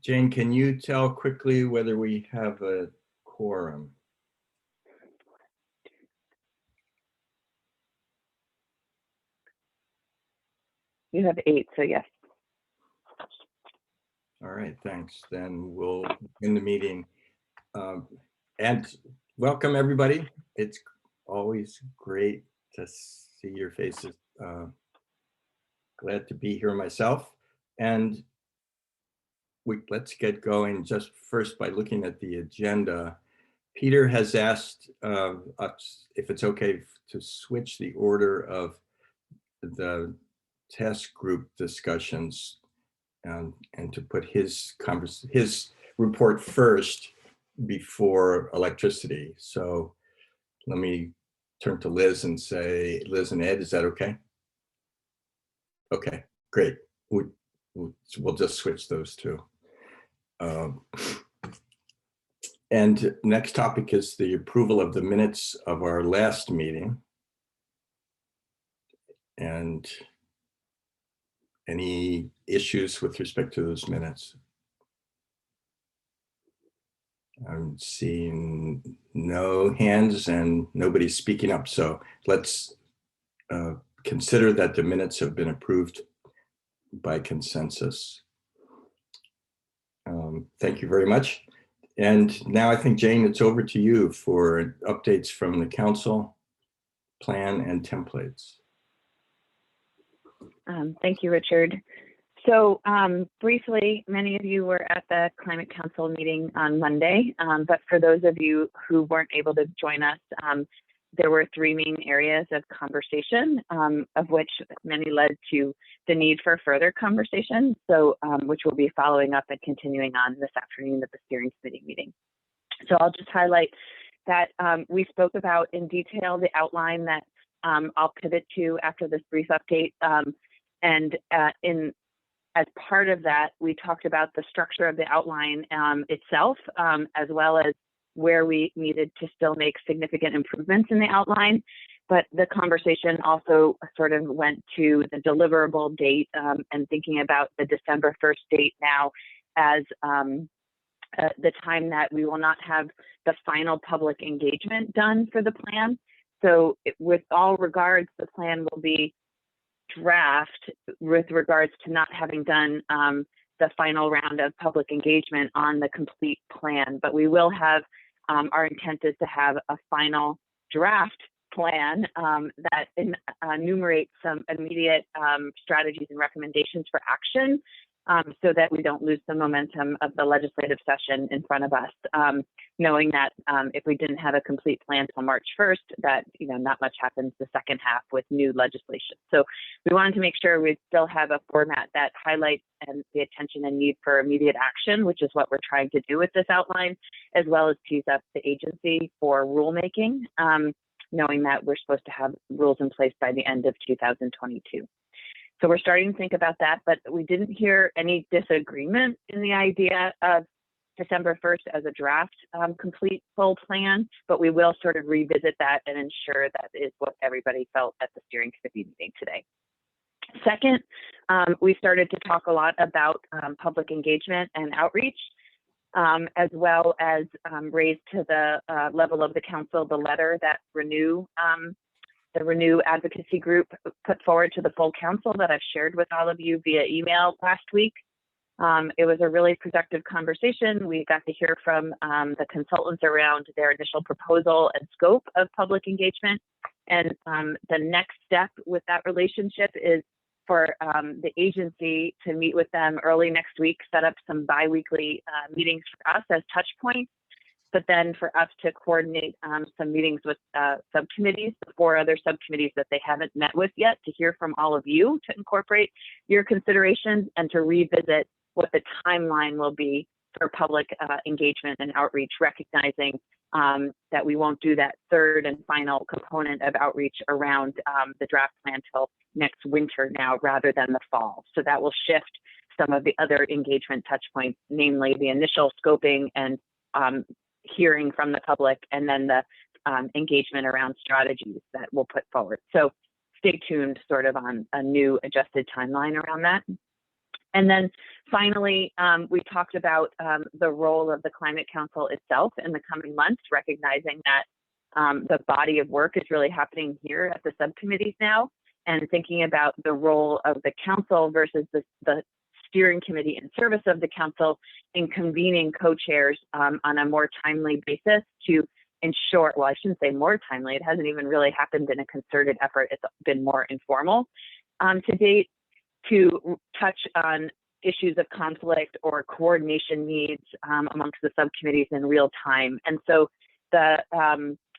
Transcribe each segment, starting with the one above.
Jane, can you tell quickly whether we have a quorum? You have 8, so yes. All right, thanks. Then we'll begin the meeting. And welcome, everybody. It's always great to see your faces. Glad to be here myself. And let's get going just first by looking at the agenda. Peter has asked us if it's okay to switch the order of the task group discussions and to put his report first before electricity. So let me turn to Liz and say, Liz and Ed, is that okay? Okay, great. We'll just switch those two. And next topic is the approval of the minutes of our last meeting. And any issues with respect to those minutes? I'm seeing no hands and nobody speaking up. So let's consider that the minutes have been approved by consensus. Thank you very much. And now I think, Jane, it's over to you for updates from the council, plan, and templates. Thank you, Richard. So briefly, many of you were at the Climate Council meeting on Monday, but for those of you who weren't able to join us, there were 3 main areas of conversation, of which many led to the need for further conversation, so which we'll be following up and continuing on this afternoon at the steering committee meeting. So I'll just highlight that we spoke about in detail the outline that I'll pivot to after this brief update. As part of that, we talked about the structure of the outline itself, as well as where we needed to still make significant improvements in the outline. But the conversation also sort of went to the deliverable date and thinking about the December 1st date now as the time that we will not have the final public engagement done for the plan. So with all regards, the plan will be draft with regards to not having done the final round of public engagement on the complete plan, but we will have, our intent is to have a final draft plan that enumerates some immediate strategies and recommendations for action so that we don't lose the momentum of the legislative session in front of us, knowing that if we didn't have a complete plan till March 1st, that not much happens the second half with new legislation. So we wanted to make sure we still have a format that highlights and the attention and need for immediate action, which is what we're trying to do with this outline, as well as tease up the agency for rulemaking, knowing that we're supposed to have rules in place by the end of 2022. So we're starting to think about that, but we didn't hear any disagreement in the idea of December 1st as a draft complete full plan, but we will sort of revisit that and ensure that is what everybody felt at the steering committee meeting today. Second, we started to talk a lot about public engagement and outreach, as well as raise to the level of the council the letter that the Renew advocacy group put forward to the full council that I've shared with all of you via email last week. It was a really productive conversation. We got to hear from the consultants around their initial proposal and scope of public engagement. And the next step with that relationship is for the agency to meet with them early next week, set up some bi-weekly meetings for us as touch points, but then for us to coordinate some meetings with subcommittees, the 4 other subcommittees that they haven't met with yet, to hear from all of you, to incorporate your considerations and to revisit what the timeline will be for public engagement and outreach, recognizing that we won't do that third and final component of outreach around the draft plan till next winter now, rather than the fall. So that will shift some of the other engagement touch points, namely the initial scoping and hearing from the public, and then the engagement around strategies that we'll put forward. So stay tuned sort of on a new adjusted timeline around that. And then finally, we talked about the role of the Climate Council itself in the coming months, recognizing that the body of work is really happening here at the subcommittees now, and thinking about the role of the council versus the steering committee in service of the council in convening co-chairs on a more timely basis to ensure, well, I shouldn't say more timely, it hasn't even really happened in a concerted effort, it's been more informal to date, to touch on issues of conflict or coordination needs amongst the subcommittees in real time. And so the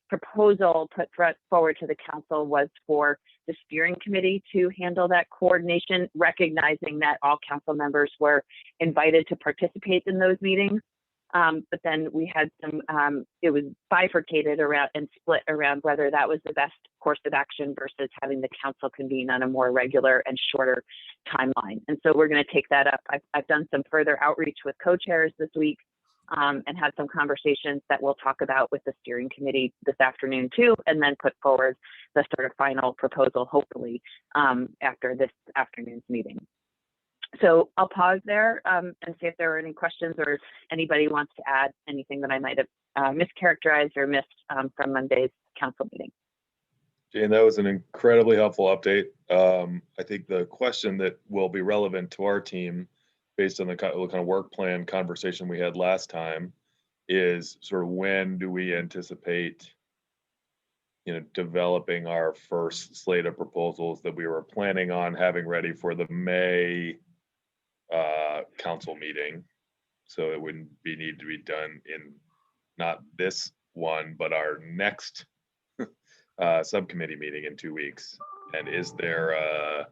proposal put forward to the council was for the steering committee to handle that coordination, recognizing that all council members were invited to participate in those meetings. But then we had some, it was bifurcated around and split around whether that was the best course of action versus having the council convene on a more regular and shorter timeline. And so we're going to take that up. I've done some further outreach with co-chairs this week and had some conversations that we'll talk about with the steering committee this afternoon too, and then put forward the sort of final proposal, hopefully, after this afternoon's meeting. So I'll pause there and see if there are any questions or anybody wants to add anything that I might have mischaracterized or missed from Monday's council meeting. Jane, that was an incredibly helpful update. I think the question that will be relevant to our team based on the kind of work plan conversation we had last time is sort of when do we anticipate, developing our first slate of proposals that we were planning on having ready for the May council meeting. So it wouldn't need to be done in not this one, but our next subcommittee meeting in 2 weeks. And is there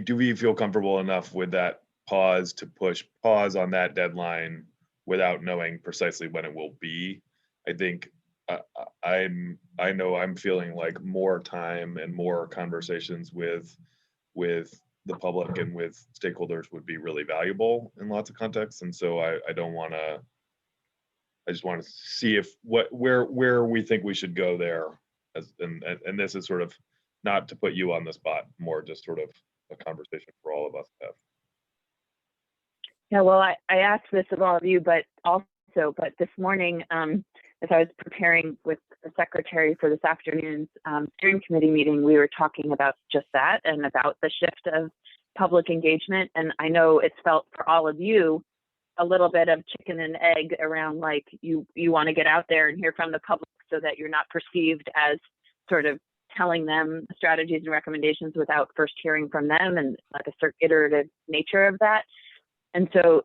do we feel comfortable enough with that pause to push pause on that deadline without knowing precisely when it will be? I think I know I'm feeling like more time and more conversations with the public and with stakeholders would be really valuable in lots of contexts. And so I just want to see if where we think we should go there, and this is sort of not to put you on the spot, more just sort of a conversation for all of us to have. Yeah, well, I asked this of all of you, but this morning, as I was preparing with the secretary for this afternoon's steering committee meeting, we were talking about just that and about the shift of public engagement. And I know it's felt for all of you a little bit of chicken and egg around, like you want to get out there and hear from the public so that you're not perceived as sort of telling them strategies and recommendations without first hearing from them, and like a sort of iterative nature of that. And so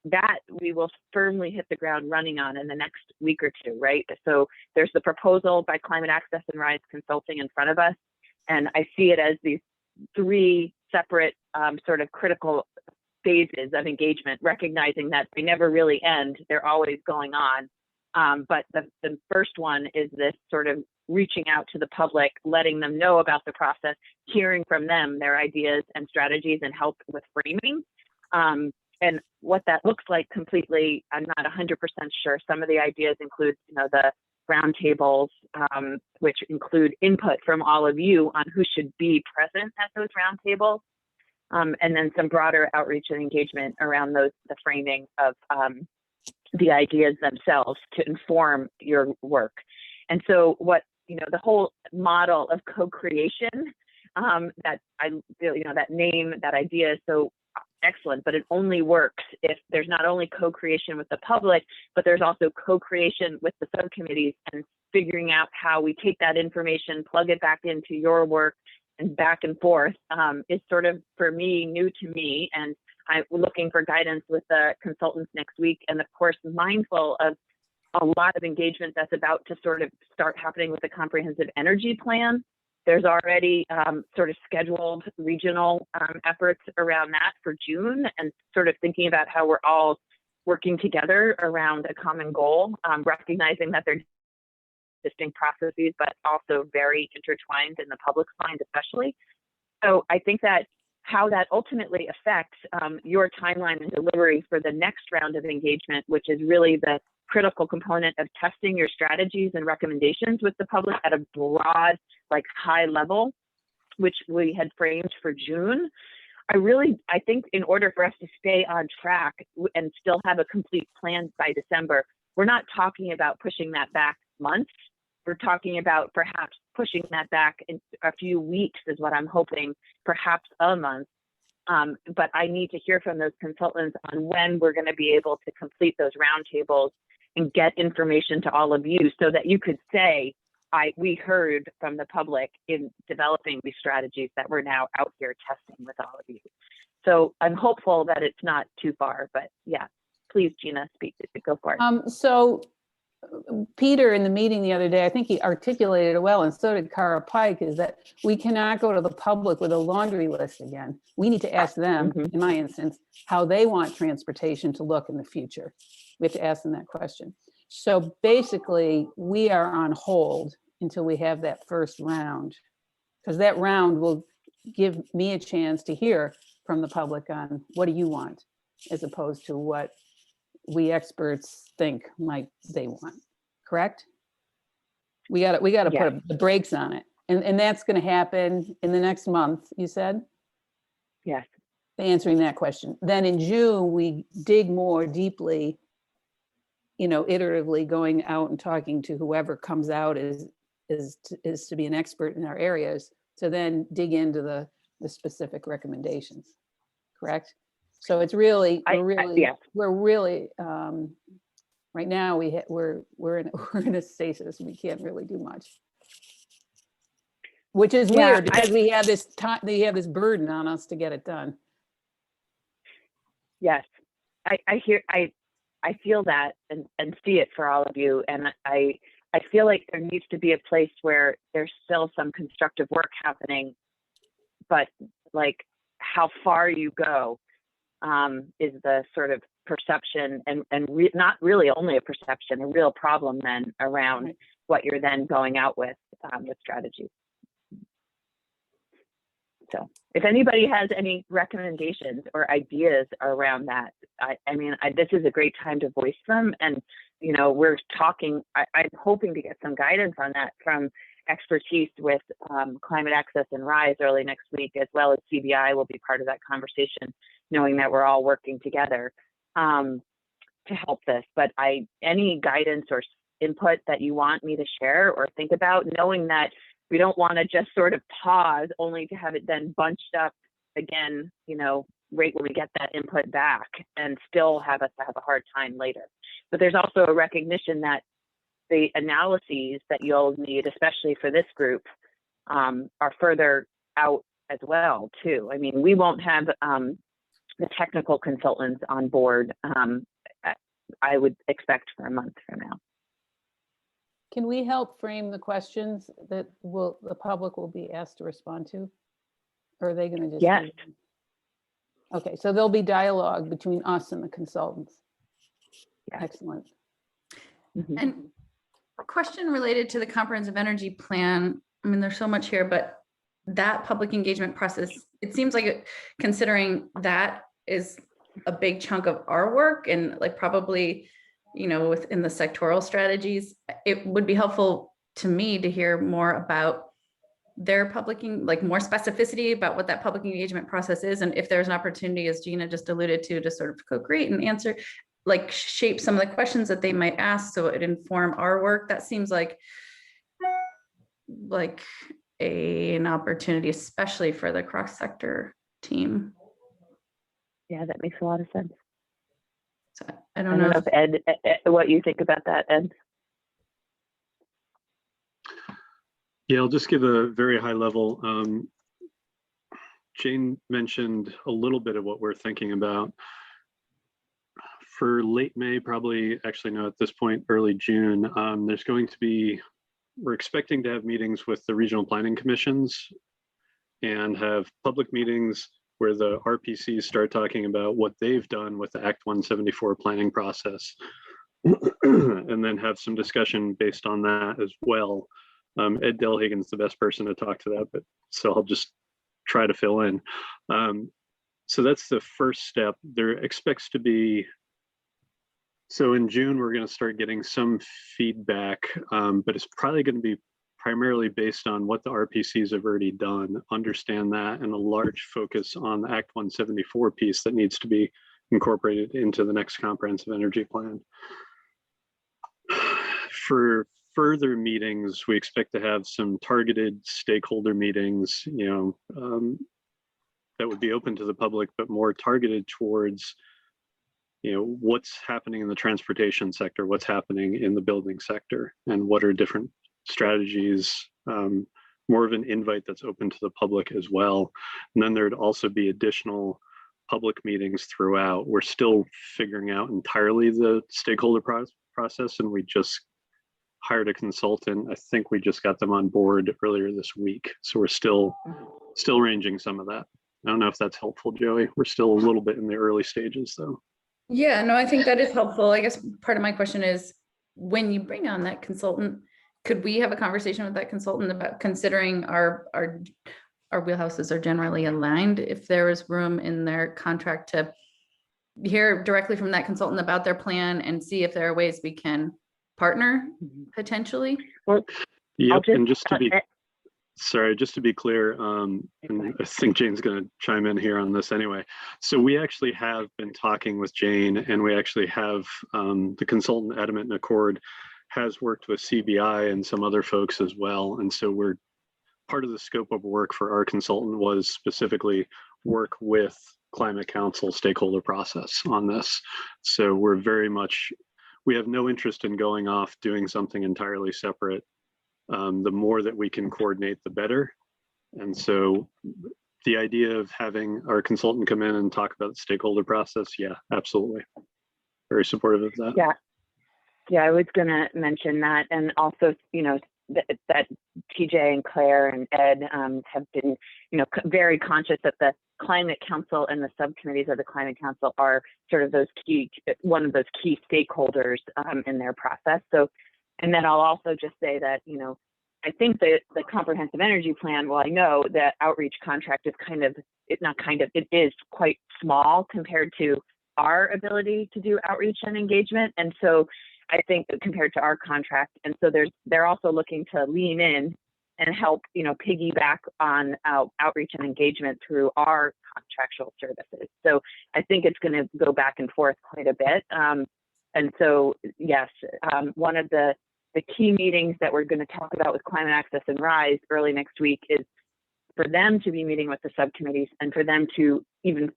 that we will firmly hit the ground running on in the next week or two, right? So there's the proposal by Climate Access and Rise Consulting in front of us. And I see it as these three separate sort of critical phases of engagement, recognizing that they never really end, they're always going on. But the first one is this sort of reaching out to the public, letting them know about the process, hearing from them their ideas and strategies and help with framing. And what that looks like completely, I'm not 100% sure. Some of the ideas include, the roundtables, which include input from all of you on who should be present at those roundtables, and then some broader outreach and engagement around the framing of the ideas themselves to inform your work. And so the whole model of co-creation, that name, that idea is so excellent, but it only works if there's not only co-creation with the public, but there's also co-creation with the subcommittees and figuring out how we take that information, plug it back into your work and back and forth is sort of, for me, new to me. And I'm looking for guidance with the consultants next week. And of course, mindful of a lot of engagement that's about to sort of start happening with the comprehensive energy plan. There's already sort of scheduled regional efforts around that for June, and sort of thinking about how we're all working together around a common goal, recognizing that they're distinct processes, but also very intertwined in the public's mind, especially. So I think that how that ultimately affects your timeline and delivery for the next round of engagement, which is really the critical component of testing your strategies and recommendations with the public at a broad, high level, which we had framed for June. I think in order for us to stay on track and still have a complete plan by December, we're not talking about pushing that back months. We're talking about perhaps pushing that back in a few weeks is what I'm hoping, perhaps a month. But I need to hear from those consultants on when we're going to be able to complete those roundtables and get information to all of you so that you could say, we heard from the public in developing these strategies that we're now out here testing with all of you. So I'm hopeful that it's not too far, but yeah, please, Gina, speak, go for it. So Peter in the meeting the other day, I think he articulated it well, and so did Cara Pike, is that we cannot go to the public with a laundry list again. We need to ask them, in my instance, how they want transportation to look in the future. We have to ask them that question. So basically, we are on hold until we have that first round, because that round will give me a chance to hear from the public on what do you want, as opposed to what we experts think like they want. Correct? We got to put the brakes on it, and that's going to happen in the next month. You said? Yes. Answering that question. Then in June we dig more deeply, iteratively going out and talking to whoever comes out is to be an expert in our areas, to then dig into the specific recommendations. Correct? So it's really, we're really right now we're in a stasis. We can't really do much, which is weird because we have this burden on us to get it done. Yes, I feel that and see it for all of you, and I feel like there needs to be a place where there's still some constructive work happening, but like how far you go is the sort of perception, and not really only a perception, a real problem then around what you're then going out with strategies. So if anybody has any recommendations or ideas around that, this is a great time to voice them. And, we're talking, I'm hoping to get some guidance on that from expertise with Climate Access and RISE early next week, as well as CBI will be part of that conversation, knowing that we're all working together to help this. But any guidance or input that you want me to share or think about, knowing that we don't want to just sort of pause only to have it then bunched up again, right when we get that input back, and still have us have a hard time later. But there's also a recognition that the analyses that you'll need, especially for this group, are further out as well, too. I mean, we won't have the technical consultants on board, I would expect, for a month from now. Can we help frame the questions that the public will be asked to respond to? Or are they going to just? Yes. Okay, so there'll be dialogue between us and the consultants. Yes. Excellent. Mm-hmm. And a question related to the comprehensive energy plan. I mean, there's so much here, but that public engagement process, it seems like considering that is a big chunk of our work, and like probably, within the sectoral strategies, it would be helpful to me to hear more about their more specificity about what that public engagement process is. And if there's an opportunity, as Gina just alluded to sort of co-create and answer, shape some of the questions that they might ask so it inform our work. That seems like an opportunity, especially for the cross-sector team. Yeah, that makes a lot of sense. So I don't know if Ed, what you think about that, Ed? Yeah, I'll just give a very high level. Jane mentioned a little bit of what we're thinking about. For late May, probably, actually no, at this point, early June, we're expecting to have meetings with the regional planning commissions and have public meetings where the RPCs start talking about what they've done with the Act 174 planning process, and then have some discussion based on that as well. Ed Delhagen's the best person to talk to that, but so I'll just try to fill in. So that's the first step. There expects to be, so in June, we're going to start getting some feedback, but it's probably going to be primarily based on what the RPCs have already done, understand that, and a large focus on the Act 174 piece that needs to be incorporated into the next comprehensive energy plan. For further meetings, we expect to have some targeted stakeholder meetings, that would be open to the public, but more targeted towards, what's happening in the transportation sector, what's happening in the building sector, and what are different strategies, more of an invite that's open to the public as well. And then there'd also be additional public meetings throughout. We're still figuring out entirely the stakeholder process, and we just hired a consultant. I think we just got them on board earlier this week. So we're still arranging some of that. I don't know if that's helpful, Joey. We're still a little bit in the early stages though. Yeah, no, I think that is helpful. I guess part of my question is, when you bring on that consultant, could we have a conversation with that consultant about considering our wheelhouses are generally aligned, if there is room in their contract to hear directly from that consultant about their plan and see if there are ways we can partner potentially? Well, yep, and just to be just to be clear, and I think Jane's going to chime in here on this anyway. So we actually have been talking with Jane, and we actually have the consultant Adamant and Accord has worked with CBI and some other folks as well. And so we're part of the scope of work for our consultant was specifically work with Climate Council stakeholder process on this. So we're very much, we have no interest in going off doing something entirely separate. The more that we can coordinate, the better. And so the idea of having our consultant come in and talk about the stakeholder process, yeah, absolutely. Very supportive of that. Yeah, I was going to mention that. And also, that TJ and Claire and Ed have been, very conscious that the Climate Council and the subcommittees of the Climate Council are sort of one of those key stakeholders in their process. So, and then I'll also just say that, I think that the comprehensive energy plan, well, I know that outreach contract is it is quite small compared to our ability to do outreach and engagement. And so I think compared to our contract, and so they're also looking to lean in and help, piggyback on outreach and engagement through our contractual services. So I think it's going to go back and forth quite a bit. And so, yes, one of the key meetings that we're going to talk about with Climate Access and RISE early next week is for them to be meeting with the subcommittees, and for them to even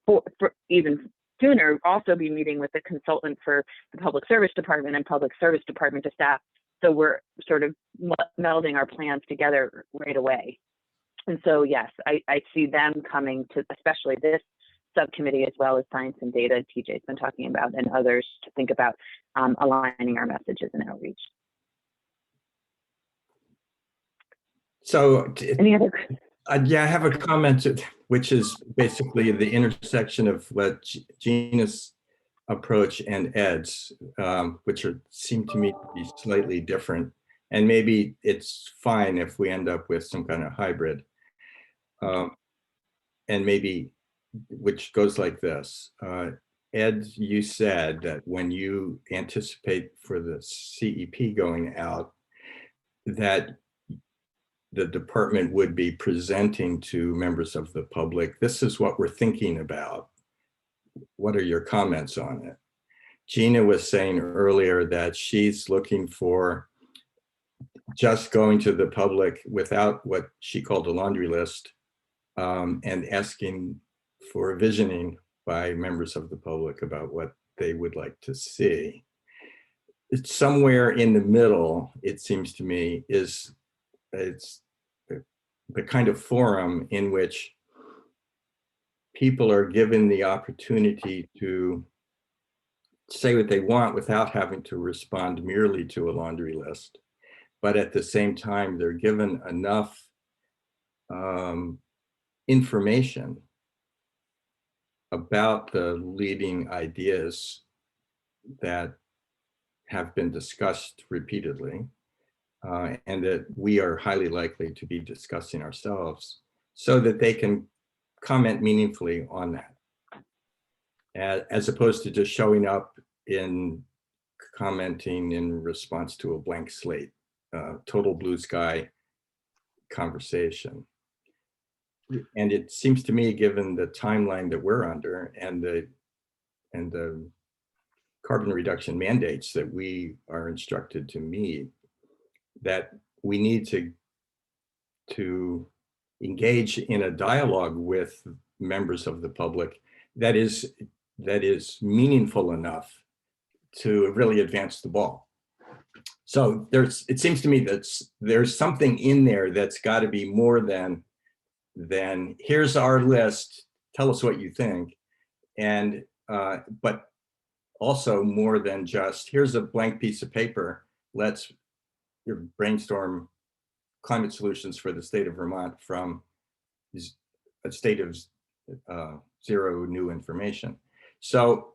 sooner also be meeting with the consultant for the Public Service Department and Public Service Department to staff. So we're sort of melding our plans together right away. And so, yes, I see them coming to, especially this subcommittee, as well as science and data TJ's been talking about, and others, to think about aligning our messages and outreach. So any other? Yeah, I have a comment, which is basically the intersection of what Gina's approach and Ed's, which seem to me to be slightly different. And maybe it's fine if we end up with some kind of hybrid. And maybe, which goes like this. Ed, you said that when you anticipate for the CEP going out, that the department would be presenting to members of the public, this is what we're thinking about. What are your comments on it? Gina was saying earlier that she's looking for just going to the public without what she called a laundry list, and asking for a visioning by members of the public about what they would like to see. It's somewhere in the middle, it seems to me, it's the kind of forum in which people are given the opportunity to say what they want without having to respond merely to a laundry list. But at the same time, they're given enough information about the leading ideas that have been discussed repeatedly, and that we are highly likely to be discussing ourselves, so that they can comment meaningfully on that, as opposed to just showing up in commenting in response to a blank slate, total blue sky, conversation. And it seems to me, given the timeline that we're under and the carbon reduction mandates that we are instructed to meet, that we need to engage in a dialogue with members of the public that is meaningful enough to really advance the ball. So it seems to me that there's something in there that's got to be more than here's our list, tell us what you think, and but also more than just here's a blank piece of paper, let's brainstorm climate solutions for the state of Vermont from a state of zero new information. So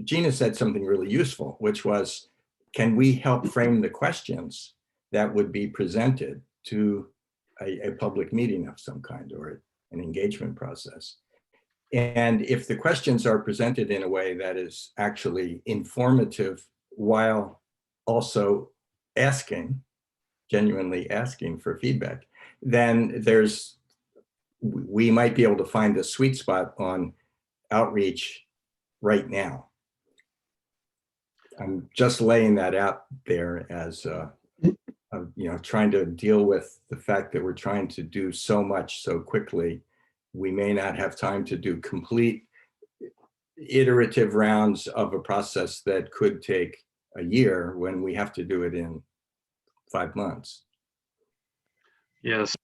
Gina said something really useful, which was, can we help frame the questions that would be presented to a public meeting of some kind or an engagement process? And if the questions are presented in a way that is actually informative while also genuinely asking for feedback, then we might be able to find a sweet spot on outreach right now. I'm just laying that out there as trying to deal with the fact that we're trying to do so much so quickly. We may not have time to do complete iterative rounds of a process that could take a year when we have to do it in 5 months. Yes.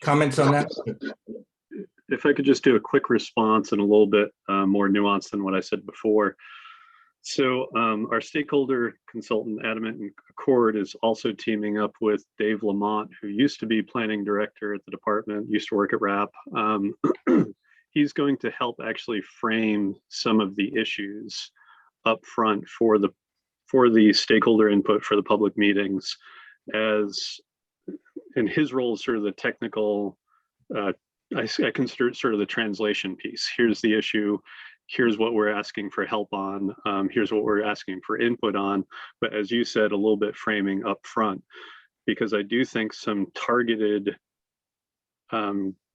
Comments on that? If I could just do a quick response and a little bit more nuanced than what I said before. So our stakeholder consultant, Adamant and Accord, is also teaming up with Dave Lamont, who used to be planning director at the department, used to work at RAP. He's going to help actually frame some of the issues up front for the stakeholder input for the public meetings, as in his role is sort of the technical, I consider it sort of the translation piece. Here's the issue. Here's what we're asking for help on. Here's what we're asking for input on. But as you said, a little bit framing up front, because I do think some targeted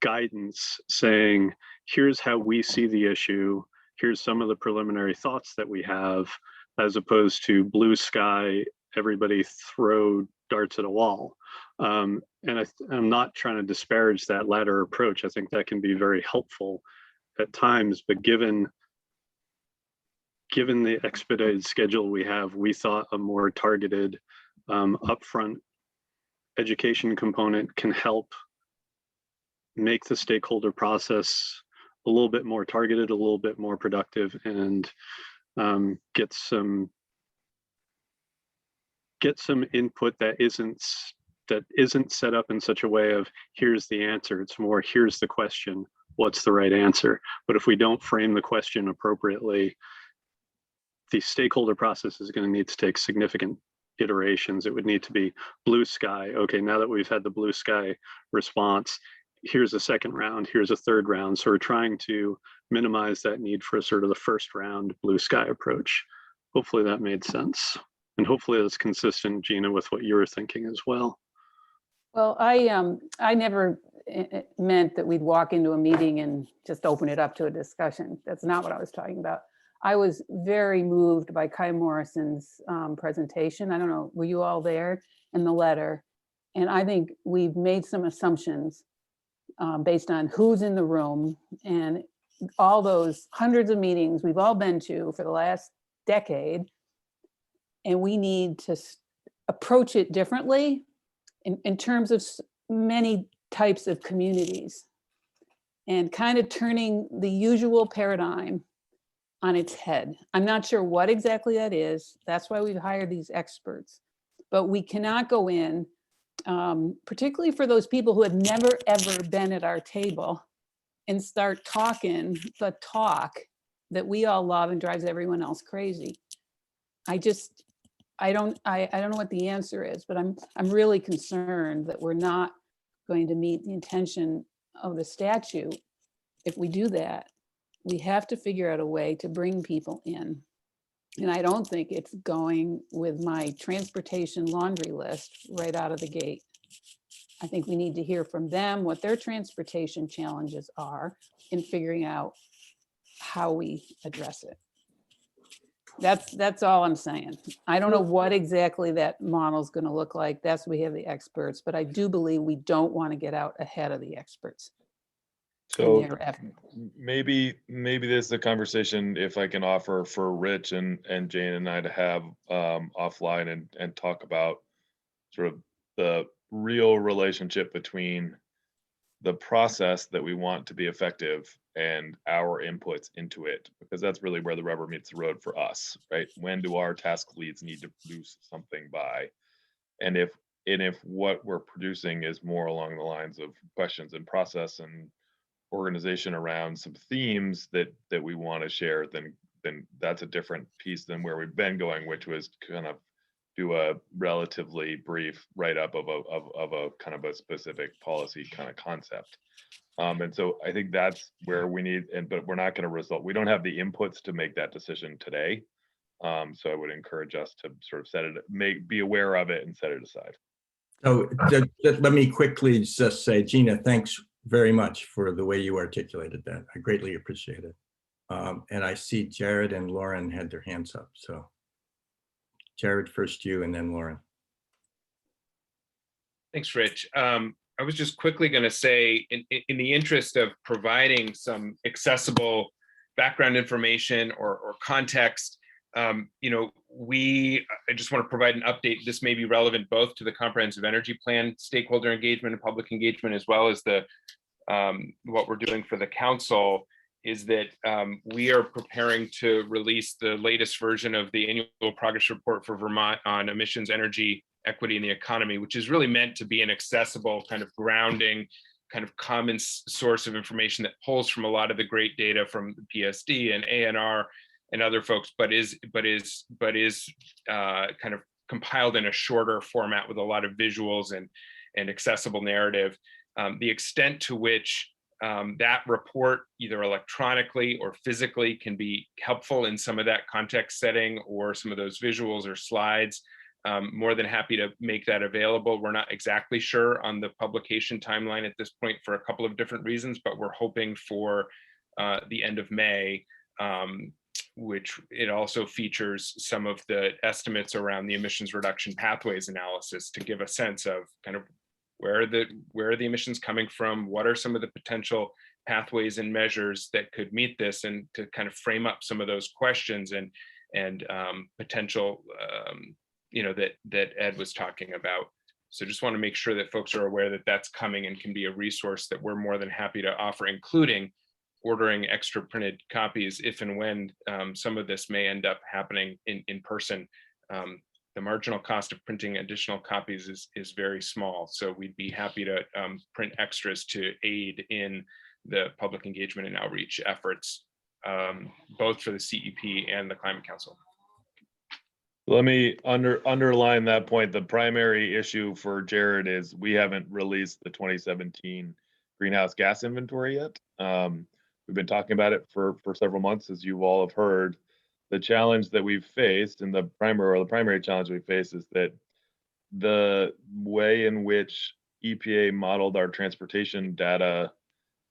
guidance saying, here's how we see the issue. Here's some of the preliminary thoughts that we have, as opposed to blue sky, everybody throw darts at a wall. And I'm not trying to disparage that latter approach. I think that can be very helpful at times, but given the expedited schedule we have, we thought a more targeted upfront education component can help make the stakeholder process a little bit more targeted, a little bit more productive, and get some input that isn't set up in such a way of here's the answer. It's more here's the question, what's the right answer? But if we don't frame the question appropriately, the stakeholder process is going to need to take significant iterations. It would need to be blue sky. Okay, now that we've had the blue sky response, here's a second round, here's a third round. So we're trying to minimize that need for sort of the first round blue sky approach. Hopefully that made sense. And hopefully that's consistent, Gina, with what you were thinking as well. Well, I never meant that we'd walk into a meeting and just open it up to a discussion. That's not what I was talking about. I was very moved by Kai Morrison's presentation. I don't know, were you all there? And the letter. And I think we've made some assumptions based on who's in the room and all those hundreds of meetings we've all been to for the last decade. And we need to approach it differently in terms of many types of communities and kind of turning the usual paradigm on its head. I'm not sure what exactly that is. That's why we've hired these experts. But we cannot go in, particularly for those people who have never, ever been at our table, and start talking the talk that we all love and drives everyone else crazy. I don't know what the answer is, but I'm really concerned that we're not going to meet the intention of the statute. If we do that, we have to figure out a way to bring people in. And I don't think it's going with my transportation laundry list right out of the gate. I think we need to hear from them what their transportation challenges are in figuring out how we address it. That's all I'm saying. I don't know what exactly that model is going to look like. That's we have the experts, but I do believe we don't want to get out ahead of the experts. So maybe this is a conversation, if I can offer for Rich and Jane and I to have offline and talk about sort of the real relationship between the process that we want to be effective and our inputs into it, because that's really where the rubber meets the road for us, right? When do our task leads need to produce something by? And if what we're producing is more along the lines of questions and process and organization around some themes that we want to share, then that's a different piece than where we've been going, which was kind of do a relatively brief write-up of a kind of a specific policy kind of concept. And so I think that's where we need, but we're not going to we don't have the inputs to make that decision today. So I would encourage us to sort of be aware of it and set it aside. So just let me quickly just say, Gina, thanks very much for the way you articulated that. I greatly appreciate it. And I see Jared and Lauren had their hands up. So Jared, first you, and then Lauren. Thanks, Rich. I was just quickly going to say, in the interest of providing some accessible background information or context, I just want to provide an update. This may be relevant both to the Comprehensive Energy Plan stakeholder engagement and public engagement, as well as the what we're doing for the council, is that we are preparing to release the latest version of the annual progress report for Vermont on emissions, energy, equity in the economy, which is really meant to be an accessible kind of grounding, kind of common source of information that pulls from a lot of the great data from the PSD and ANR and other folks, but is kind of compiled in a shorter format with a lot of visuals and accessible narrative. The extent to which that report, either electronically or physically, can be helpful in some of that context setting or some of those visuals or slides, more than happy to make that available. We're not exactly sure on the publication timeline at this point for a couple of different reasons, but we're hoping for the end of May, which it also features some of the estimates around the emissions reduction pathways analysis to give a sense of kind of where are the emissions coming from, what are some of the potential pathways and measures that could meet this, and to kind of frame up some of those questions and potential that Ed was talking about. So just want to make sure that folks are aware that that's coming and can be a resource that we're more than happy to offer, including ordering extra printed copies if and when some of this may end up happening in person. The marginal cost of printing additional copies is very small, so we'd be happy to print extras to aid in the public engagement and outreach efforts, both for the CEP and the Climate Council. Let me underline that point. The primary issue for Jared is we haven't released the 2017 greenhouse gas inventory yet. We've been talking about it for several months, as you all have heard. The challenge that we've faced, and the primary challenge we face, is that the way in which EPA modeled our transportation data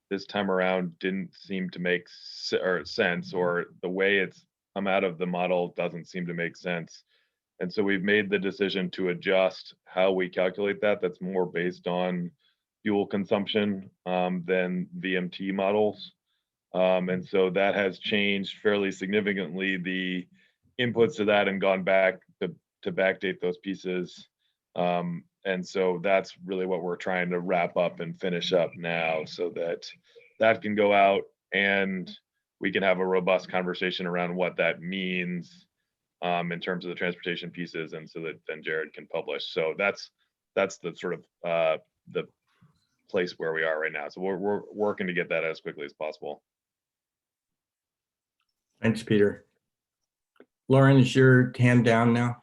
this time around didn't seem to make sense, or the way it's come out of the model doesn't seem to make sense. And so we've made the decision to adjust how we calculate that. That's more based on fuel consumption than VMT models. And so that has changed fairly significantly the inputs to that and gone back to backdate those pieces. And so that's really what we're trying to wrap up and finish up now, so that can go out and we can have a robust conversation around what that means in terms of the transportation pieces, and so that then Jared can publish. So that's the sort of the place where we are right now. So we're working to get that as quickly as possible. Thanks, Peter. Lauren, is your hand down now?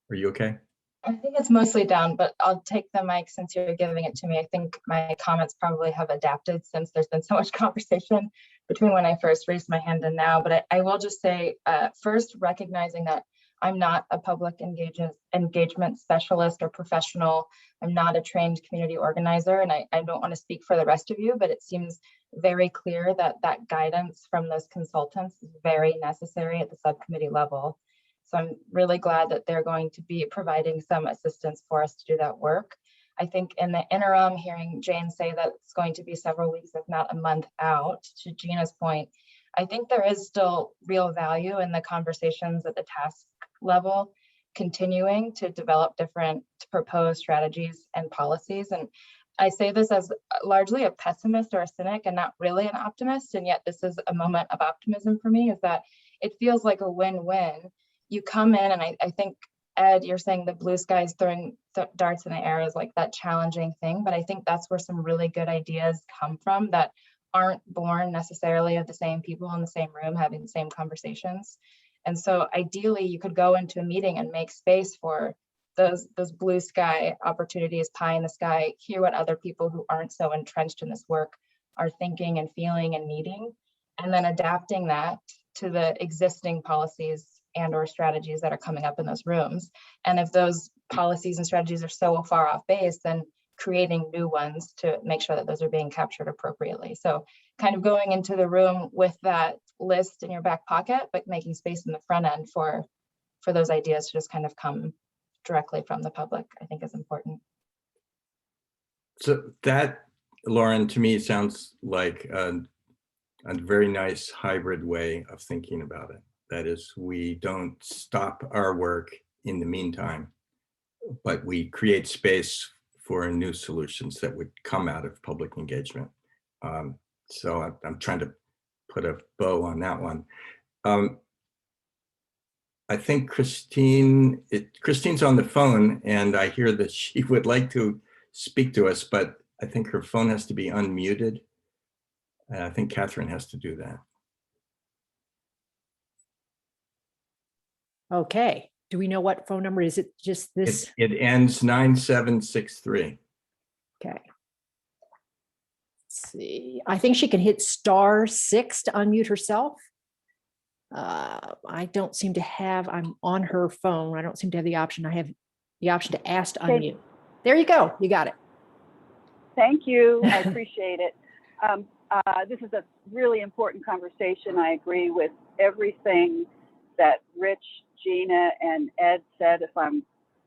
Are you okay? I think it's mostly down, but I'll take the mic since you're giving it to me. I think my comments probably have adapted since there's been so much conversation between when I first raised my hand and now. But I will just say, first, recognizing that I'm not a public engagement specialist or professional. I'm not a trained community organizer, and I don't want to speak for the rest of you, but it seems very clear that that guidance from those consultants is very necessary at the subcommittee level. So I'm really glad that they're going to be providing some assistance for us to do that work. I think in the interim, hearing Jane say that it's going to be several weeks, if not a month out, to Gina's point, I think there is still real value in the conversations at the task level, continuing to develop different proposed strategies and policies. And I say this as largely a pessimist or a cynic and not really an optimist. And yet this is a moment of optimism for me, is that it feels like a win-win. You come in, and I think, Ed, you're saying the blue skies throwing darts in the air is like that challenging thing, but I think that's where some really good ideas come from that aren't born necessarily of the same people in the same room having the same conversations. And so ideally you could go into a meeting and make space for those blue sky opportunities, pie in the sky, hear what other people who aren't so entrenched in this work are thinking and feeling and needing, and then adapting that to the existing policies and or strategies that are coming up in those rooms. And if those policies and strategies are so far off base, then creating new ones to make sure that those are being captured appropriately. So kind of going into the room with that list in your back pocket, but making space in the front end for those ideas to just kind of come directly from the public, I think is important. So that, Lauren, to me sounds like a very nice hybrid way of thinking about it. That is, we don't stop our work in the meantime, but we create space for new solutions that would come out of public engagement. So I'm trying to put a bow on that one. I think Christine's on the phone, and I hear that she would like to speak to us, but I think her phone has to be unmuted. And I think Catherine has to do that. Okay. Do we know what phone number? Is it just this? It ends 9763. Okay. Let's see. I think she can hit *6 to unmute herself. I don't seem to have, I'm on her phone. I don't seem to have the option. I have the option to ask to unmute. There you go. You got it. Thank you. I appreciate it. This is a really important conversation. I agree with everything that Rich, Gina, and Ed said, if I'm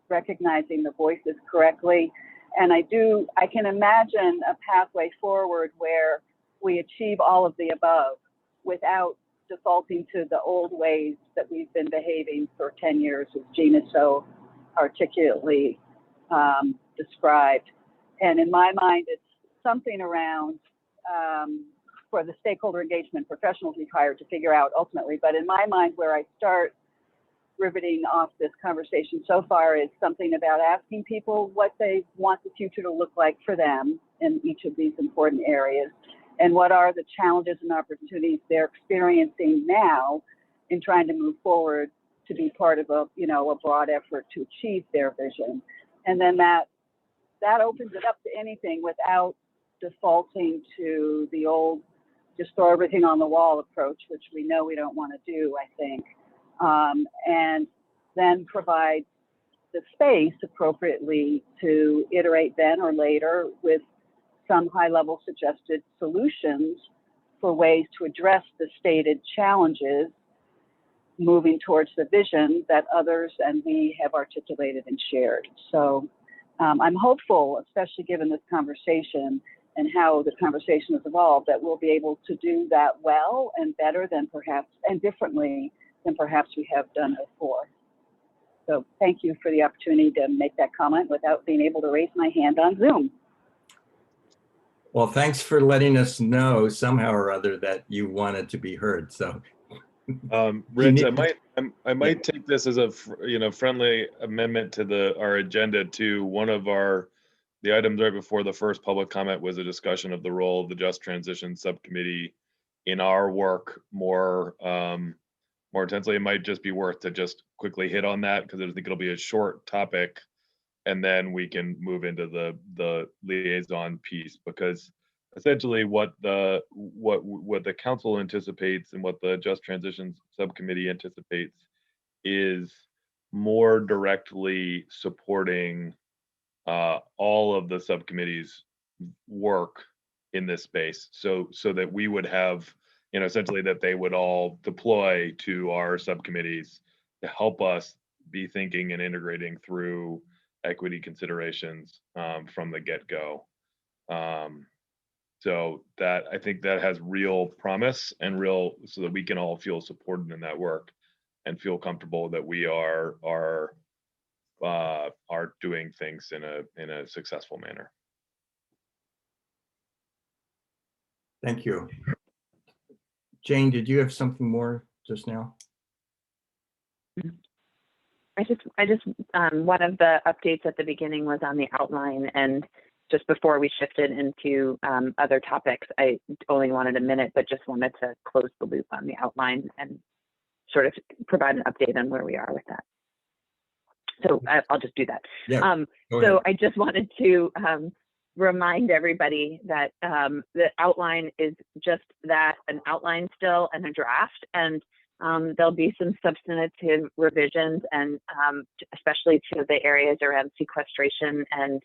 recognizing the voices correctly. And I can imagine a pathway forward where we achieve all of the above without defaulting to the old ways that we've been behaving for 10 years, as Gina so articulately described. And in my mind, it's something around for the stakeholder engagement professionals we've hired to figure out ultimately. But in my mind, where I start riveting off this conversation so far is something about asking people what they want the future to look like for them in each of these important areas, and what are the challenges and opportunities they're experiencing now in trying to move forward to be part of a broad effort to achieve their vision. And then that opens it up to anything without defaulting to the old just throw everything on the wall approach, which we know we don't want to do, I think, and then provide the space appropriately to iterate then or later with some high-level suggested solutions for ways to address the stated challenges, moving towards the vision that others and we have articulated and shared. So I'm hopeful, especially given this conversation and how the conversation has evolved, that we'll be able to do that well and better than perhaps, and differently than perhaps we have done before. So thank you for the opportunity to make that comment without being able to raise my hand on Zoom. Well, thanks for letting us know somehow or other that you wanted to be heard. So, Rich, I might take this as a friendly amendment to our agenda. To one of the items right before the first public comment was a discussion of the role of the Just Transition Subcommittee in our work more intensely. It might just be worth to just quickly hit on that, because I think it'll be a short topic, and then we can move into the liaison piece, because essentially what the council anticipates and what the Just Transition Subcommittee anticipates is more directly supporting all of the subcommittees' work in this space, so that we would have, essentially that they would all deploy to our subcommittees to help us be thinking and integrating through equity considerations from the get-go. So that, I think that has real promise and so that we can all feel supported in that work and feel comfortable that we are doing things in a successful manner. Thank you. Jane, did you have something more just now? I just one of the updates at the beginning was on the outline, and just before we shifted into other topics, I only wanted a minute, but just wanted to close the loop on the outline and sort of provide an update on where we are with that. So I'll just do that. Yeah, so I just wanted to remind everybody that the outline is just that, an outline still and a draft, and there'll be some substantive revisions, and especially to the areas around sequestration and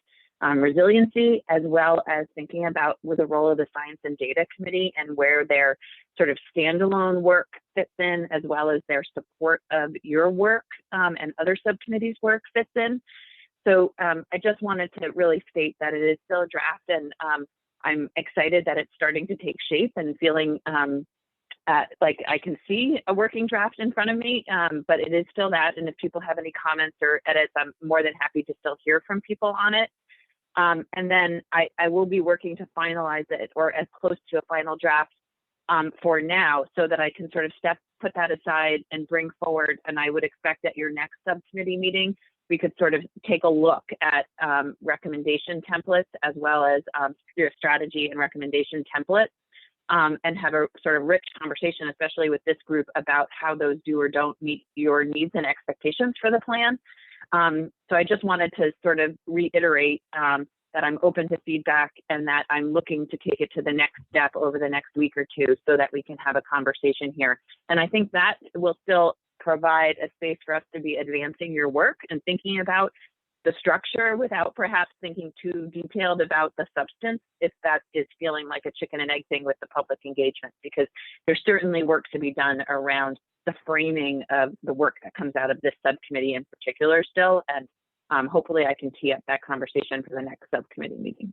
resiliency, as well as thinking about with the role of the Science and Data Committee and where their sort of standalone work fits in, as well as their support of your work and other subcommittees' work fits in. So I just wanted to really state that it is still a draft, and I'm excited that it's starting to take shape and feeling like I can see a working draft in front of me, but it is still that. And if people have any comments or edits, I'm more than happy to still hear from people on it. And then I will be working to finalize it, or as close to a final draft for now, so that I can sort of put that aside and bring forward. And I would expect at your next subcommittee meeting, we could sort of take a look at recommendation templates, as well as your strategy and recommendation templates, and have a sort of rich conversation, especially with this group, about how those do or don't meet your needs and expectations for the plan. So I just wanted to sort of reiterate that I'm open to feedback, and that I'm looking to take it to the next step over the next week or two, so that we can have a conversation here. And I think that will still provide a space for us to be advancing your work and thinking about the structure without perhaps thinking too detailed about the substance, if that is feeling like a chicken and egg thing with the public engagement, because there's certainly work to be done around the framing of the work that comes out of this subcommittee in particular still. And hopefully I can tee up that conversation for the next subcommittee meeting.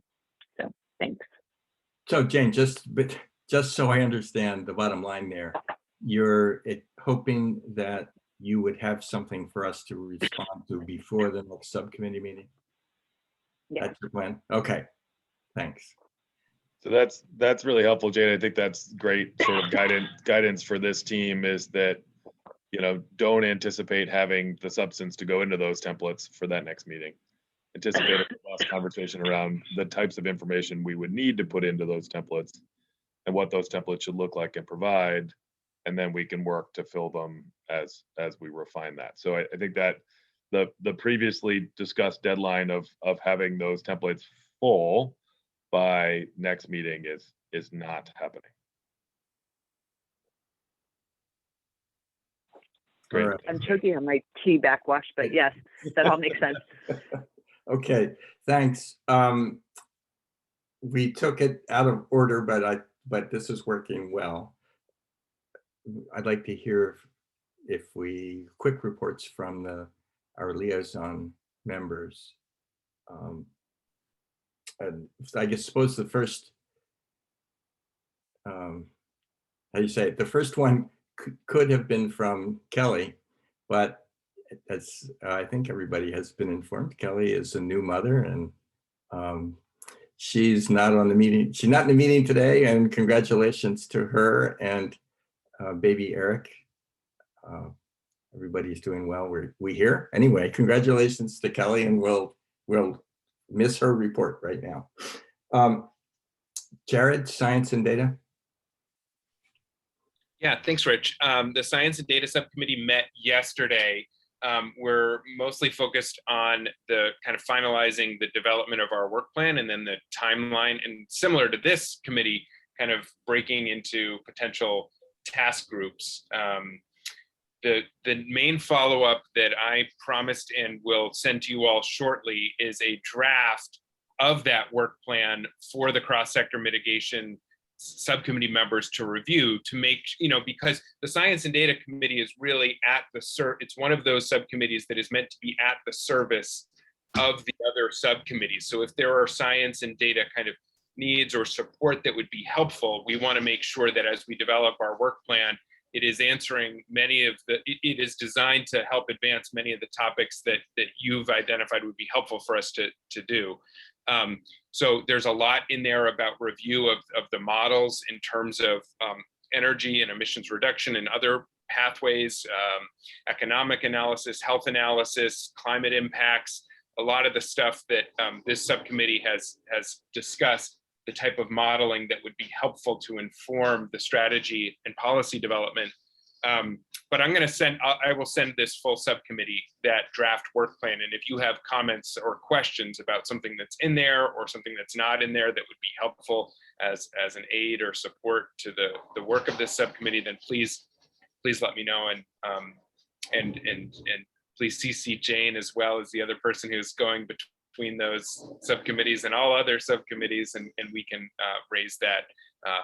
So thanks. So Jane, just so I understand the bottom line there, you're hoping that you would have something for us to respond to before the next subcommittee meeting? Yeah. That's your plan? Okay, thanks. So that's really helpful, Jane. I think that's great sort of guidance for this team, is that, don't anticipate having the substance to go into those templates for that next meeting. Anticipate a robust conversation around the types of information we would need to put into those templates and what those templates should look like and provide, and then we can work to fill them as we refine that. So I think that the previously discussed deadline of having those templates full by next meeting is not happening. Great. Right. I'm choking on my tea backwash, but yes, that all makes sense. Okay, thanks. We took it out of order, but this is working well. I'd like to hear if quick reports from our liaison members. And I suppose the first, how do you say it? The first one could have been from Kelly, but as I think everybody has been informed, Kelly is a new mother, and she's not on the meeting. She's not in the meeting today, and congratulations to her and baby Eric. Everybody's doing well. We hear anyway. Congratulations to Kelly, and we'll miss her report right now. Jared, Science and Data. Yeah, thanks, Rich. The Science and Data Subcommittee met yesterday. We're mostly focused on the kind of finalizing the development of our work plan, and then the timeline, and similar to this committee, kind of breaking into potential task groups. the main follow-up that I promised and will send to you all shortly is a draft of that work plan for the cross-sector mitigation subcommittee members to review, to make, because the Science and Data Committee is really at the it's one of those subcommittees that is meant to be at the service of the other subcommittees. So if there are science and data kind of needs or support that would be helpful, we want to make sure that as we develop our work plan, it is answering many of it is designed to help advance many of the topics that you've identified would be helpful for us to do. So there's a lot in there about review of the models in terms of energy and emissions reduction and other pathways, economic analysis, health analysis, climate impacts, a lot of the stuff that this subcommittee has discussed, the type of modeling that would be helpful to inform the strategy and policy development. But I will send this full subcommittee that draft work plan. And if you have comments or questions about something that's in there or something that's not in there that would be helpful as an aid or support to the work of this subcommittee, then please let me know. And please CC Jane as well as the other person who's going between those subcommittees and all other subcommittees, and we can raise that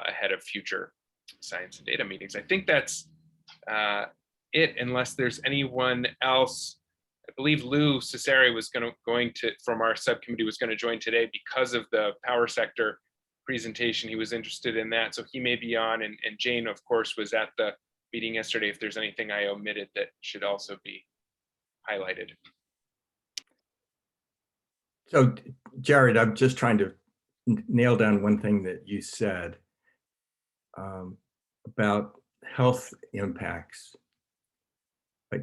ahead of future science and data meetings. I think that's it, unless there's anyone else. I believe Lou Cesare was going to from our subcommittee was going to join today because of the power sector presentation. He was interested in that, so he may be on. And Jane, of course, was at the meeting yesterday. If there's anything I omitted that should also be highlighted. So, Jared, I'm just trying to nail down one thing that you said about health impacts.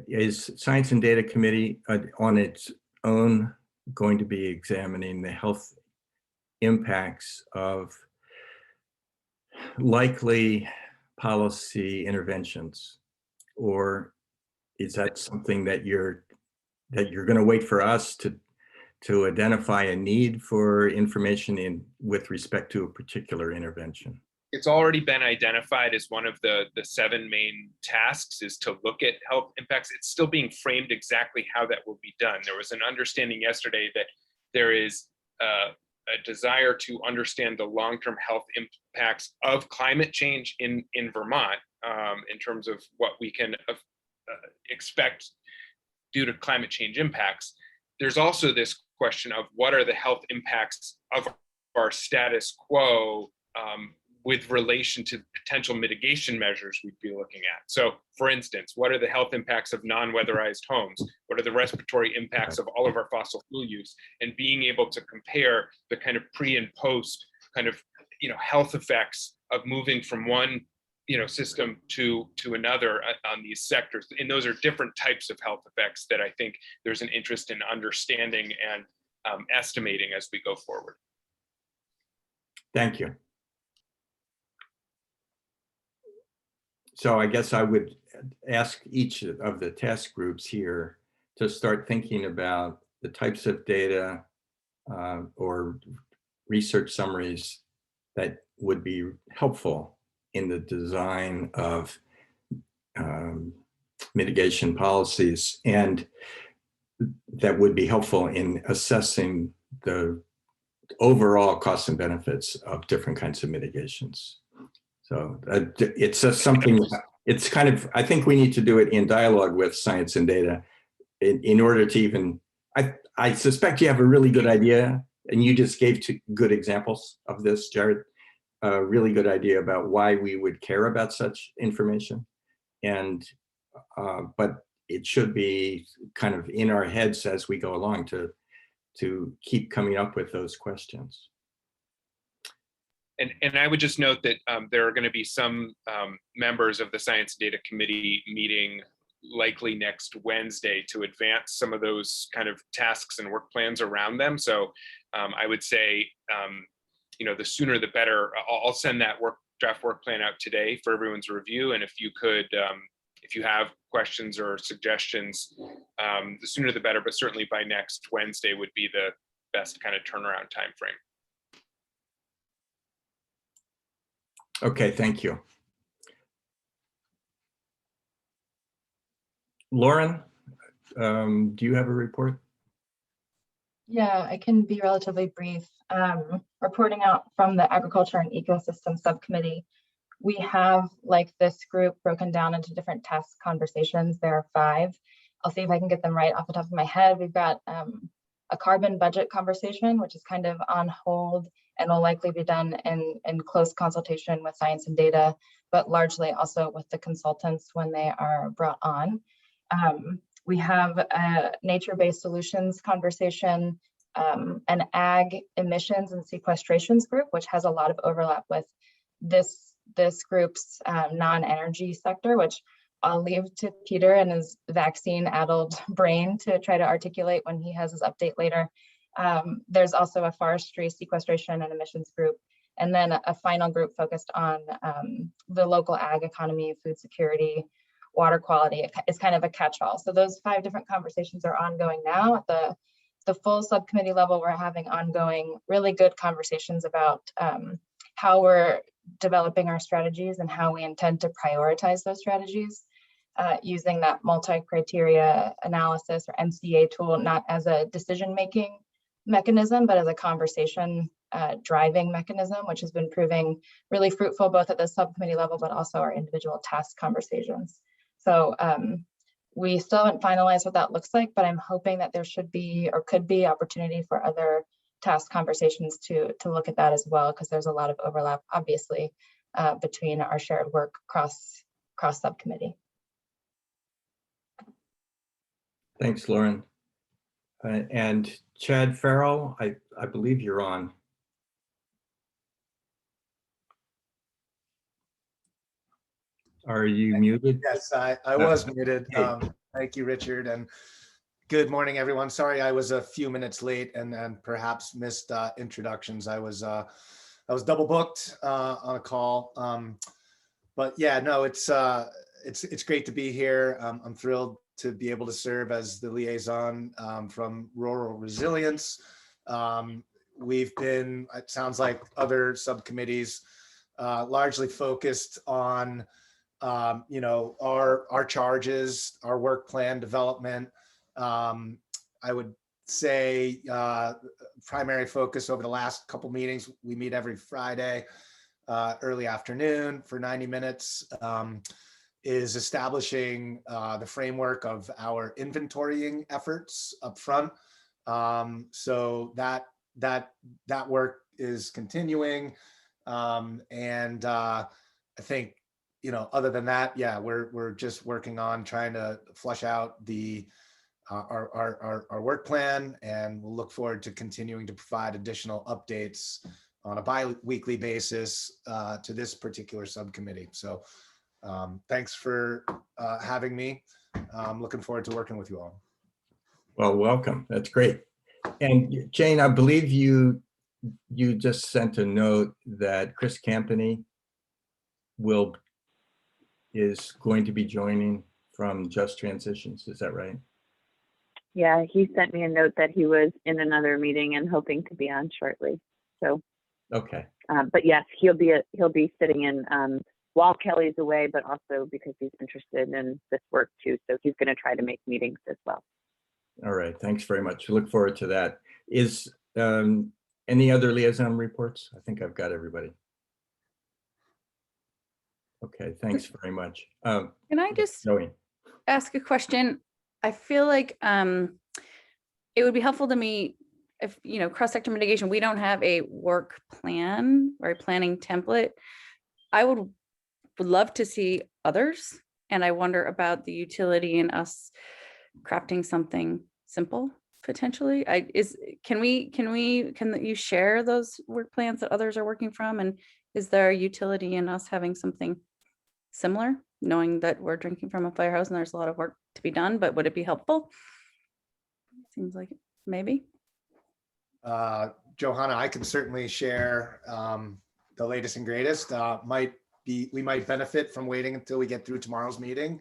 Is Science and Data Committee on its own going to be examining the health impacts of likely policy interventions, or is that something that you're going to wait for us to identify a need for information with respect to a particular intervention? It's already been identified as one of the 7 main tasks, is to look at health impacts. It's still being framed exactly how that will be done. There was an understanding yesterday that there is a desire to understand the long-term health impacts of climate change in Vermont, in terms of what we can expect due to climate change impacts. There's also this question of what are the health impacts of our status quo with relation to potential mitigation measures we'd be looking at. So for instance, what are the health impacts of non-weatherized homes? What are the respiratory impacts of all of our fossil fuel use? And being able to compare the kind of pre and post kind of, health effects of moving from one, system to another on these sectors. And those are different types of health effects that I think there's an interest in understanding and estimating as we go forward. Thank you. So I guess I would ask each of the task groups here to start thinking about the types of data or research summaries that would be helpful in the design of mitigation policies, and that would be helpful in assessing the overall costs and benefits of different kinds of mitigations. So it's just something, it's kind of, I think we need to do it in dialogue with science and data in order to even, I suspect you have a really good idea, and you just gave 2 good examples of this, Jared, a really good idea about why we would care about such information. And, but it should be kind of in our heads as we go along to keep coming up with those questions. And I would just note that there are going to be some members of the Science and Data Committee meeting likely next Wednesday to advance some of those kind of tasks and work plans around them. So I would say, the sooner the better. I'll send that draft work plan out today for everyone's review. And if you could, if you have questions or suggestions, the sooner the better, but certainly by next Wednesday would be the best kind of turnaround time frame. Okay, thank you. Lauren, do you have a report? Yeah, I can be relatively brief. Reporting out from the Agriculture and Ecosystem Subcommittee, we have, like this group, broken down into different task conversations. There are 5. I'll see if I can get them right off the top of my head. We've got a carbon budget conversation, which is kind of on hold and will likely be done in close consultation with science and data, but largely also with the consultants when they are brought on. We have a nature-based solutions conversation, an ag emissions and sequestrations group, which has a lot of overlap with this group's non-energy sector, which I'll leave to Peter and his vaccine-addled brain to try to articulate when he has his update later. There's also a forestry, sequestration, and emissions group, and then a final group focused on the local ag economy, food security, water quality. It's kind of a catch-all. So those 5 different conversations are ongoing now. At the full subcommittee level, we're having ongoing, really good conversations about how we're developing our strategies and how we intend to prioritize those strategies using that multi-criteria analysis or MCA tool, not as a decision-making mechanism, but as a conversation driving mechanism, which has been proving really fruitful both at the subcommittee level, but also our individual task conversations. So we still haven't finalized what that looks like, but I'm hoping that there should be or could be opportunity for other task conversations to look at that as well, because there's a lot of overlap, obviously, between our shared work cross subcommittee. Thanks, Lauren. And Chad Farrell, I believe you're on. Are you muted? Yes, I was muted. Thank you, Richard, and good morning, everyone. Sorry, I was a few minutes late and perhaps missed introductions. I was double booked on a call, but yeah, no, it's great to be here. I'm thrilled to be able to serve as the liaison from Rural Resilience. We've been, it sounds like other subcommittees, largely focused on our charges, our work plan development. I would say primary focus over the last couple meetings, we meet every Friday, early afternoon for 90 minutes, is establishing the framework of our inventorying efforts up front. So that work is continuing. And I think, other than that, yeah, we're just working on trying to flush out our work plan, and we'll look forward to continuing to provide additional updates on a bi-weekly basis to this particular subcommittee. So thanks for having me. I'm looking forward to working with you all. Well, welcome. That's great. And Jane, I believe you just sent a note that Chris Campany is going to be joining from Just Transitions. Is that right? Yeah, he sent me a note that he was in another meeting and hoping to be on shortly. So, okay. But yes, he'll be sitting in while Kelly's away, but also because he's interested in this work too. So he's going to try to make meetings as well. All right. Thanks very much. Look forward to that. Is any other liaison reports? I think I've got everybody. Okay, thanks very much. Can I just Zoe, ask a question? I feel like it would be helpful to me if, cross-sector mitigation, we don't have a work plan or a planning template. I would love to see others. And I wonder about the utility in us crafting something simple, potentially. Can you share those work plans that others are working from? And is there a utility in us having something similar, knowing that we're drinking from a fire hose and there's a lot of work to be done, but would it be helpful? Seems like maybe. Johanna, I can certainly share the latest and greatest. We might benefit from waiting until we get through tomorrow's meeting,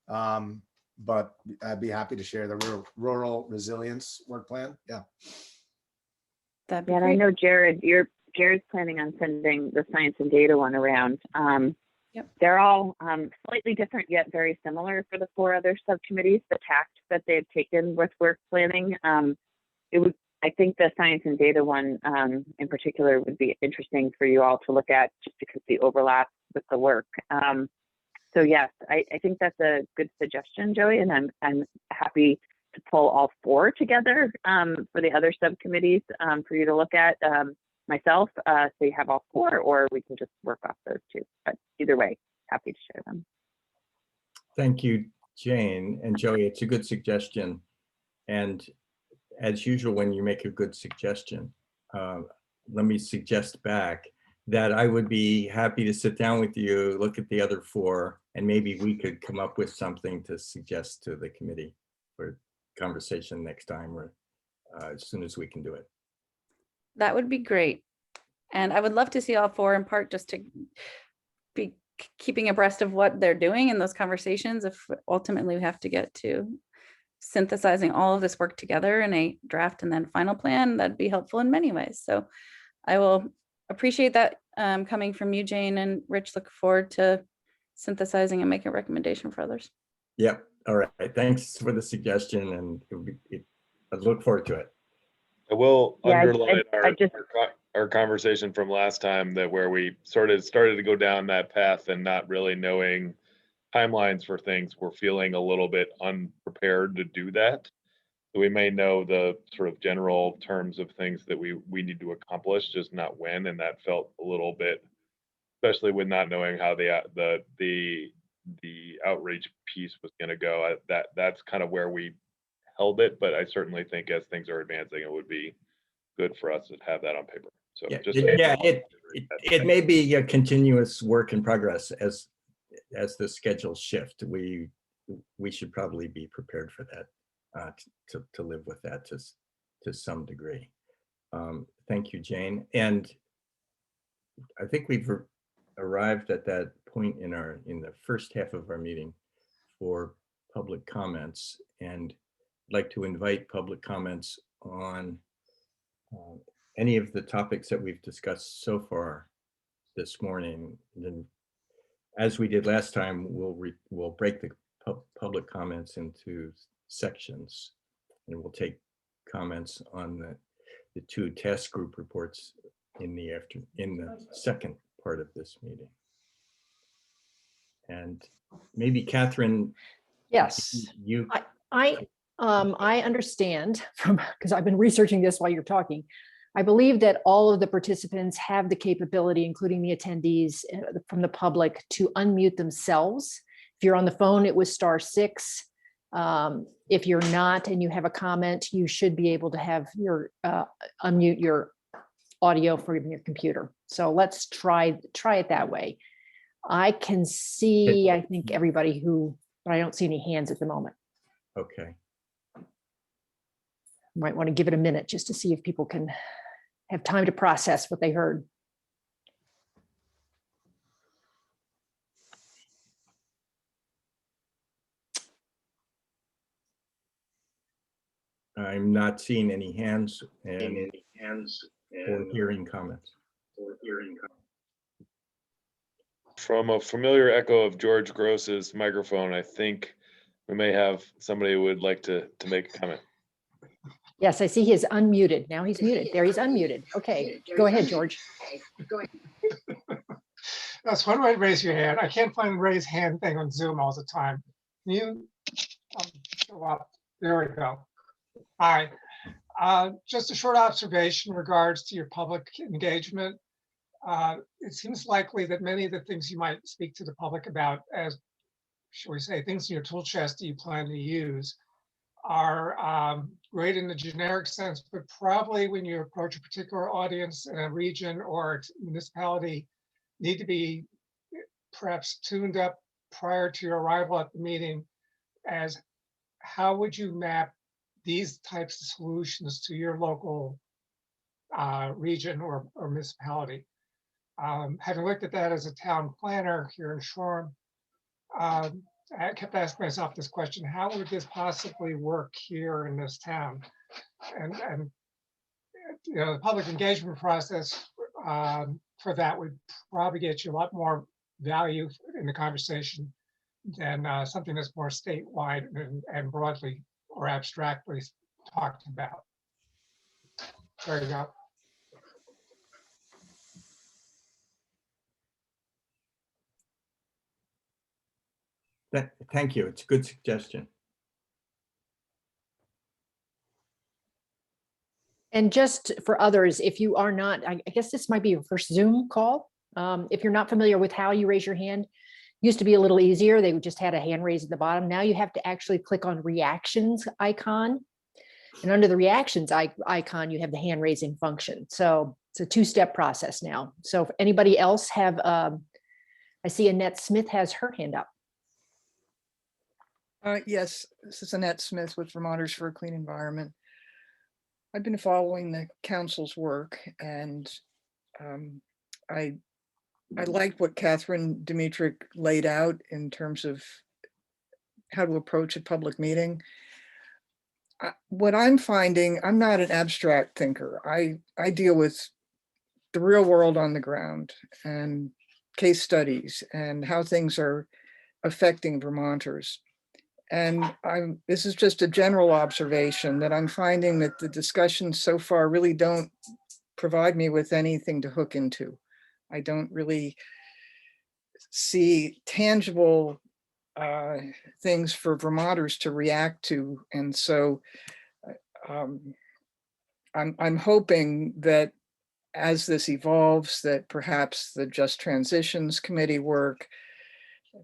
but I'd be happy to share the rural resilience work plan. Yeah. Yeah, and I know Jared's planning on sending the science and data one around. They're all slightly different yet very similar for the 4 other subcommittees. The tact that they've taken with work planning, I think the science and data one in particular would be interesting for you all to look at just because the overlap with the work. So yes, I think that's a good suggestion, Joey, and I'm happy to pull all 4 together for the other subcommittees for you to look at myself, so you have all 4, or we can just work off those 2. But either way, happy to share them. Thank you, Jane. And Joey, it's a good suggestion. And as usual, when you make a good suggestion, let me suggest back that I would be happy to sit down with you, look at the other 4, and maybe we could come up with something to suggest to the committee for conversation next time, or as soon as we can do it. That would be great. And I would love to see all 4, in part just to be keeping abreast of what they're doing in those conversations. If ultimately we have to get to synthesizing all of this work together in a draft and then final plan, that'd be helpful in many ways. So I will appreciate that coming from you, Jane, and Rich. Look forward to synthesizing and making a recommendation for others. Yep. All right. Thanks for the suggestion, and I look forward to it. I will underline I our conversation from last time, that where we started to go down that path and not really knowing timelines for things. We're feeling a little bit unprepared to do that. So we may know the sort of general terms of things that we need to accomplish, just not when. And that felt a little bit, especially with not knowing how the outreach piece was going to go. That's kind of where we held it. But I certainly think as things are advancing, it would be good for us to have that on paper. So Yeah, just it may be a continuous work in progress as the schedules shift. We should probably be prepared for that, to live with that to some degree. Thank you, Jane. And I think we've arrived at that point in the first half of our meeting for public comments, and I'd like to invite public comments on any of the topics that we've discussed so far this morning. Then, as we did last time, we'll break the public comments into sections, and we'll take comments on the 2 task group reports in the second part of this meeting. And maybe Catherine. Yes. You. I understand from, because I've been researching this while you're talking. I believe that all of the participants have the capability, including the attendees from the public, to unmute themselves. If you're on the phone, it was *6. If you're not and you have a comment, you should be able to have your unmute your audio from your computer. So let's try it that way. I can see, I think, everybody but I don't see any hands at the moment. Okay. Might want to give it a minute just to see if people can have time to process what they heard. I'm not seeing any hands or hearing comments. From a familiar echo of George Gross's microphone, I think we may have somebody who would like to make a comment. Yes, I see he is unmuted. Now he's muted. There, he's unmuted. Okay, go ahead, George. That's one way to raise your hand. I can't find the raise hand thing on Zoom all the time. Can you show up? There we go. Hi. Just a short observation in regards to your public engagement. It seems likely that many of the things you might speak to the public about as, shall we say, things in your tool chest that you plan to use are great in the generic sense, but probably when you approach a particular audience in a region or municipality, need to be perhaps tuned up prior to your arrival at the meeting as how would you map these types of solutions to your local region or municipality. Having looked at that as a town planner here in Shoreham, I kept asking myself this question: how would this possibly work here in this town? And you know, the public engagement process for that would probably get you a lot more value in the conversation than something that's more statewide and broadly or abstractly talked about. There you go. Thank you. It's a good suggestion. And just for others, if you are not, I guess this might be your first Zoom call. If you're not familiar with how you raise your hand, used to be a little easier. They just had a hand raise at the bottom. Now you have to actually click on reactions icon. And under the reactions icon, you have the hand raising function. So it's a two-step process now. So if anybody else have, I see Annette Smith has her hand up. Yes, this is Annette Smith with Vermonters for a Clean Environment. I've been following the council's work, and I like what Catherine Dimitrick laid out in terms of how to approach a public meeting. What I'm finding, I'm not an abstract thinker. I deal with the real world on the ground and case studies and how things are affecting Vermonters. And this is just a general observation that I'm finding that the discussions so far really don't provide me with anything to hook into. I don't really see tangible things for Vermonters to react to. And so I'm hoping that as this evolves, that perhaps the Just Transitions Committee work,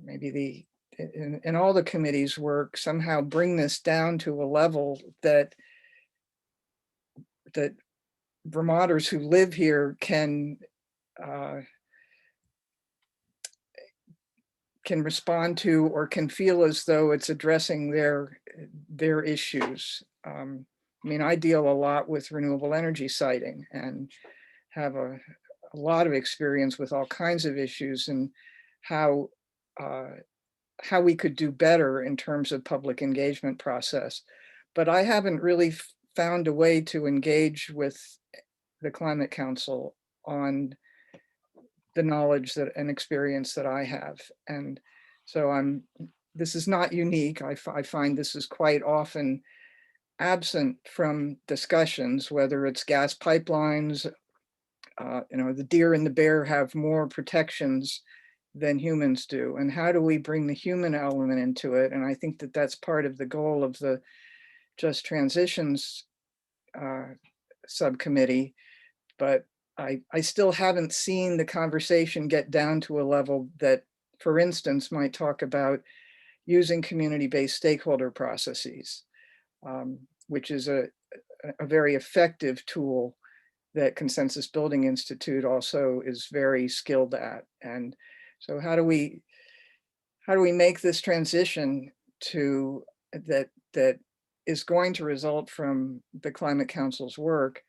maybe in all the committees work, somehow bring this down to a level that Vermonters who live here can respond to, or can feel as though it's addressing their issues. I mean, I deal a lot with renewable energy siting and have a lot of experience with all kinds of issues and how we could do better in terms of public engagement process. But I haven't really found a way to engage with the Climate Council on the knowledge and experience that I have. And so this is not unique. I find this is quite often absent from discussions, whether it's gas pipelines, the deer and the bear have more protections than humans do. And how do we bring the human element into it? And I think that that's part of the goal of the Just Transitions subcommittee. But I still haven't seen the conversation get down to a level that, for instance, might talk about using community-based stakeholder processes, which is a very effective tool that Consensus Building Institute also is very skilled at. And so how do we make this transition to that is going to result from the Climate Council's work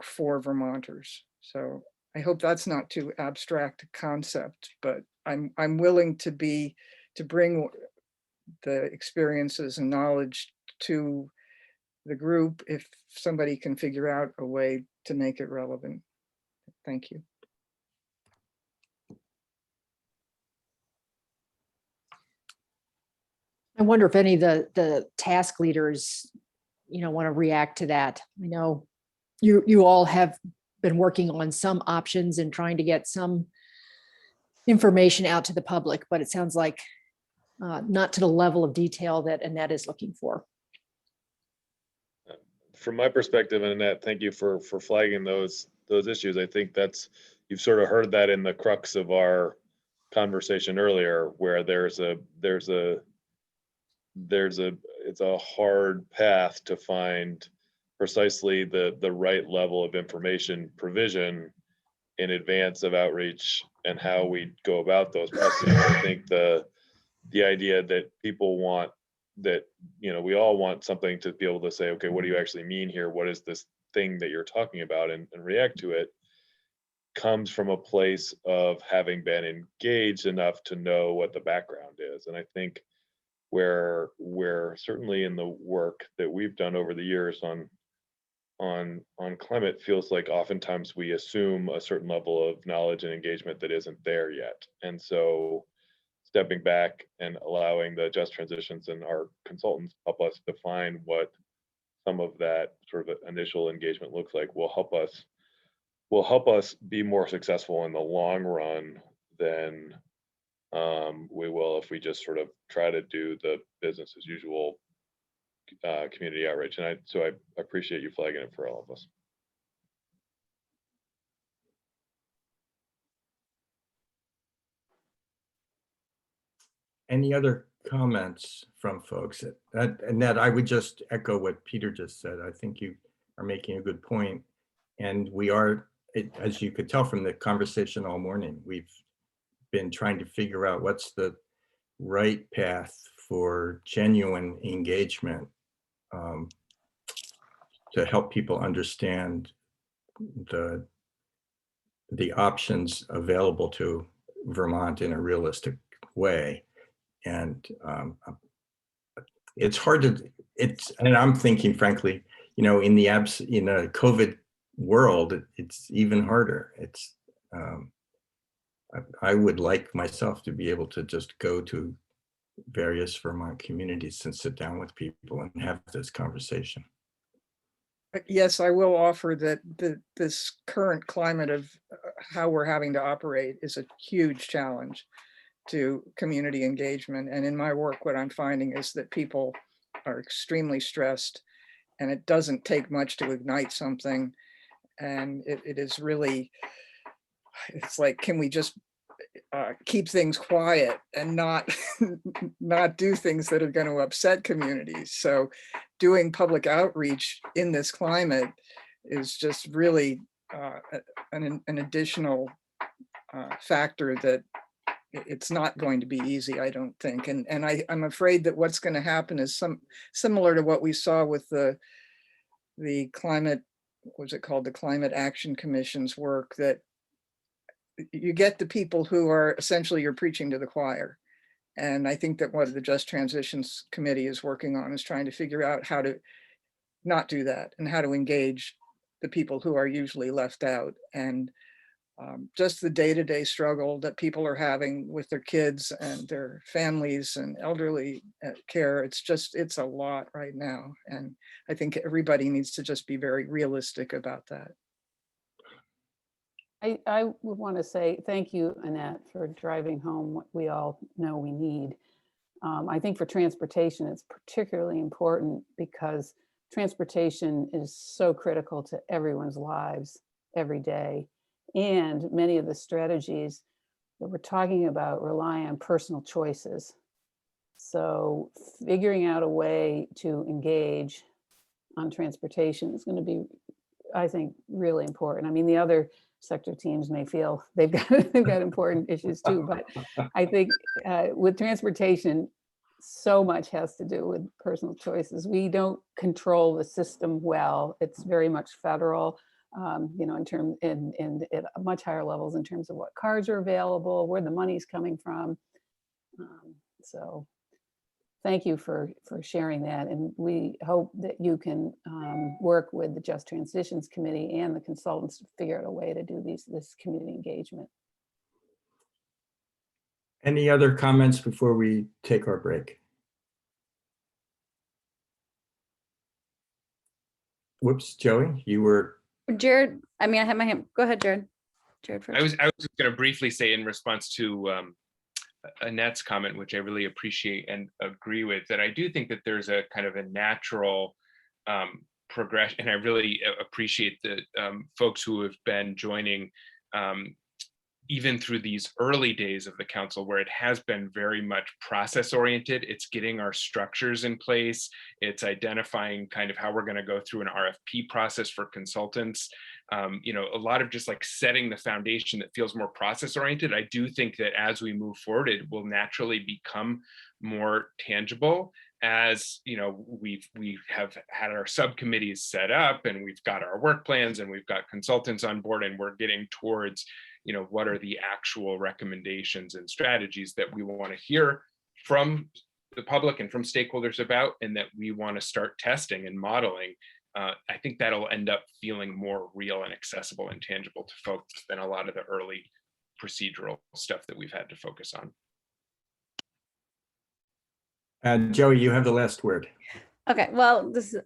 for Vermonters? So I hope that's not too abstract a concept, but I'm willing to bring the experiences and knowledge to the group if somebody can figure out a way to make it relevant. Thank you. I wonder if any of the task leaders, want to react to that. I know you all have been working on some options and trying to get some information out to the public, but it sounds like not to the level of detail that Annette is looking for. From my perspective, and Annette, thank you for flagging those issues. I think you've sort of heard that in the crux of our conversation earlier, where it's a hard path to find precisely the right level of information provision in advance of outreach and how we go about those processes. I think the idea that people want that, we all want something to be able to say, okay, what do you actually mean here? What is this thing that you're talking about, and react to it, comes from a place of having been engaged enough to know what the background is. And I think where certainly in the work that we've done over the years on on climate feels like oftentimes we assume a certain level of knowledge and engagement that isn't there yet. And so stepping back and allowing the just transitions and our consultants help us define what some of that sort of initial engagement looks like will help us be more successful in the long run than we will if we just sort of try to do the business as usual community outreach. And so I appreciate you flagging it for all of us. Any other comments from folks? And that I would just echo what Peter just said. I think you are making a good point. And we are, as you could tell from the conversation all morning, we've been trying to figure out what's the right path for genuine engagement to help people understand the options available to Vermont in a realistic way. And it's hard to, and I'm thinking, frankly, in a COVID world, it's even harder. It's, I would like myself to be able to just go to various Vermont communities and sit down with people and have this conversation. Yes, I will offer that this current climate of how we're having to operate is a huge challenge to community engagement. And in my work, what I'm finding is that people are extremely stressed, and it doesn't take much to ignite something. And it is really, it's like, can we just keep things quiet and not do things that are going to upset communities? So doing public outreach in this climate is just really an additional factor that it's not going to be easy, I don't think. And I'm afraid that what's going to happen is similar to what we saw with the climate, what was it called, the Climate Action Commission's work, that you get the people who are essentially you're preaching to the choir. And I think that what the Just Transitions Committee is working on is trying to figure out how to not do that and how to engage the people who are usually left out. And just the day-to-day struggle that people are having with their kids and their families and elderly care. It's a lot right now. And I think everybody needs to just be very realistic about that. I would want to say thank you, Annette, for driving home what we all know we need. I think for transportation, it's particularly important because transportation is so critical to everyone's lives every day. And many of the strategies that we're talking about rely on personal choices. So figuring out a way to engage on transportation is going to be, I think, really important. I mean, the other sector teams may feel they've got important issues too, but I think with transportation, so much has to do with personal choices. We don't control the system well. It's very much federal, in at much higher levels in terms of what cars are available, where the money's coming from. So thank you for sharing that. And we hope that you can work with the Just Transitions Committee and the consultants to figure out a way to do this community engagement. Any other comments before we take our break? Whoops, Joey, you were. Jared, I mean, I have my hand. Go ahead, Jared. Jared first. I was just going to briefly say in response to Annette's comment, which I really appreciate and agree with, that I do think that there's a kind of a natural progression, and I really appreciate the folks who have been joining even through these early days of the council, where it has been very much process oriented. It's getting our structures in place. It's identifying kind of how we're going to go through an RFP process for consultants. A lot of just like setting the foundation that feels more process oriented. I do think that as we move forward, it will naturally become more tangible as we have had our subcommittees set up, and we've got our work plans, and we've got consultants on board, and we're getting towards what are the actual recommendations and strategies that we want to hear from the public and from stakeholders about, and that we want to start testing and modeling I think that'll end up feeling more real and accessible and tangible to folks than a lot of the early procedural stuff that we've had to focus on. Joey, you have the last word. Okay, well, this is,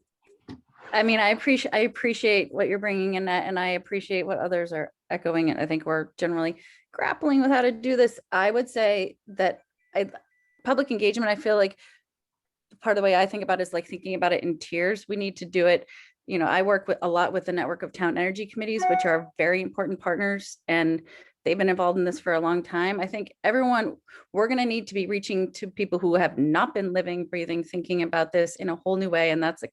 I mean, I appreciate what you're bringing in, and I appreciate what others are echoing. And I think we're generally grappling with how to do this. I would say that public engagement, I feel like part of the way I think about it is like thinking about it in tiers. We need to do it. You know, I work a lot with the network of town energy committees, which are very important partners, and they've been involved in this for a long time. I think we're going to need to be reaching to people who have not been living, breathing, thinking about this in a whole new way. And that's a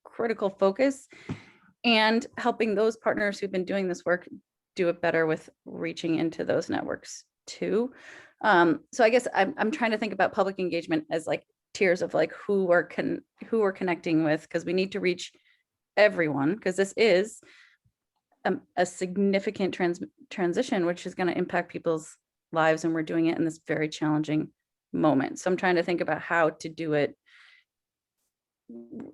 critical focus, and helping those partners who've been doing this work do it better with reaching into those networks too. So I guess I'm trying to think about public engagement as like tiers of like who we're connecting with, because we need to reach everyone, because this is a significant transition, which is going to impact people's lives, and we're doing it in this very challenging moment. So I'm trying to think about how to do it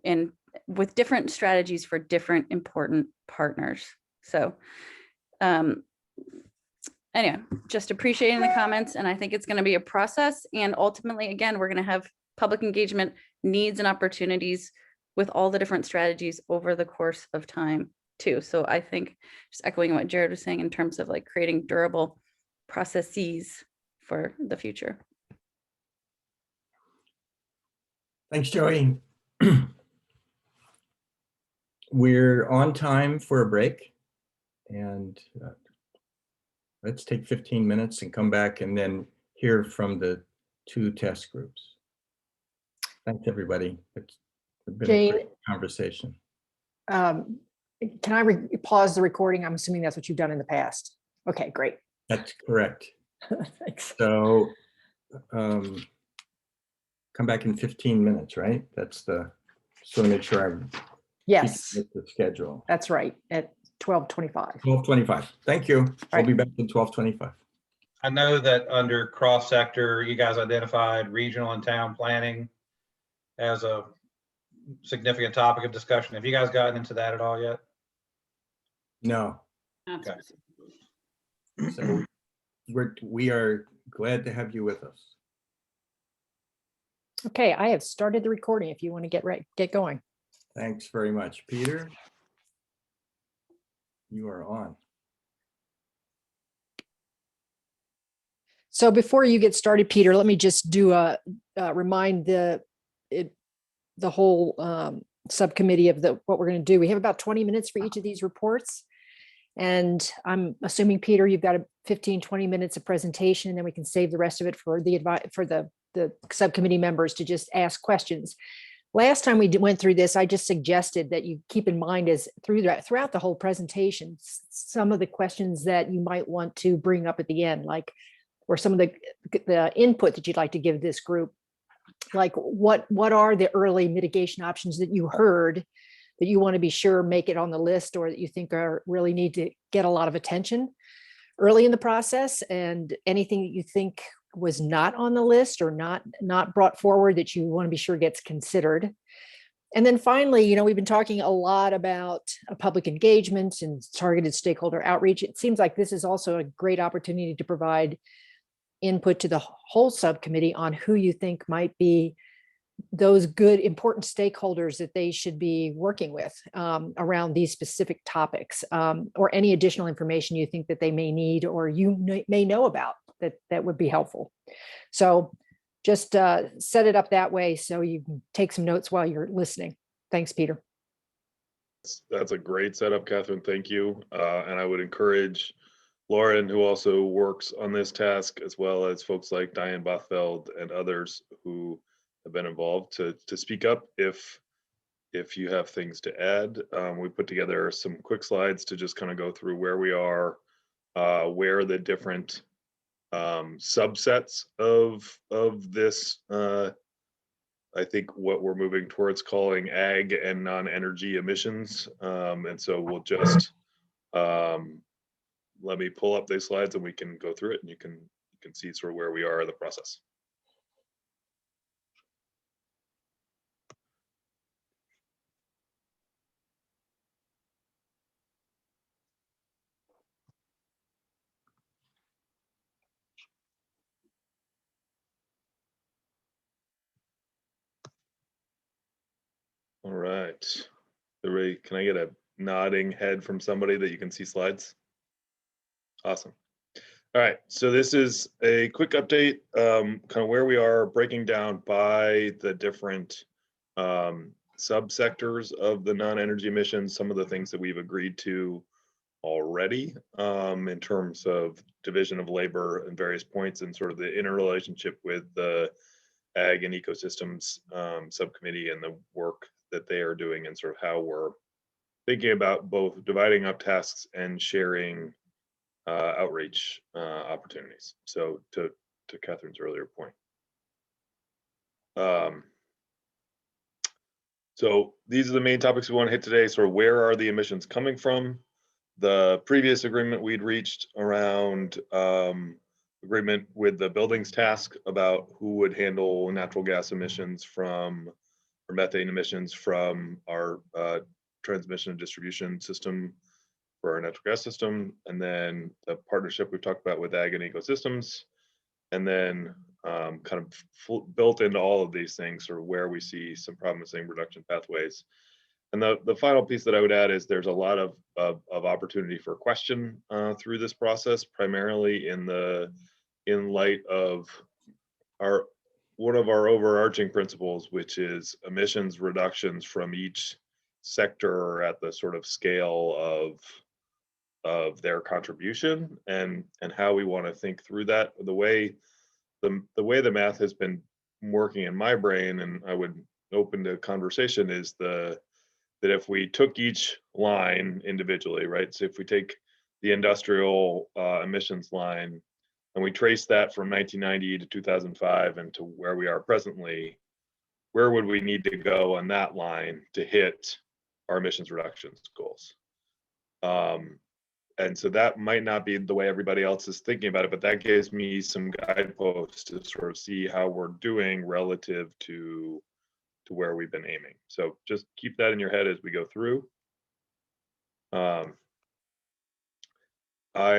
and with different strategies for different important partners. So anyway, just appreciating the comments, and I think it's going to be a process, and ultimately, again, we're going to have public engagement needs and opportunities with all the different strategies over the course of time too. So I think, just echoing what Jared was saying in terms of like creating durable processes for the future. Thanks, Joey. We're on time for a break, and let's take 15 minutes and come back and then hear from the 2 test groups. Thanks, everybody. It's been a great conversation. Can I pause the recording? I'm assuming that's what you've done in the past. Okay, great. That's correct. Thanks. So come back in 15 minutes, right? That's the, just want to make sure I'm Yes, keeping with the schedule. that's right, at 12:25. 12:25. Thank you. I'll be back at 12:25. I know that under cross sector, you guys identified regional and town planning as a significant topic of discussion. Have you guys gotten into that at all yet? No. Okay. So we are glad to have you with us. Okay, I have started the recording if you want to get going. Thanks very much. Peter, you are on. So before you get started, Peter, let me just do remind the whole subcommittee of what we're going to do. We have about 20 minutes for each of these reports. And I'm assuming, Peter, you've got 15-20 minutes of presentation, and then we can save the rest of it for the subcommittee members to just ask questions. Last time we went through this, I just suggested that you keep in mind throughout the whole presentation, some of the questions that you might want to bring up at the end, like, or some of the input that you'd like to give this group, like what are the early mitigation options that you heard that you want to be sure make it on the list, or that you think really need to get a lot of attention early in the process, and anything that you think was not on the list or not brought forward that you want to be sure gets considered. And then finally, we've been talking a lot about public engagement and targeted stakeholder outreach. It seems like this is also a great opportunity to provide input to the whole subcommittee on who you think might be those good, important stakeholders that they should be working with around these specific topics, or any additional information you think that they may need or you may know about that would be helpful. So just set it up that way so you can take some notes while you're listening. Thanks, Peter. That's a great setup, Catherine. Thank you. And I would encourage Lauren, who also works on this task, as well as folks like Diane Bothfeld and others who have been involved, to speak up if you have things to add. We put together some quick slides to just kind of go through where we are, where the different subsets of this, I think what we're moving towards calling ag and non-energy emissions. And so we'll just let me pull up these slides and we can go through it, and you can see sort of where we are in the process. All right. Everybody, can I get a nodding head from somebody that you can see slides? Awesome. All right, so this is a quick update, kind of where we are, breaking down by the different subsectors of the non-energy emissions, some of the things that we've agreed to already in terms of division of labor and various points, and sort of the interrelationship with the Ag and Ecosystems Subcommittee and the work that they are doing, and sort of how we're thinking about both dividing up tasks and sharing outreach opportunities. So to Catherine's earlier point. So these are the main topics we want to hit today. Sort of where are the emissions coming from? The previous agreement we'd reached around agreement with the buildings task about who would handle natural gas emissions from, or methane emissions from our transmission and distribution system for our natural gas system, and then the partnership we've talked about with Ag and Ecosystems, and then kind of built into all of these things, sort of where we see some promising reduction pathways. And the final piece that I would add is there's a lot of opportunity for question through this process, primarily in light of one of our overarching principles, which is emissions reductions from each sector at the sort of scale of their contribution, and how we want to think through that. The way the math has been working in my brain, and I would open to conversation, is that if we took each line individually, right? So if we take the industrial emissions line and we trace that from 1990 to 2005 and to where we are presently, where would we need to go on that line to hit our emissions reductions goals? And so that might not be the way everybody else is thinking about it, but that gives me some guideposts to sort of see how we're doing relative to where we've been aiming. So just keep that in your head as we go through. I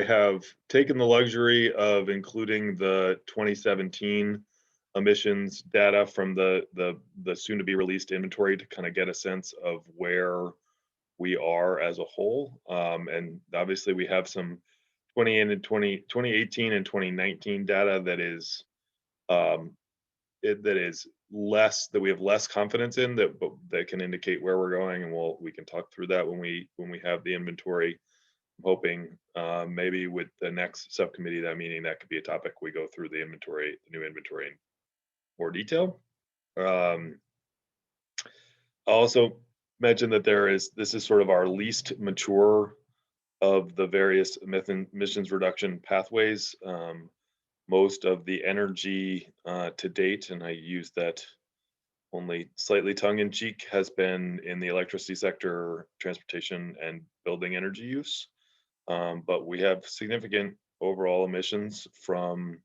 have taken the luxury of including the 2017 emissions data from the soon to be released inventory to kind of get a sense of where we are as a whole. And obviously we have some 2018 and 2019 data that is less, that we have less confidence in, that can indicate where we're going, and we can talk through that when we have the inventory. I'm hoping maybe with the next subcommittee, that meeting, that could be a topic we go through the inventory, the new inventory, in more detail. I'll also mention that this is sort of our least mature of the various emissions reduction pathways. Most of the energy to date, and I use that only slightly tongue-in-cheek, has been in the electricity sector, transportation, and building energy use. But we have significant overall emissions from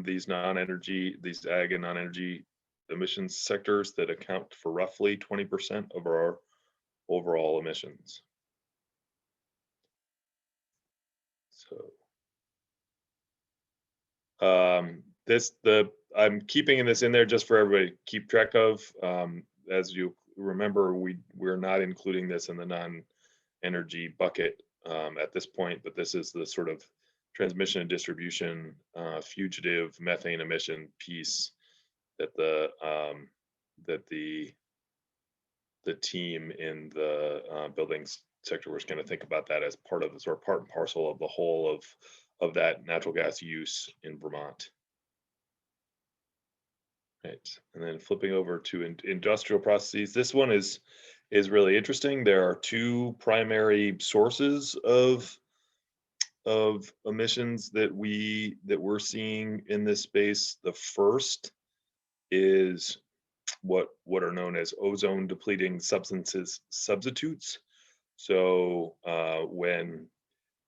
these non-energy, these ag and non-energy emissions sectors that account for roughly 20% of our overall emissions. So I'm keeping this in there just for everybody to keep track of. As you remember, we're not including this in the non-energy bucket at this point, but this is the sort of transmission and distribution fugitive methane emission piece that the team in the buildings sector was going to think about that as part of the sort of part and parcel of the whole of that natural gas use in Vermont. Right, and then flipping over to industrial processes. This one is really interesting. There are two primary sources of emissions that we're seeing in this space. The first is what are known as ozone depleting substitutes. So when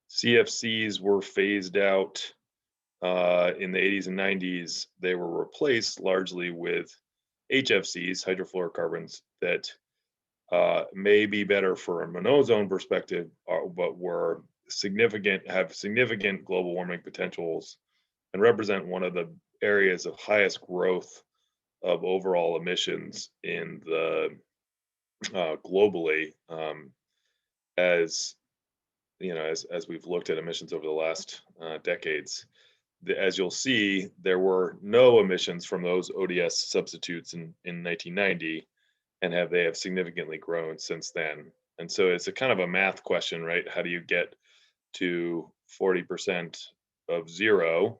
CFCs were phased out in the 80s and 90s, they were replaced largely with HFCs, hydrofluorocarbons, that may be better from an ozone perspective, but have significant global warming potentials and represent one of the areas of highest growth overall emissions in the globally, as you know, as we've looked at emissions over the last decades. As you'll see, there were no emissions from those ODS substitutes in 1990, and they have significantly grown since then. And so it's a kind of a math question, right? How do you get to 40% of zero?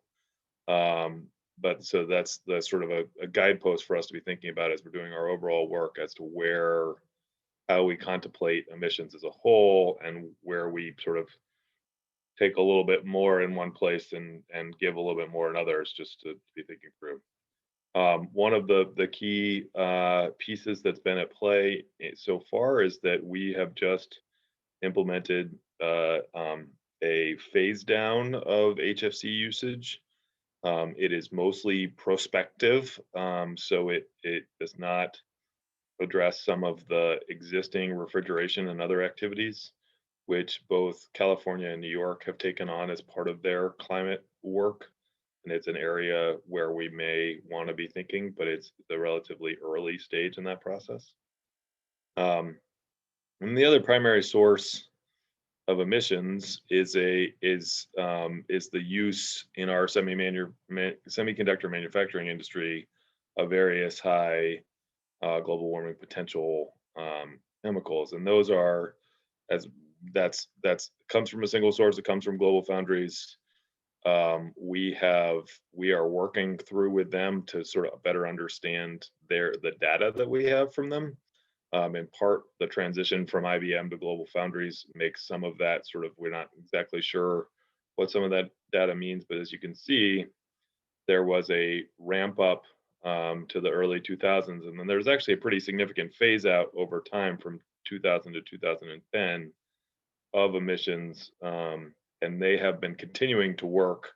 But so that's sort of a guidepost for us to be thinking about as we're doing our overall work as to how we contemplate emissions as a whole, and where we sort of take a little bit more in one place and give a little bit more in others, just to be thinking through. One of the key pieces that's been at play so far is that we have just implemented a phase down of HFC usage. It is mostly prospective, so it does not address some of the existing refrigeration and other activities, which both California and New York have taken on as part of their climate work. And it's an area where we may want to be thinking, but it's a relatively early stage in that process. And the other primary source of emissions is the use in our semiconductor manufacturing industry of various high global warming potential chemicals, and those are that's comes from a single source. It comes from Global Foundries. We are working through with them to sort of better understand the data that we have from them. In part, the transition from IBM to Global Foundries makes some of that sort of, we're not exactly sure what some of that data means, but as you can see, there was a ramp up to the early 2000s, and then there's actually a pretty significant phase out over time from 2000 to 2010 of emissions, and they have been continuing to work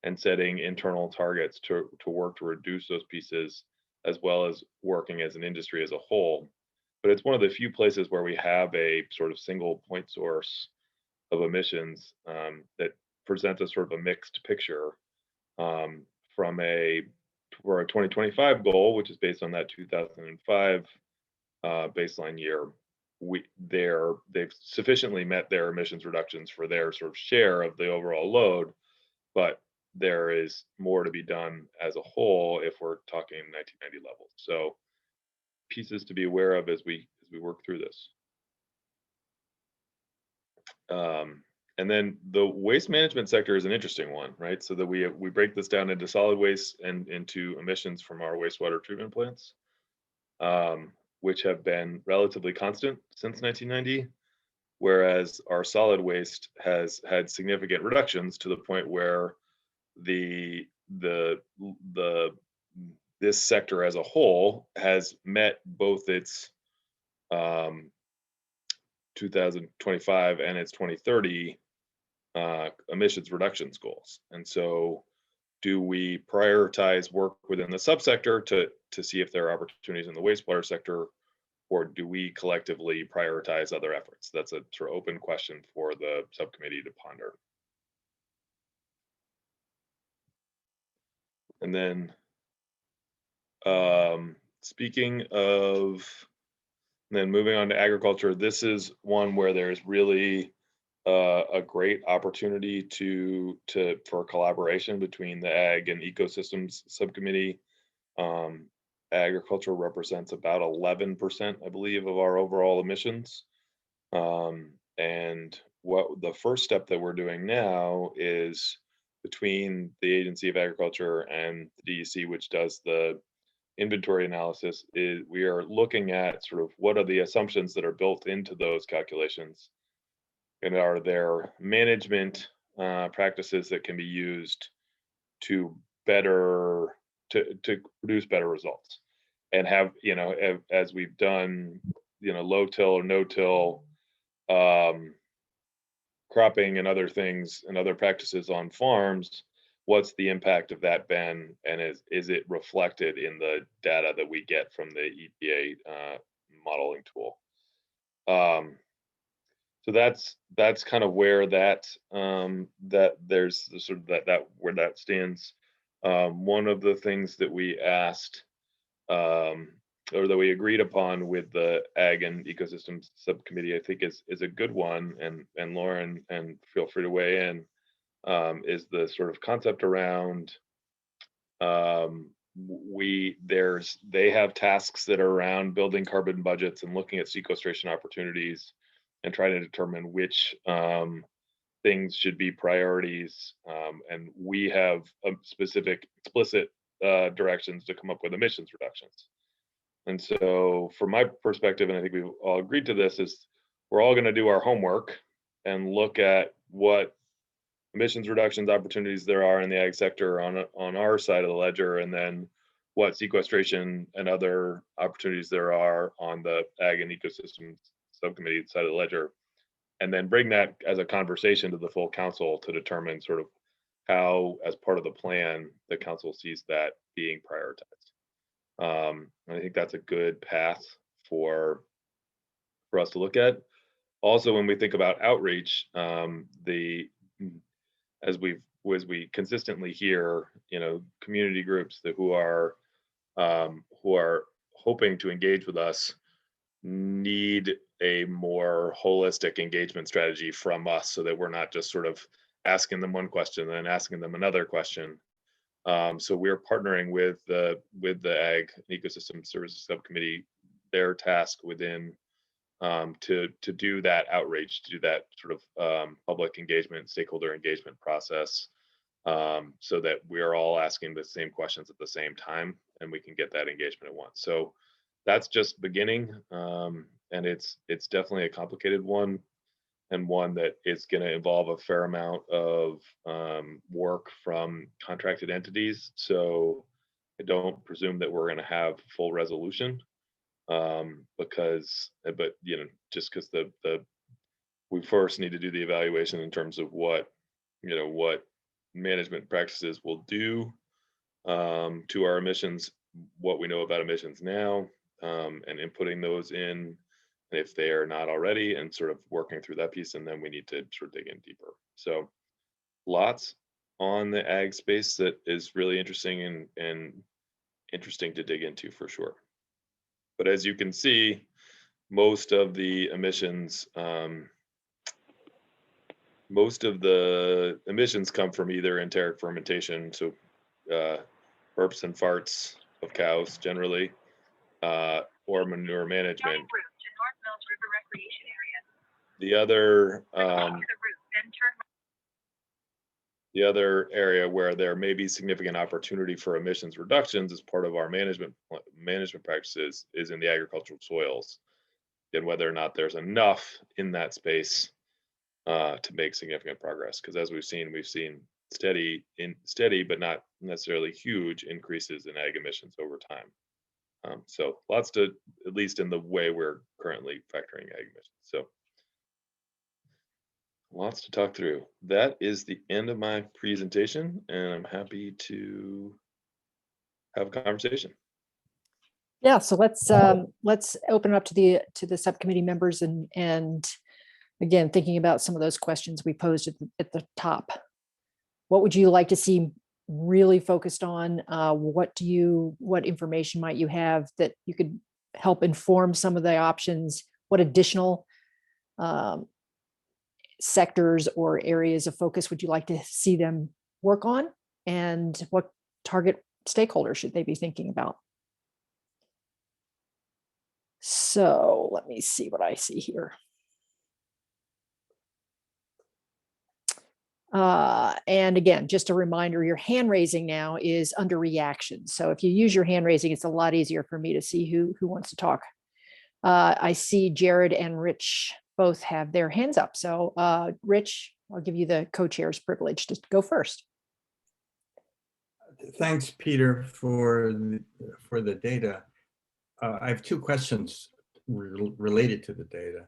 and setting internal targets to work to reduce those pieces, as well as working as an industry as a whole. But it's one of the few places where we have a sort of single point source of emissions that presents a sort of a mixed picture for a 2025 goal, which is based on that 2005 baseline year. They've sufficiently met their emissions reductions for their sort of share of the overall load, but there is more to be done as a whole if we're talking 1990 levels. So pieces to be aware of as we work through this. And then the waste management sector is an interesting one, right? So that we break this down into solid waste and into emissions from our wastewater treatment plants, which have been relatively constant since 1990, whereas our solid waste has had significant reductions to the point where this sector as a whole has met both its 2025 and its 2030 emissions reductions goals. And so do we prioritize work within the subsector to see if there are opportunities in the wastewater sector, or do we collectively prioritize other efforts? That's a sort of open question for the subcommittee to ponder. And then speaking of, then moving on to agriculture, this is one where there's really a great opportunity for collaboration between the Ag and Ecosystems Subcommittee. Agriculture represents about 11%, I believe, of our overall emissions. And what the first step that we're doing now is between the Agency of Agriculture and the DEC, which does the inventory analysis, is we are looking at sort of what are the assumptions that are built into those calculations, and are there management practices that can be used to produce better results, and have, as we've done, low till or no till cropping and other things and other practices on farms, what's the impact of that been, and is it reflected in the data that we get from the EPA modeling tool? So that's kind of where that there's sort of that where that stands. One of the things that we asked or that we agreed upon with the Ag and Ecosystems Subcommittee, I think is a good one, and Lauren, and feel free to weigh in, is the sort of concept around they have tasks that are around building carbon budgets and looking at sequestration opportunities and trying to determine which things should be priorities. And we have specific explicit directions to come up with emissions reductions. And so from my perspective, and I think we've all agreed to this, is we're all going to do our homework and look at what emissions reductions opportunities there are in the ag sector on our side of the ledger, and then what sequestration and other opportunities there are on the Ag and Ecosystems Subcommittee side of the ledger, and then bring that as a conversation to the full council to determine sort of how, as part of the plan, the council sees that being prioritized. I think that's a good path for us to look at. Also, when we think about outreach, as we consistently hear, community groups who are hoping to engage with us need a more holistic engagement strategy from us, so that we're not just sort of asking them one question and then asking them another question. So we're partnering with the Ag Ecosystem Services Subcommittee, their task within to do that outreach, to do that sort of public engagement, stakeholder engagement process, so that we're all asking the same questions at the same time, and we can get that engagement at once. So that's just beginning, and it's definitely a complicated one, and one that is going to involve a fair amount of work from contracted entities. So I don't presume that we're going to have full resolution, just because we first need to do the evaluation in terms of what management practices will do to our emissions, what we know about emissions now, and inputting those in if they are not already, and sort of working through that piece. And then we need to sort of dig in deeper. So lots on the ag space that is really interesting and interesting to dig into for sure. But as you can see, most of the emissions come from either enteric fermentation, so burps and farts of cows generally, or manure management. The other area where there may be significant opportunity for emissions reductions as part of our management practices is in the agricultural soils, and whether or not there's enough in that space to make significant progress. Because as we've seen steady but not necessarily huge increases in ag emissions over time. So lots to, at least in the way we're currently factoring ag emissions. So lots to talk through. That is the end of my presentation, and I'm happy to have a conversation. Yeah, so let's open it up to the subcommittee members, and again, thinking about some of those questions we posed at the top. What would you like to see really focused on? What information might you have that you could help inform some of the options? What additional sectors or areas of focus would you like to see them work on? And what target stakeholders should they be thinking about? So let me see what I see here. And again, just a reminder, your hand raising now is under reaction. So if you use your hand raising, it's a lot easier for me to see who wants to talk. I see Jared and Rich both have their hands up. So Rich, I'll give you the co-chair's privilege to go first. Thanks, Peter, for the data. I have two questions related to the data.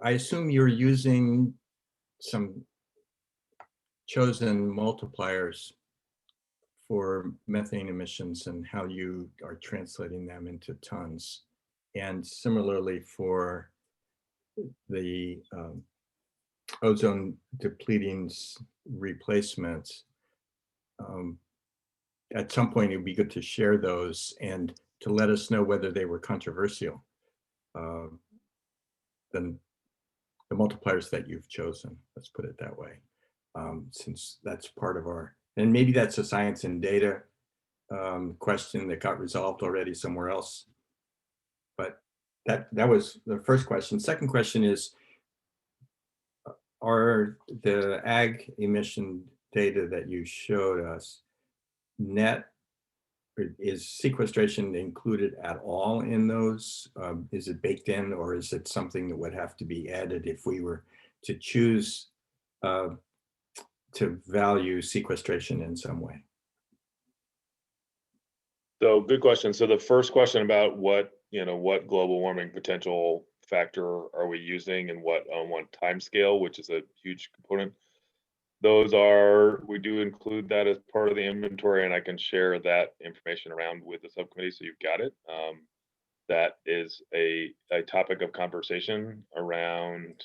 I assume you're using some chosen multipliers for methane emissions and how you are translating them into tons. And similarly for the ozone depleting replacements. at some point, it'd be good to share those and to let us know whether they were controversial. Than the multipliers that you've chosen, let's put it that way, since that's part of our, and maybe that's a science and data question that got resolved already somewhere else. But that was the first question. Second question is, are the ag emission data that you showed us net? Is sequestration included at all in those? Is it baked in, or is it something that would have to be added if we were to choose to value sequestration in some way? So good question. So the first question about what global warming potential factor are we using and what on what time scale, which is a huge component. We do include that as part of the inventory, and I can share that information around with the subcommittee, so you've got it. That is a topic of conversation around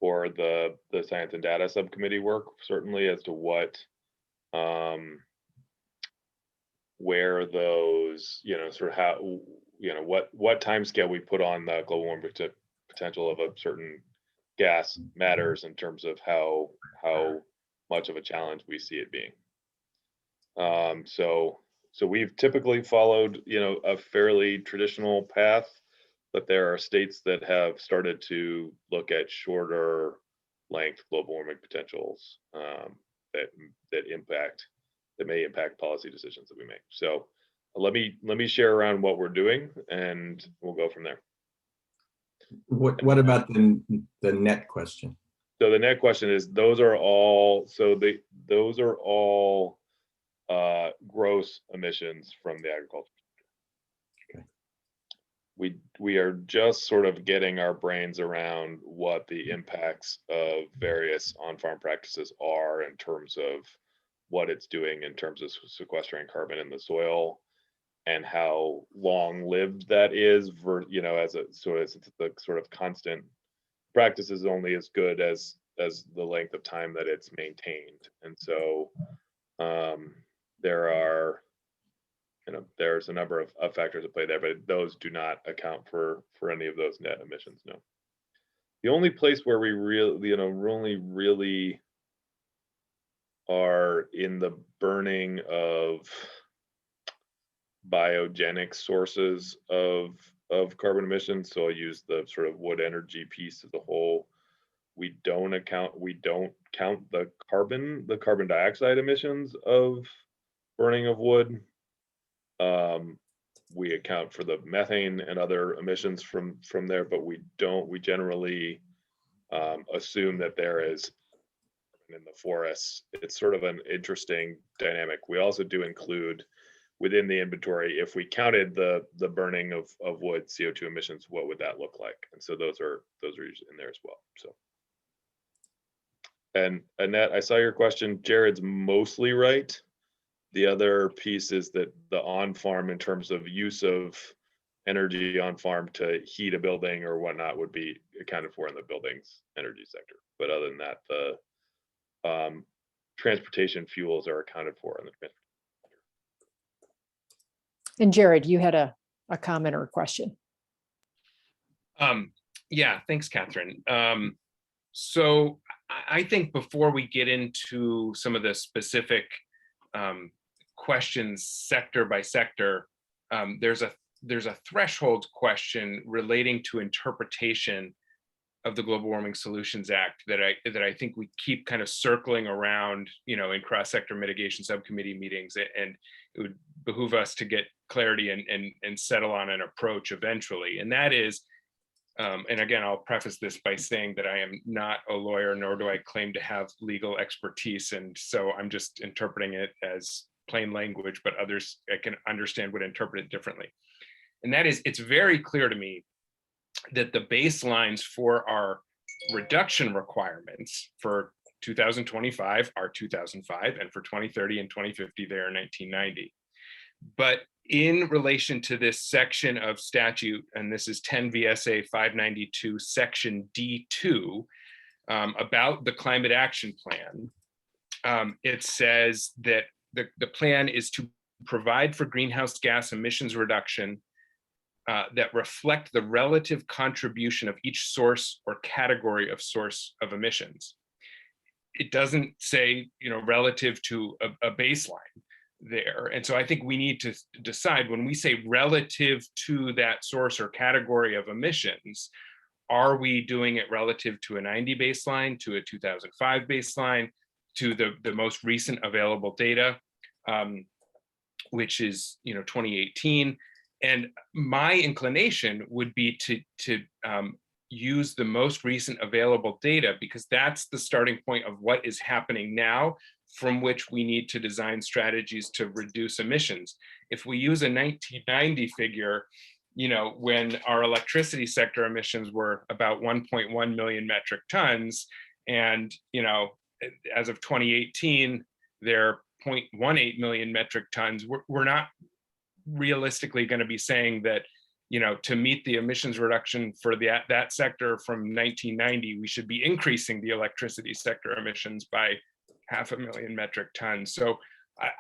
for the science and data subcommittee work, certainly, as to where those, sort of how, what time scale we put on the global warming potential of a certain gas matters in terms of how much of a challenge we see it being. So we've typically followed, a fairly traditional path, but there are states that have started to look at shorter length global warming potentials that may impact policy decisions that we make. So let me share around what we're doing, and we'll go from there. What about the net question? So the net question is, those are all gross emissions from the agriculture. Okay. We are just sort of getting our brains around what the impacts of various on-farm practices are in terms of what it's doing in terms of sequestering carbon in the soil, and how long-lived that is, as a sort of constant practice is only as good as the length of time that it's maintained. And so there's a number of factors at play there, but those do not account for any of those net emissions. No. The only place where we really are in the burning of biogenic sources of carbon emissions. So I'll use the sort of wood energy piece as a whole. We don't count the carbon dioxide emissions of burning of wood. We account for the methane and other emissions from there, but we generally assume that there is in the forests. It's sort of an interesting dynamic. We also do include within the inventory, if we counted the burning of wood CO2 emissions, what would that look like? And so those are usually in there as well. So, and Annette, I saw your question. Jared's mostly right. The other piece is that the on-farm, in terms of use of energy on-farm to heat a building or whatnot, would be accounted for in the buildings energy sector. But other than that, the transportation fuels are accounted for in the transportation. And Jared, you had a comment or a question. Yeah, thanks, Catherine. So I think before we get into some of the specific questions sector by sector, there's a threshold question relating to interpretation of the Global Warming Solutions Act that I think we keep kind of circling around, in cross-sector mitigation subcommittee meetings, and it would behoove us to get clarity and settle on an approach eventually. And that is, and again, I'll preface this by saying that I am not a lawyer, nor do I claim to have legal expertise. And so I'm just interpreting it as plain language, but others I can understand would interpret it differently. And that is, it's very clear to me that the baselines for our reduction requirements for 2025 are 2005, and for 2030 and 2050, they are 1990. But in relation to this section of statute, and this is 10 VSA 592 section D2, about the climate action plan, it says that the plan is to provide for greenhouse gas emissions reduction that reflect the relative contribution of each source or category of source of emissions. It doesn't say, relative to a baseline there. And so I think we need to decide, when we say relative to that source or category of emissions, are we doing it relative to a 90 baseline, to a 2005 baseline, to the most recent available data, which is 2018. And my inclination would be to use the most recent available data, because that's the starting point of what is happening now, from which we need to design strategies to reduce emissions. If we use a 1990 figure, when our electricity sector emissions were about 1.1 million metric tons, and as of 2018, they're 0.18 million metric tons, we're not realistically going to be saying that, to meet the emissions reduction for that sector from 1990, we should be increasing the electricity sector emissions by 500,000 metric tons. So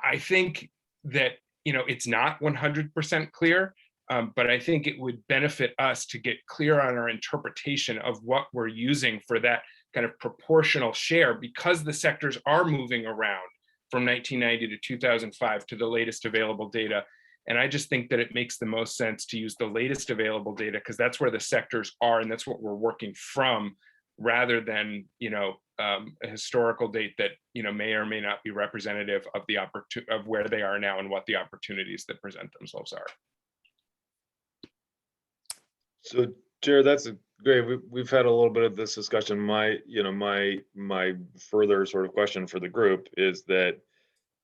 I think that, it's not 100% clear, but I think it would benefit us to get clear on our interpretation of what we're using for that kind of proportional share, because the sectors are moving around from 1990 to 2005 to the latest available data. And I just think that it makes the most sense to use the latest available data, because that's where the sectors are and that's what we're working from, rather than a historical date that may or may not be representative of the of where they are now and what the opportunities that present themselves are. So, Jared, that's great. We've had a little bit of this discussion. My further sort of question for the group is that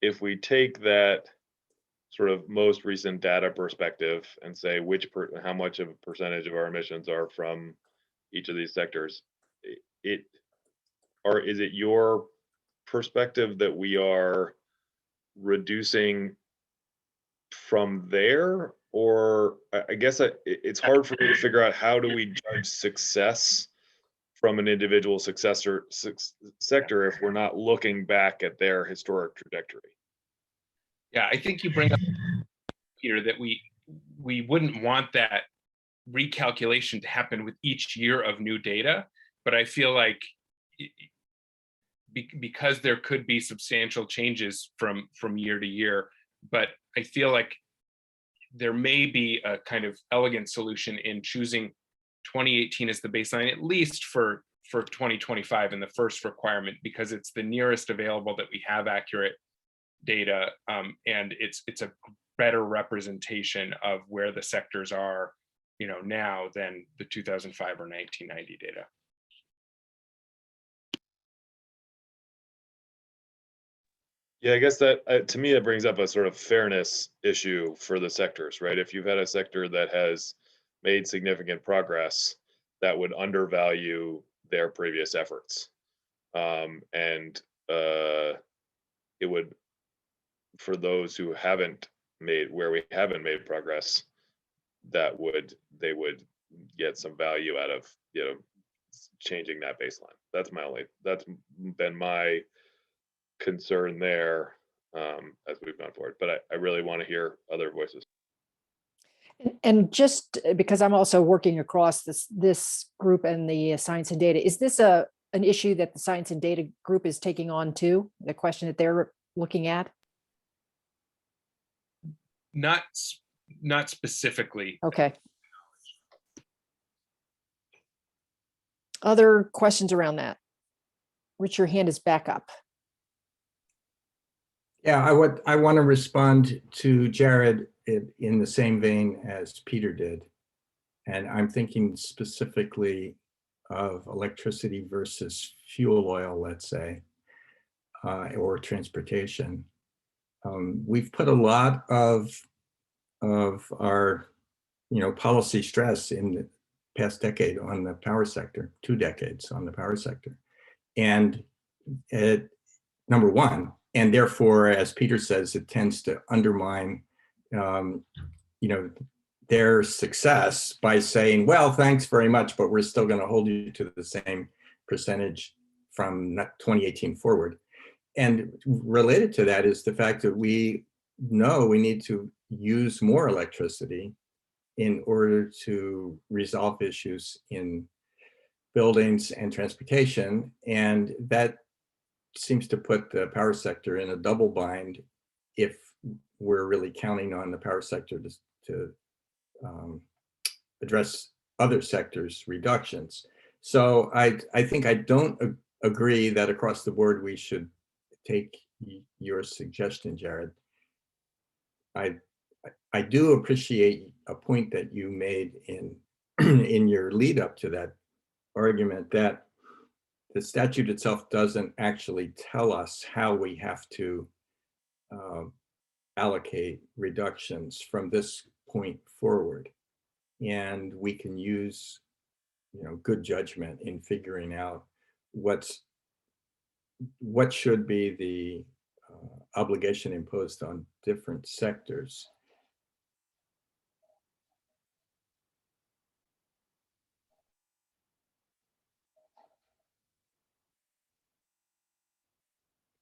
if we take that sort of most recent data perspective and say how much of a percentage of our emissions are from each of these sectors, is it your perspective that we are reducing from there? Or I guess it's hard for me to figure out, how do we judge success from an individual sector if we're not looking back at their historic trajectory? Yeah, I think you bring up, Peter, that we wouldn't want that recalculation to happen with each year of new data, but I feel like because there could be substantial changes from year to year, but I feel like there may be a kind of elegant solution in choosing 2018 as the baseline, at least for 2025 in the first requirement, because it's the nearest available that we have accurate data, and it's a better representation of where the sectors are, now than the 2005 or 1990 data. Yeah, I guess that to me, it brings up a sort of fairness issue for the sectors, right? If you've had a sector that has made significant progress, that would undervalue their previous efforts. And it would, for those who haven't made, where we haven't made progress, they would get some value out of, changing that baseline. That's been my concern there as we've gone forward, but I really want to hear other voices. And just because I'm also working across this group and the science and data, is this an issue that the science and data group is taking on too? The question that they're looking at? Not specifically. Okay. Other questions around that? Rich, your hand is back up. Yeah, I want to respond to Jared in the same vein as Peter did. And I'm thinking specifically of electricity versus fuel oil, let's say, or transportation. We've put a lot of our policy stress in the past decade on the power sector, 2 decades on the power sector. And number one, and therefore, as Peter says, it tends to undermine, their success by saying, well, thanks very much, but we're still going to hold you to the same percentage from 2018 forward. And related to that is the fact that we no, we need to use more electricity in order to resolve issues in buildings and transportation. And that seems to put the power sector in a double bind if we're really counting on the power sector to address other sectors' reductions. So I think I don't agree that across the board we should take your suggestion, Jared. I do appreciate a point that you made in in your lead up to that argument, that the statute itself doesn't actually tell us how we have to allocate reductions from this point forward. And we can use, good judgment in figuring out what should be the obligation imposed on different sectors.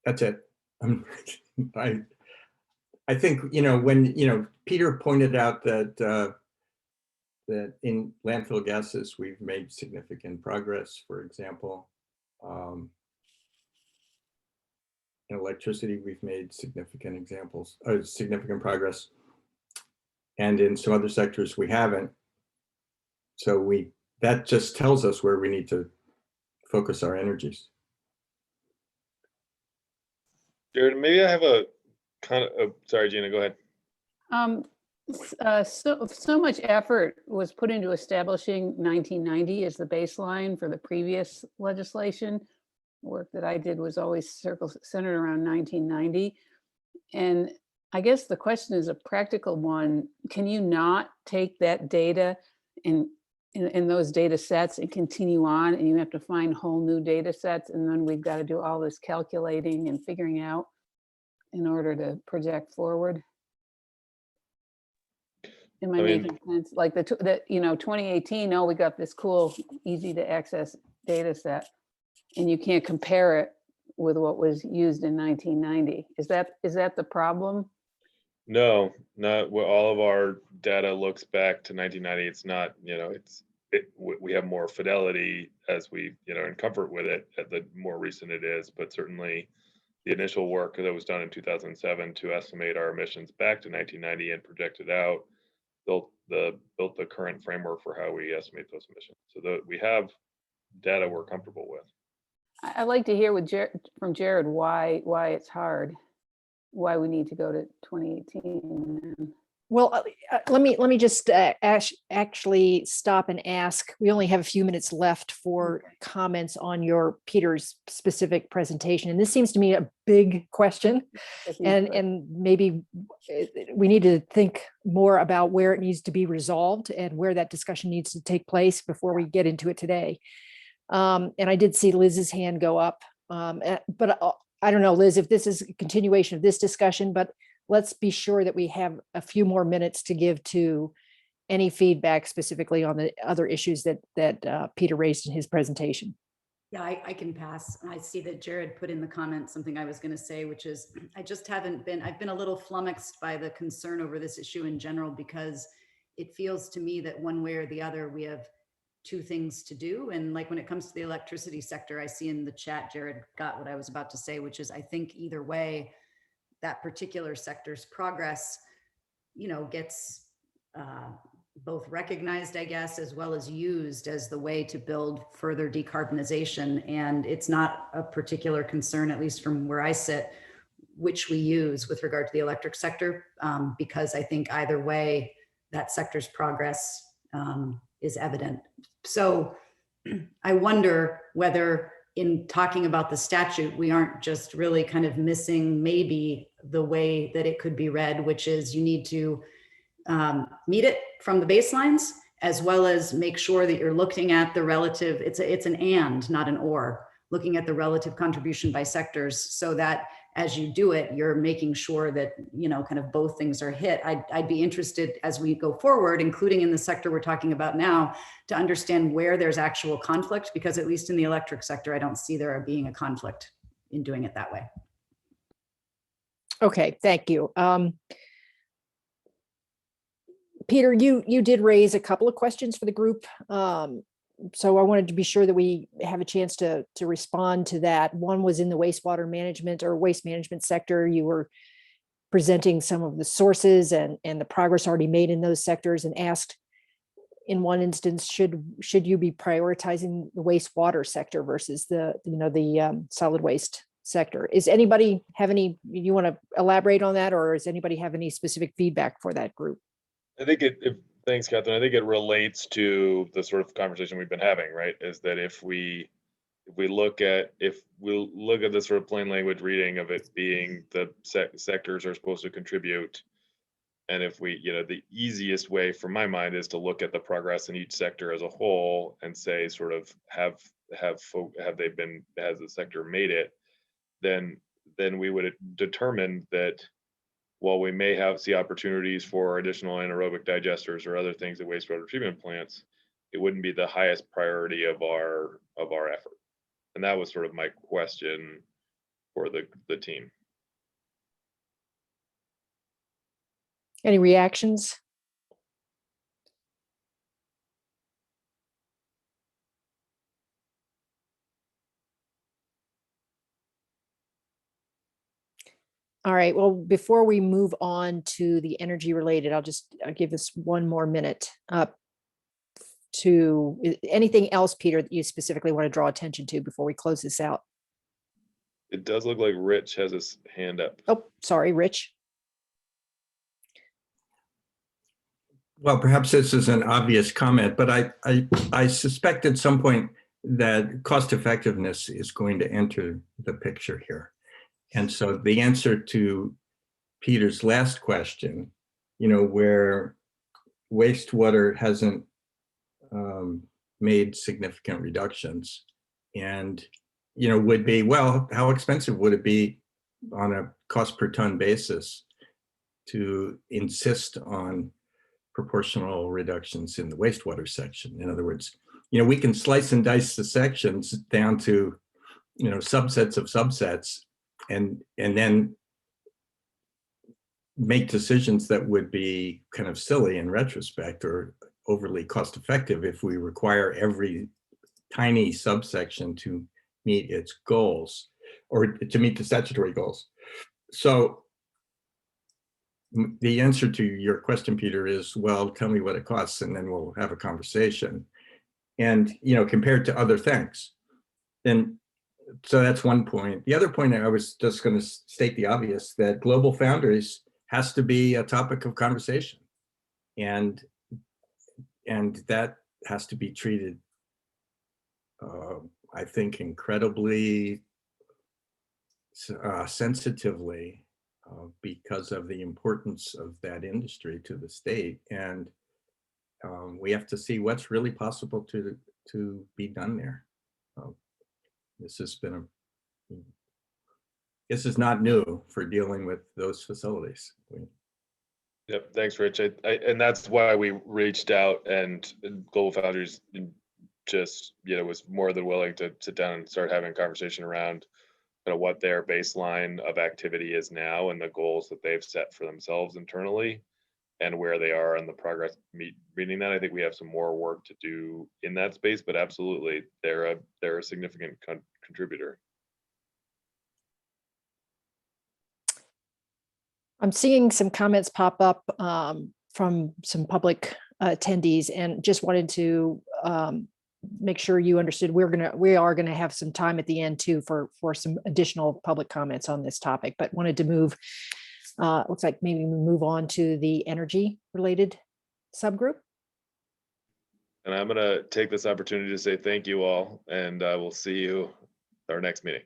That's it. I think, when, Peter pointed out that that in landfill gases, we've made significant progress, for example. In electricity, we've made significant progress. And in some other sectors, we haven't. So that just tells us where we need to focus our energies. Jared, maybe I have a kind of, sorry, Gina, go ahead. So much effort was put into establishing 1990 as the baseline for the previous legislation. Work that I did was always centered around 1990. And I guess the question is a practical one. Can you not take that data in those data sets and continue on, and you have to find whole new data sets, and then we've got to do all this calculating and figuring out in order to project forward? Am I making sense? Like the 2018, oh, we got this cool, easy to access data set, and you can't compare it with what was used in 1990. Is that the problem? No, not well, all of our data looks back to 1990. It's not, we have more fidelity as we, in comfort with it, the more recent it is, but certainly the initial work that was done in 2007 to estimate our emissions back to 1990 and project it out built the current framework for how we estimate those emissions. So we have data we're comfortable with. I'd like to hear from Jared why it's hard, why we need to go to 2018. Well, let me just actually stop and ask. We only have a few minutes left for comments on Peter's specific presentation, and this seems to me a big question, and maybe we need to think more about where it needs to be resolved and where that discussion needs to take place before we get into it today. And I did see Liz's hand go up, but I don't know, Liz, if this is a continuation of this discussion, but let's be sure that we have a few more minutes to give to any feedback specifically on the other issues that Peter raised in his presentation. Yeah, I can pass. I see that Jared put in the comments something I was going to say, which is I've been a little flummoxed by the concern over this issue in general, because it feels to me that one way or the other, we have two things to do. And like when it comes to the electricity sector, I see in the chat, Jared got what I was about to say, which is I think either way, that particular sector's progress, gets both recognized, I guess, as well as used as the way to build further decarbonization. And it's not a particular concern, at least from where I sit, which we use with regard to the electric sector, because I think either way, that sector's progress is evident. So I wonder whether in talking about the statute, we aren't just really kind of missing maybe the way that it could be read, which is you need to meet it from the baselines, as well as make sure that you're looking at the relative, it's an and, not an or, looking at the relative contribution by sectors, so that as you do it, you're making sure that, kind of both things are hit. I'd be interested as we go forward, including in the sector we're talking about now, to understand where there's actual conflict, because at least in the electric sector, I don't see there being a conflict in doing it that way. Okay, thank you. Peter, you did raise a couple of questions for the group. So I wanted to be sure that we have a chance to respond to that. One was in the wastewater management or waste management sector. You were presenting some of the sources and the progress already made in those sectors, and asked in one instance, should you be prioritizing the wastewater sector versus the solid waste sector? Is anybody have any, you want to elaborate on that, or does anybody have any specific feedback for that group? I think thanks, Catherine. I think it relates to the sort of conversation we've been having, right? Is that if we look at the sort of plain language reading of it being the sectors are supposed to contribute, and if we, the easiest way from my mind is to look at the progress in each sector as a whole and say, sort of, has the sector made it? Then we would determine that while we may see opportunities for additional anaerobic digesters or other things at wastewater treatment plants, it wouldn't be the highest priority of our effort. And that was sort of my question for the team. Any reactions? All right, well, before we move on to the energy related, I'll give this one more minute to anything else, Peter, that you specifically want to draw attention to before we close this out. It does look like Rich has his hand up. Oh, sorry, Rich. Well, perhaps this is an obvious comment, but I suspect at some point that cost effectiveness is going to enter the picture here. And so the answer to Peter's last question, where wastewater hasn't made significant reductions, and would be, well, how expensive would it be on a cost per ton basis to insist on proportional reductions in the wastewater section? In other words, we can slice and dice the sections down to subsets of subsets, and then make decisions that would be kind of silly in retrospect or overly cost effective if we require every tiny subsection to meet its goals or to meet the statutory goals. So the answer to your question, Peter, is, well, tell me what it costs and then we'll have a conversation. And, compared to other things. And so that's one point. The other point, I was just going to state the obvious, that global foundries has to be a topic of conversation. And that has to be treated, I think, incredibly sensitively because of the importance of that industry to the state. And we have to see what's really possible to be done there. This is not new for dealing with those facilities. Yep, thanks, Rich. And that's why we reached out, and Global Foundries just was more than willing to sit down and start having a conversation around kind of what their baseline of activity is now and the goals that they've set for themselves internally and where they are in the progress meeting that. I think we have some more work to do in that space, but absolutely they're a significant contributor. I'm seeing some comments pop up from some public attendees, and just wanted to make sure you understood we are gonna have some time at the end too for some additional public comments on this topic, but wanted to move. Looks like maybe we move on to the energy related subgroup. And I'm gonna take this opportunity to say thank you all, and I will see you at our next meeting.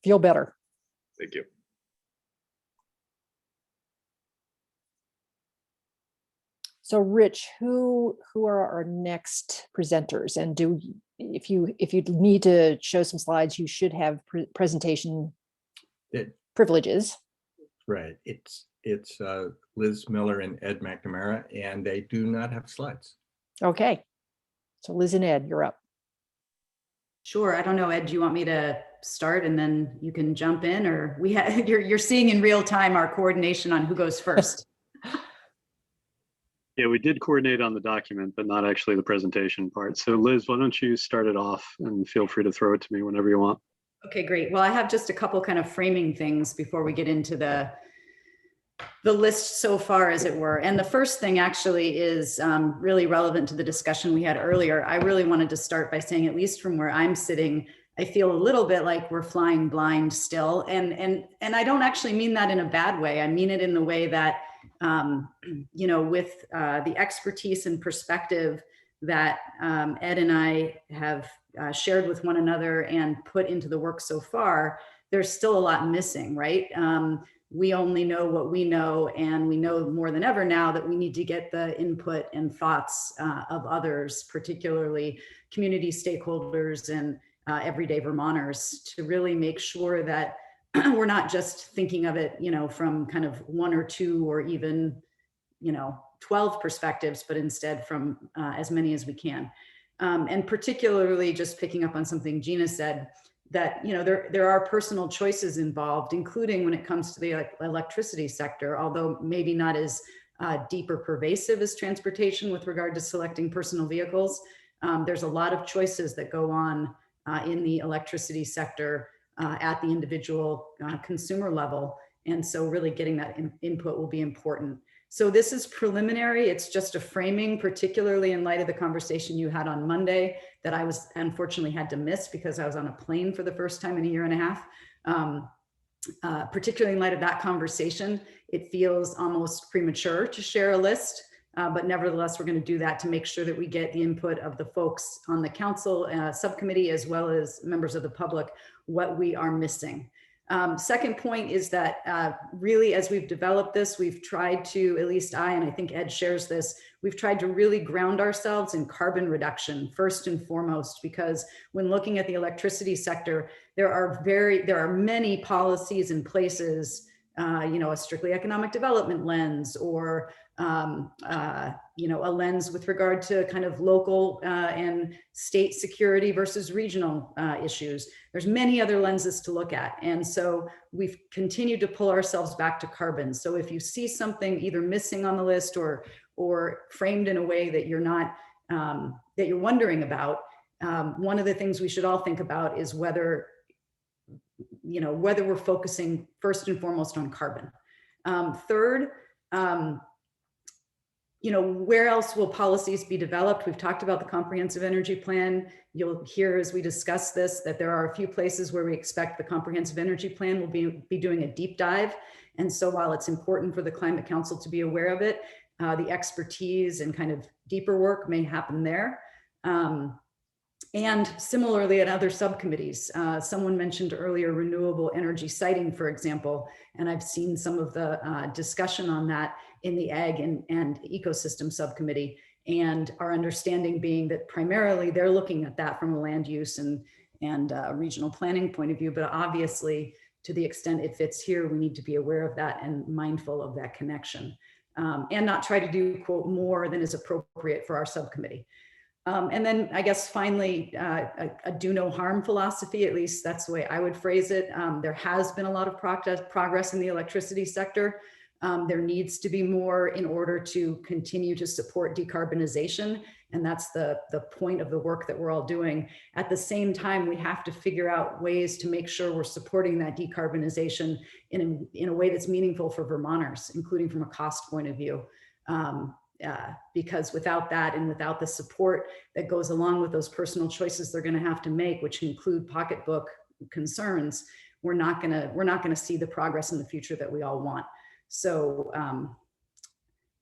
Feel better. Thank you. So Rich, who are our next presenters? And if you need to show some slides, you should have presentation privileges. Right. It's Liz Miller and Ed McNamara, and they do not have slides. Okay. So Liz and Ed, you're up. Sure. I don't know, Ed, do you want me to start and then you can jump in, or you're seeing in real time our coordination on who goes first. Yeah, we did coordinate on the document, but not actually the presentation part. So Liz, why don't you start it off and feel free to throw it to me whenever you want. Okay, great. Well, I have just a couple kind of framing things before we get into the list so far, as it were. And the first thing actually is really relevant to the discussion we had earlier. I really wanted to start by saying, at least from where I'm sitting, I feel a little bit like we're flying blind still. And I don't actually mean that in a bad way. I mean it in the way that, you know, with the expertise and perspective that Ed and I have shared with one another and put into the work so far, there's still a lot missing, right? We only know what we know, and we know more than ever now that we need to get the input and thoughts of others, particularly community stakeholders and everyday Vermonters, to really make sure that we're not just thinking of it, you know, from kind of 1 or 2 or even, you know, 12 perspectives, but instead from as many as we can. And particularly just picking up on something Gina said, that, you know, there are personal choices involved, including when it comes to the electricity sector, although maybe not as deep or pervasive as transportation with regard to selecting personal vehicles. There's a lot of choices that go on in the electricity sector at the individual consumer level. And so really getting that input will be important. So this is preliminary. It's just a framing, particularly in light of the conversation you had on Monday that I was unfortunately had to miss because I was on a plane for the first time in a 1.5 years. Particularly in light of that conversation, it feels almost premature to share a list, but nevertheless, we're going to do that to make sure that we get the input of the folks on the council subcommittee, as well as members of the public, what we are missing. Second point is that really, as we've developed this, we've tried to, at least I, and I think Ed shares this, we've tried to really ground ourselves in carbon reduction first and foremost, because when looking at the electricity sector, there are many policies and places, you know, a strictly economic development lens, or you know, a lens with regard to kind of local and state security versus regional issues. There's many other lenses to look at. And so we've continued to pull ourselves back to carbon. So if you see something either missing on the list or framed in a way that you're not, that you're wondering about, one of the things we should all think about is whether, you know, whether we're focusing first and foremost on carbon. Third, you know, where else will policies be developed? We've talked about the comprehensive energy plan. You'll hear as we discuss this that there are a few places where we expect the comprehensive energy plan will be doing a deep dive. And so while it's important for the Climate Council to be aware of it, the expertise and kind of deeper work may happen there. And similarly at other subcommittees, someone mentioned earlier renewable energy siting, for example, and I've seen some of the discussion on that in the Ag and Ecosystem Subcommittee, and our understanding being that primarily they're looking at that from a land use and regional planning point of view, but obviously to the extent it fits here, we need to be aware of that and mindful of that connection, and not try to do, quote, more than is appropriate for our subcommittee. And then I guess finally, a do no harm philosophy, at least that's the way I would phrase it. There has been a lot of progress in the electricity sector. There needs to be more in order to continue to support decarbonization. And that's the point of the work that we're all doing. At the same time, we have to figure out ways to make sure we're supporting that decarbonization in a way that's meaningful for Vermonters, including from a cost point of view. Because without that and without the support that goes along with those personal choices they're going to have to make, which include pocketbook concerns, we're not going to see the progress in the future that we all want. So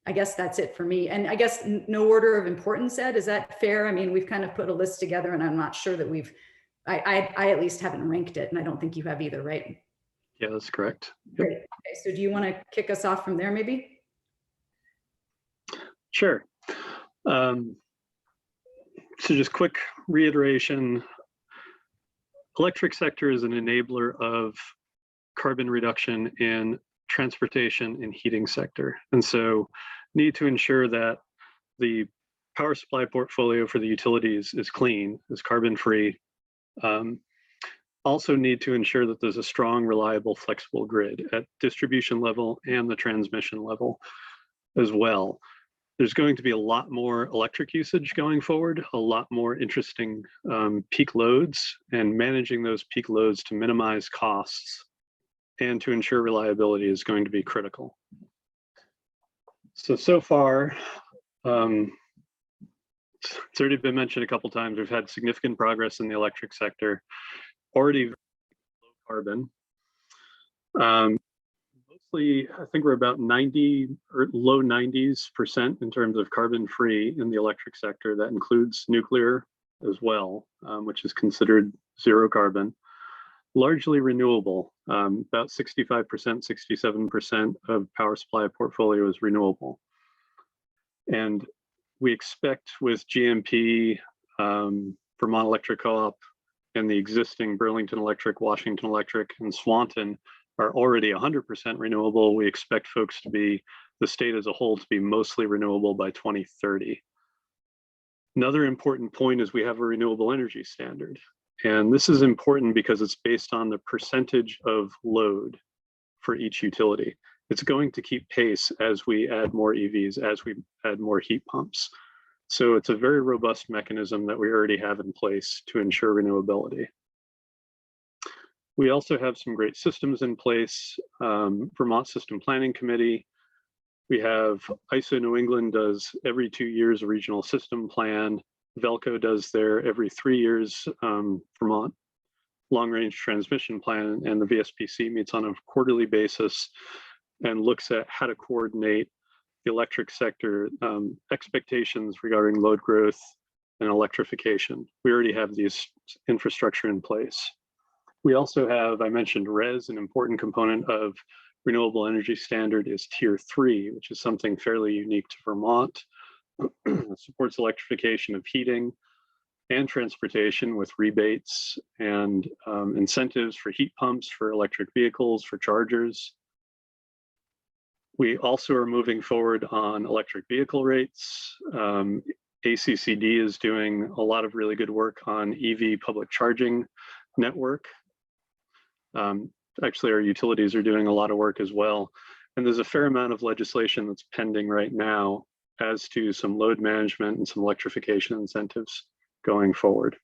I guess that's it for me. And I guess no order of importance, Ed, is that fair? I mean, we've kind of put a list together and I'm not sure that I at least haven't ranked it, and I don't think you have either, right? Yeah, that's correct. Yep. Great. Okay, so do you want to kick us off from there maybe? Sure. So just quick reiteration, electric sector is an enabler of carbon reduction in transportation and heating sector. And so need to ensure that the power supply portfolio for the utilities is clean, is carbon free. Also need to ensure that there's a strong, reliable, flexible grid at distribution level and the transmission level as well. There's going to be a lot more electric usage going forward, a lot more interesting peak loads, and managing those peak loads to minimize costs and to ensure reliability is going to be critical. So far, it's already been mentioned a couple times, we've had significant progress in the electric sector, already low carbon. Mostly, I think we're about 90 or low 90s% in terms of carbon free in the electric sector. That includes nuclear as well, which is considered zero carbon. Largely renewable, about 65%, 67% of power supply portfolio is renewable. And we expect with GMP, Vermont Electric Co-op, and the existing Burlington Electric, Washington Electric, and Swanton are already 100% renewable. We expect folks to be, the state as a whole, to be mostly renewable by 2030. Another important point is we have a renewable energy standard. And this is important because it's based on the percentage of load for each utility. It's going to keep pace as we add more EVs, as we add more heat pumps. So it's a very robust mechanism that we already have in place to ensure renewability. We also have some great systems in place. Vermont System Planning Committee. We have ISO New England does every 2 years a regional system plan. Velco does their every 3 years Vermont long range transmission plan, and the VSPC meets on a quarterly basis and looks at how to coordinate the electric sector expectations regarding load growth and electrification. We already have these infrastructure in place. We also have, I mentioned RES, an important component of renewable energy standard is Tier 3, which is something fairly unique to Vermont. It supports electrification of heating and transportation with rebates and incentives for heat pumps, for electric vehicles, for chargers. We also are moving forward on electric vehicle rates. ACCD is doing a lot of really good work on EV public charging network. Actually, our utilities are doing a lot of work as well. And there's a fair amount of legislation that's pending right now as to some load management and some electrification incentives going forward.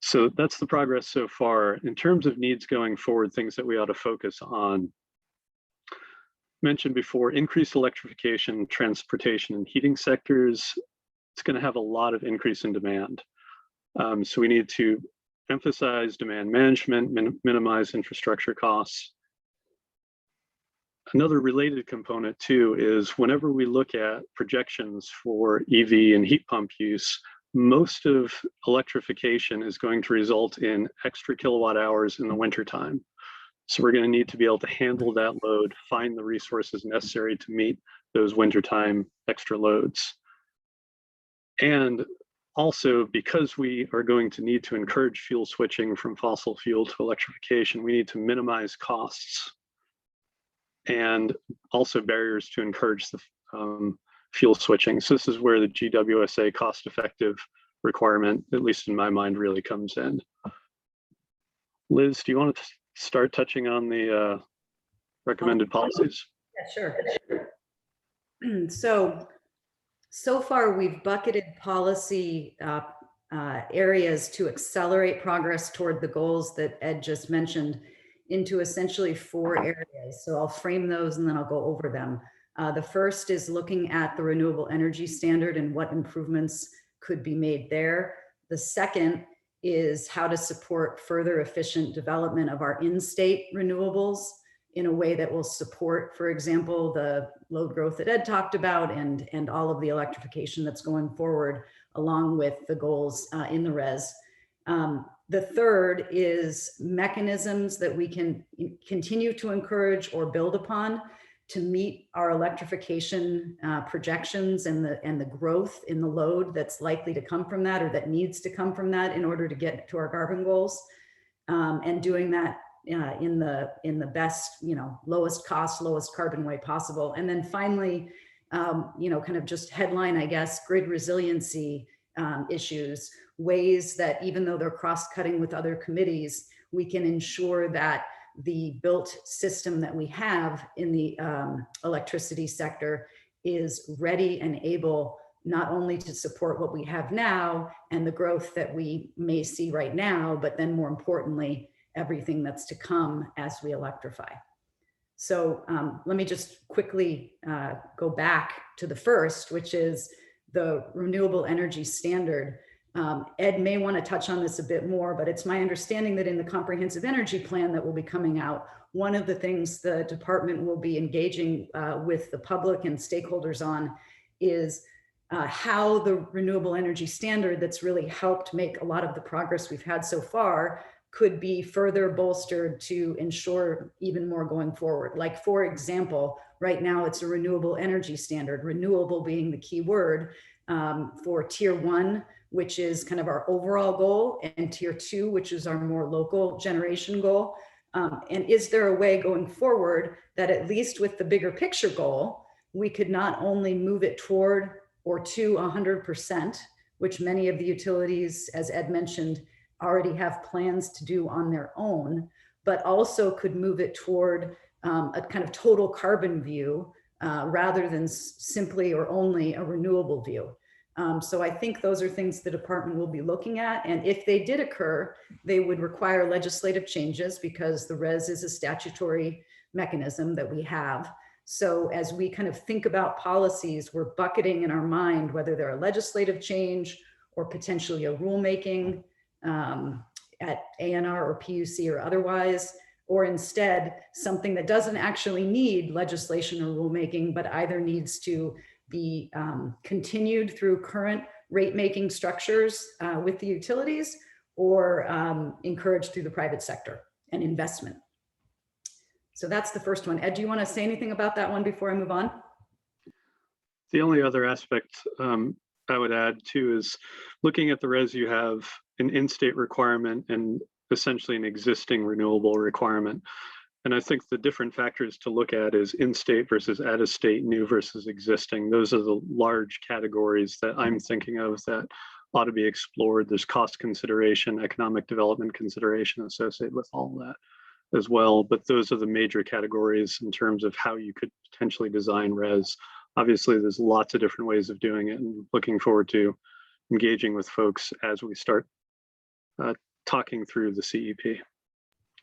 So that's the progress so far. In terms of needs going forward, things that we ought to focus on. Mentioned before, increased electrification, transportation, and heating sectors. It's going to have a lot of increase in demand. So we need to emphasize demand management, minimize infrastructure costs. Another related component too is whenever we look at projections for EV and heat pump use, most of electrification is going to result in extra kilowatt hours in the wintertime. So we're going to need to be able to handle that load, find the resources necessary to meet those wintertime extra loads. And also, because we are going to need to encourage fuel switching from fossil fuel to electrification, we need to minimize costs and also barriers to encourage the fuel switching. So this is where the GWSA cost-effective requirement, at least in my mind, really comes in. Liz, do you want to start touching on the recommended policies? Yeah, sure. So far, we've bucketed policy areas to accelerate progress toward the goals that Ed just mentioned into essentially 4 areas. So I'll frame those and then I'll go over them. The first is looking at the renewable energy standard and what improvements could be made there. The second is how to support further efficient development of our in-state renewables in a way that will support, for example, the load growth that Ed talked about and all of the electrification that's going forward along with the goals in the RES. The third is mechanisms that we can continue to encourage or build upon to meet our electrification projections and the growth in the load that's likely to come from that or that needs to come from that in order to get to our carbon goals, and doing that in the best, lowest cost, lowest carbon way possible. And then finally, kind of just headline, I guess, grid resiliency issues, ways that even though they're cross-cutting with other committees, we can ensure that the built system that we have in the electricity sector is ready and able not only to support what we have now and the growth that we may see right now, but then more importantly, everything that's to come as we electrify. So let me just quickly go back to the first, which is the renewable energy standard. Ed may want to touch on this a bit more, but it's my understanding that in the comprehensive energy plan that will be coming out, one of the things the department will be engaging with the public and stakeholders on is how the renewable energy standard that's really helped make a lot of the progress we've had so far could be further bolstered to ensure even more going forward. Like, for example, right now it's a renewable energy standard, renewable being the key word, for tier 1, which is kind of our overall goal, and tier 2, which is our more local generation goal. And is there a way going forward that at least with the bigger picture goal, we could not only move it toward or to 100%, which many of the utilities, as Ed mentioned, already have plans to do on their own, but also could move it toward a kind of total carbon view rather than simply or only a renewable view. So I think those are things the department will be looking at. And if they did occur, they would require legislative changes because the RES is a statutory mechanism that we have. So as we kind of think about policies, we're bucketing in our mind whether they're a legislative change or potentially a rulemaking at ANR or PUC or otherwise, or instead something that doesn't actually need legislation or rulemaking, but either needs to be continued through current rate making structures with the utilities, or encouraged through the private sector and investment. So that's the first one. Ed, do you want to say anything about that one before I move on? The only other aspect I would add too is looking at the RES, you have an in-state requirement and essentially an existing renewable requirement. And I think the different factors to look at is in-state versus out-of-state, new versus existing. Those are the large categories that I'm thinking of that ought to be explored. There's cost consideration, economic development consideration associated with all of that as well. But those are the major categories in terms of how you could potentially design RES. Obviously, there's lots of different ways of doing it, and looking forward to engaging with folks as we start talking through the CEP.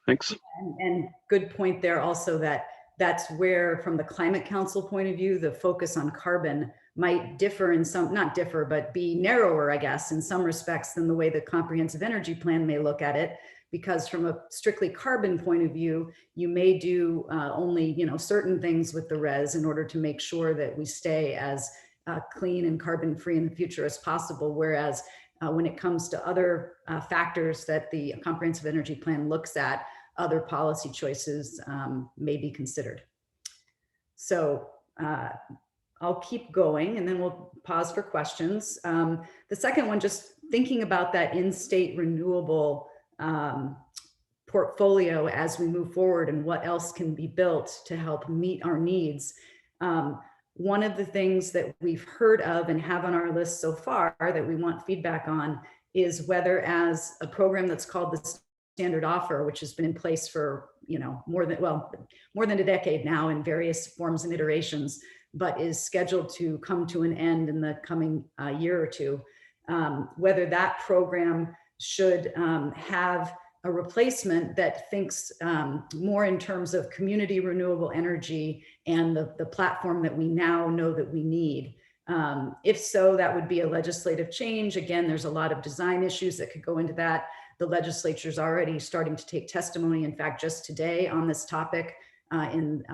Thanks. And good point there also, that that's where, from the Climate Council point of view, the focus on carbon might differ in some, not differ, but be narrower, I guess, in some respects than the way the Comprehensive Energy Plan may look at it. Because from a strictly carbon point of view, you may do only certain things with the RES in order to make sure that we stay as clean and carbon free in the future as possible. Whereas when it comes to other factors that the Comprehensive Energy Plan looks at, other policy choices may be considered. So I'll keep going and then we'll pause for questions. The second one, just thinking about that in-state renewable portfolio as we move forward and what else can be built to help meet our needs. One of the things that we've heard of and have on our list so far that we want feedback on is whether, as a program that's called the Standard Offer, which has been in place for more than a decade now in various forms and iterations, but is scheduled to come to an end in the coming year or two, whether that program should have a replacement that thinks more in terms of community renewable energy and the platform that we now know that we need. If so, that would be a legislative change. Again, there's a lot of design issues that could go into that. The legislature's already starting to take testimony. In fact, just today on this topic in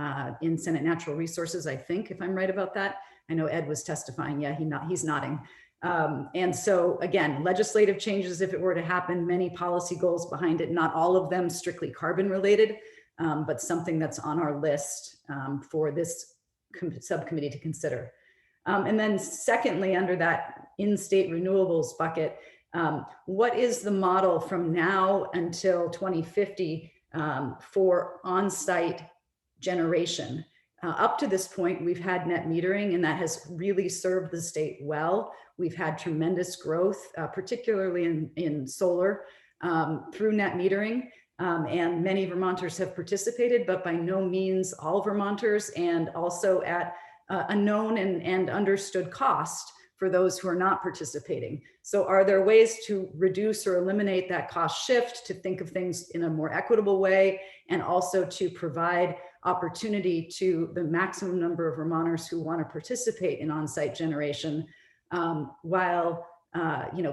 Senate Natural Resources, I think, if I'm right about that. I know Ed was testifying. Yeah, he's nodding. And so again, legislative changes, if it were to happen, many policy goals behind it, not all of them strictly carbon related, but something that's on our list for this subcommittee to consider. And then secondly, under that in-state renewables bucket, what is the model from now until 2050 for on-site generation? up to this point, we've had net metering, and that has really served the state well. We've had tremendous growth, particularly in solar, through net metering. And many Vermonters have participated, but by no means all Vermonters, and also at a known and understood cost for those who are not participating. So are there ways to reduce or eliminate that cost shift, to think of things in a more equitable way, and also to provide opportunity to the maximum number of Vermonters who want to participate in on-site generation, while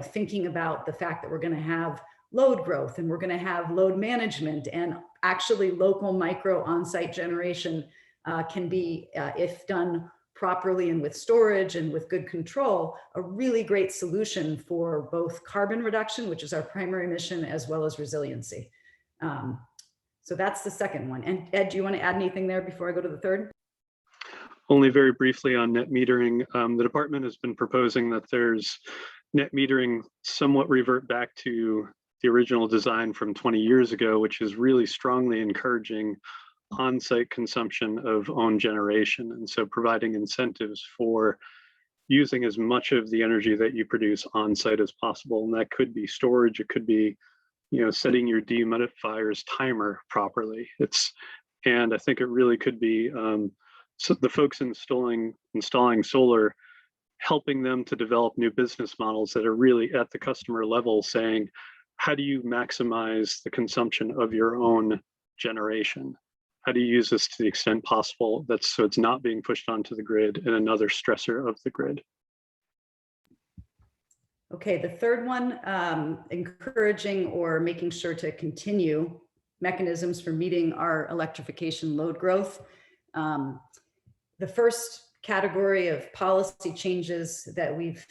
thinking about the fact that we're going to have load growth and we're going to have load management, and actually local micro on-site generation can be, if done properly and with storage and with good control, a really great solution for both carbon reduction, which is our primary mission, as well as resiliency. So that's the second one. And Ed, do you want to add anything there before I go to the third? Only very briefly on net metering. The department has been proposing that there's net metering somewhat revert back to the original design from 20 years ago, which is really strongly encouraging on-site consumption of own generation. And so providing incentives for using as much of the energy that you produce on-site as possible. And that could be storage, it could be, setting your dehumidifier's timer properly. And I think it really could be so the folks installing solar, helping them to develop new business models that are really at the customer level, saying, how do you maximize the consumption of your own generation? How do you use this to the extent possible so it's not being pushed onto the grid and another stressor of the grid? Okay, the third one, encouraging or making sure to continue mechanisms for meeting our electrification load growth. The first category of policy changes that we've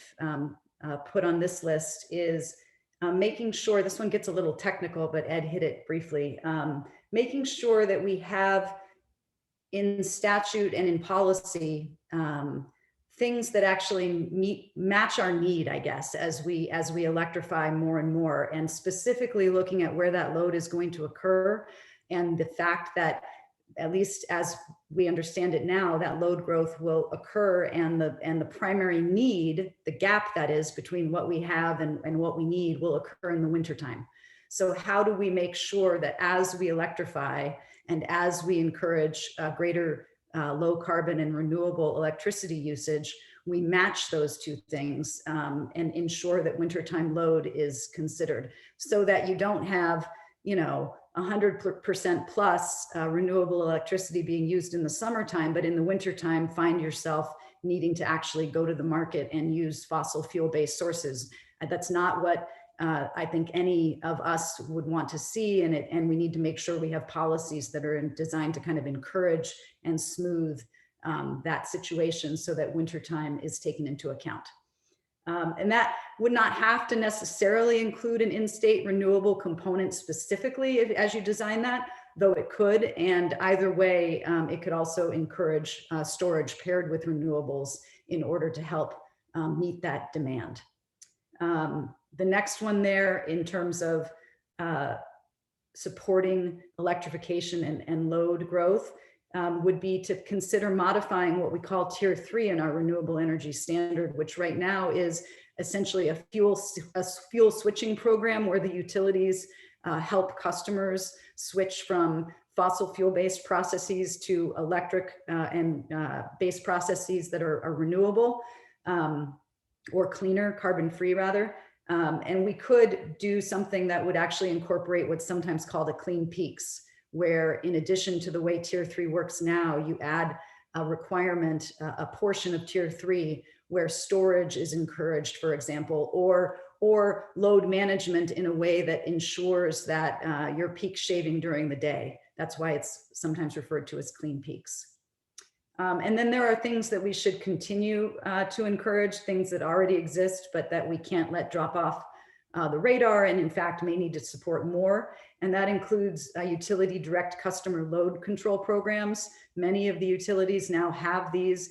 put on this list is making sure, this one gets a little technical, but Ed hit it briefly, making sure that we have in statute and in policy things that actually match our need, I guess, as we electrify more and more, and specifically looking at where that load is going to occur, and the fact that, at least as we understand it now, that load growth will occur, and the primary need, the gap that is between what we have and what we need, will occur in the wintertime. So how do we make sure that as we electrify and as we encourage greater low carbon and renewable electricity usage, we match those two things and ensure that wintertime load is considered, so that you don't have, 100% plus renewable electricity being used in the summertime, but in the wintertime find yourself needing to actually go to the market and use fossil fuel-based sources. That's not what I think any of us would want to see, and we need to make sure we have policies that are designed to kind of encourage and smooth that situation, so that wintertime is taken into account. And that would not have to necessarily include an in-state renewable component specifically as you design that, though it could. And either way, it could also encourage storage paired with renewables in order to help meet that demand. The next one there, in terms of supporting electrification and load growth, would be to consider modifying what we call Tier 3 in our renewable energy standard, which right now is essentially a fuel switching program where the utilities help customers switch from fossil fuel-based processes to electric and based processes that are renewable or cleaner, carbon-free rather. And we could do something that would actually incorporate what's sometimes called a clean peaks, where in addition to the way Tier 3 works now, you add a requirement, a portion of Tier 3 where storage is encouraged, for example, or load management in a way that ensures that you're peak shaving during the day. That's why it's sometimes referred to as clean peaks. And then there are things that we should continue to encourage, things that already exist, but that we can't let drop off the radar, and in fact may need to support more. And that includes utility direct customer load control programs. Many of the utilities now have these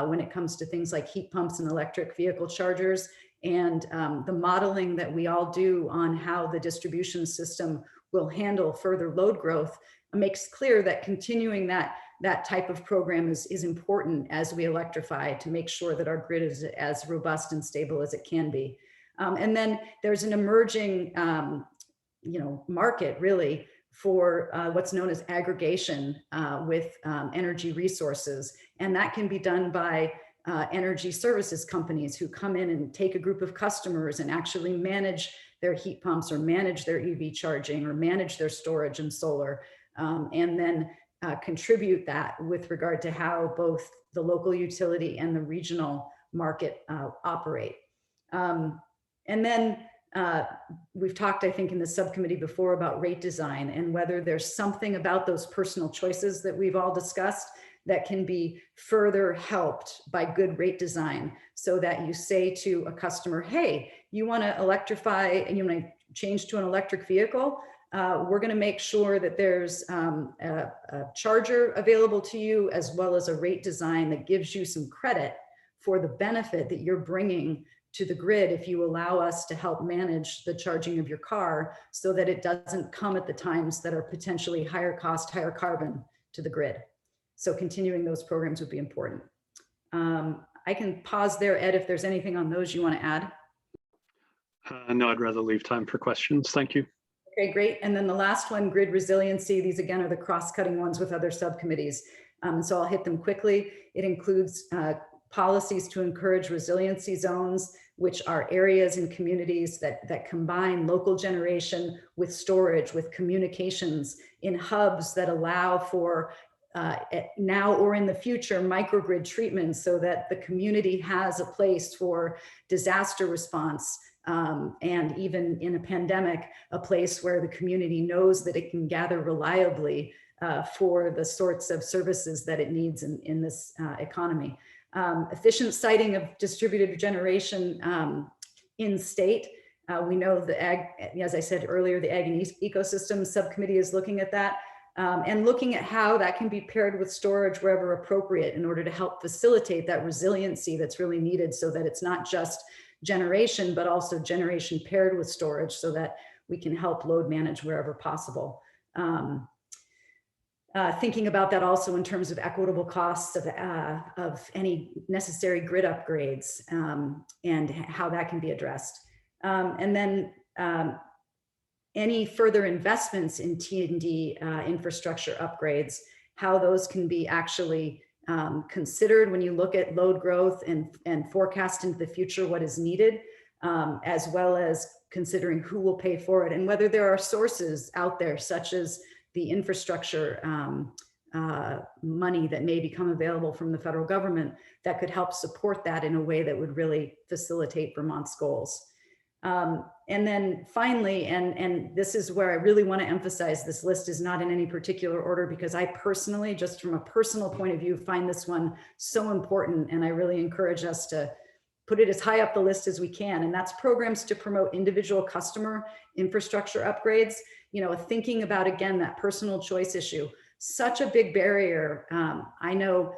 when it comes to things like heat pumps and electric vehicle chargers. And the modeling that we all do on how the distribution system will handle further load growth makes clear that continuing that that type of program is important as we electrify to make sure that our grid is as robust and stable as it can be. And then there's an emerging, market really for what's known as aggregation with energy resources. And that can be done by energy services companies who come in and take a group of customers and actually manage their heat pumps or manage their EV charging or manage their storage and solar, and then contribute that with regard to how both the local utility and the regional market operate. And then we've talked, I think, in the subcommittee before about rate design and whether there's something about those personal choices that we've all discussed that can be further helped by good rate design, so that you say to a customer, hey, you want to electrify and you want to change to an electric vehicle, we're going to make sure that there's a charger available to you, as well as a rate design that gives you some credit for the benefit that you're bringing to the grid if you allow us to help manage the charging of your car, so that it doesn't come at the times that are potentially higher cost, higher carbon to the grid. So continuing those programs would be important. I can pause there, Ed, if there's anything on those you want to add. No, I'd rather leave time for questions. Thank you. Okay, great. And then the last one, grid resiliency. These again are the cross-cutting ones with other subcommittees. So I'll hit them quickly. It includes policies to encourage resiliency zones, which are areas in communities that combine local generation with storage, with communications in hubs that allow for now or in the future microgrid treatment, so that the community has a place for disaster response, and even in a pandemic, a place where the community knows that it can gather reliably for the sorts of services that it needs in this economy. Efficient siting of distributed generation in state. We know the ag, as I said earlier, the Ag and Ecosystem Subcommittee is looking at that. And looking at how that can be paired with storage wherever appropriate in order to help facilitate that resiliency that's really needed, so that it's not just generation, but also generation paired with storage, so that we can help load manage wherever possible. Thinking about that also in terms of equitable costs of any necessary grid upgrades, and how that can be addressed. And then any further investments in T&D infrastructure upgrades, how those can be actually considered when you look at load growth and forecast into the future what is needed, as well as considering who will pay for it and whether there are sources out there, such as the infrastructure money that may become available from the federal government, that could help support that in a way that would really facilitate Vermont's goals. And then finally, and this is where I really want to emphasize, this list is not in any particular order, because I personally, just from a personal point of view, find this one so important, and I really encourage us to put it as high up the list as we can. And that's programs to promote individual customer infrastructure upgrades. Thinking about, again, that personal choice issue, such a big barrier. I know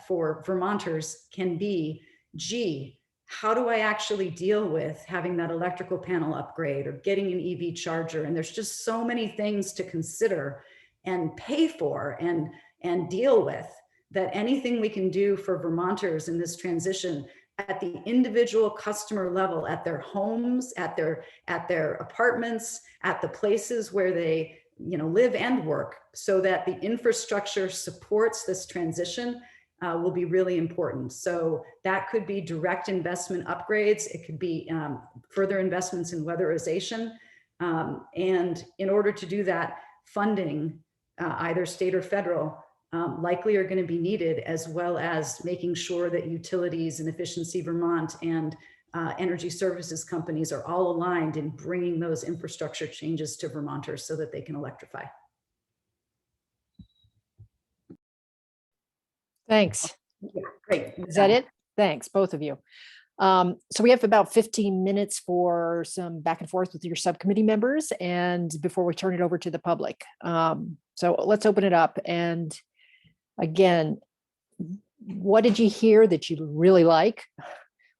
for Vermonters can be, gee, how do I actually deal with having that electrical panel upgrade or getting an EV charger? And there's just so many things to consider and pay for and deal with, that anything we can do for Vermonters in this transition at the individual customer level, at their homes, at their apartments, at the places where they live and work, so that the infrastructure supports this transition, will be really important. So that could be direct investment upgrades. It could be further investments in weatherization. And in order to do that, funding, either state or federal, likely are going to be needed, as well as making sure that utilities and Efficiency Vermont and energy services companies are all aligned in bringing those infrastructure changes to Vermonters so that they can electrify. Thanks. Yeah, great. Is that it? Thanks, both of you. So we have about 15 minutes for some back and forth with your subcommittee members, and before we turn it over to the public. So let's open it up. And again, what did you hear that you really like?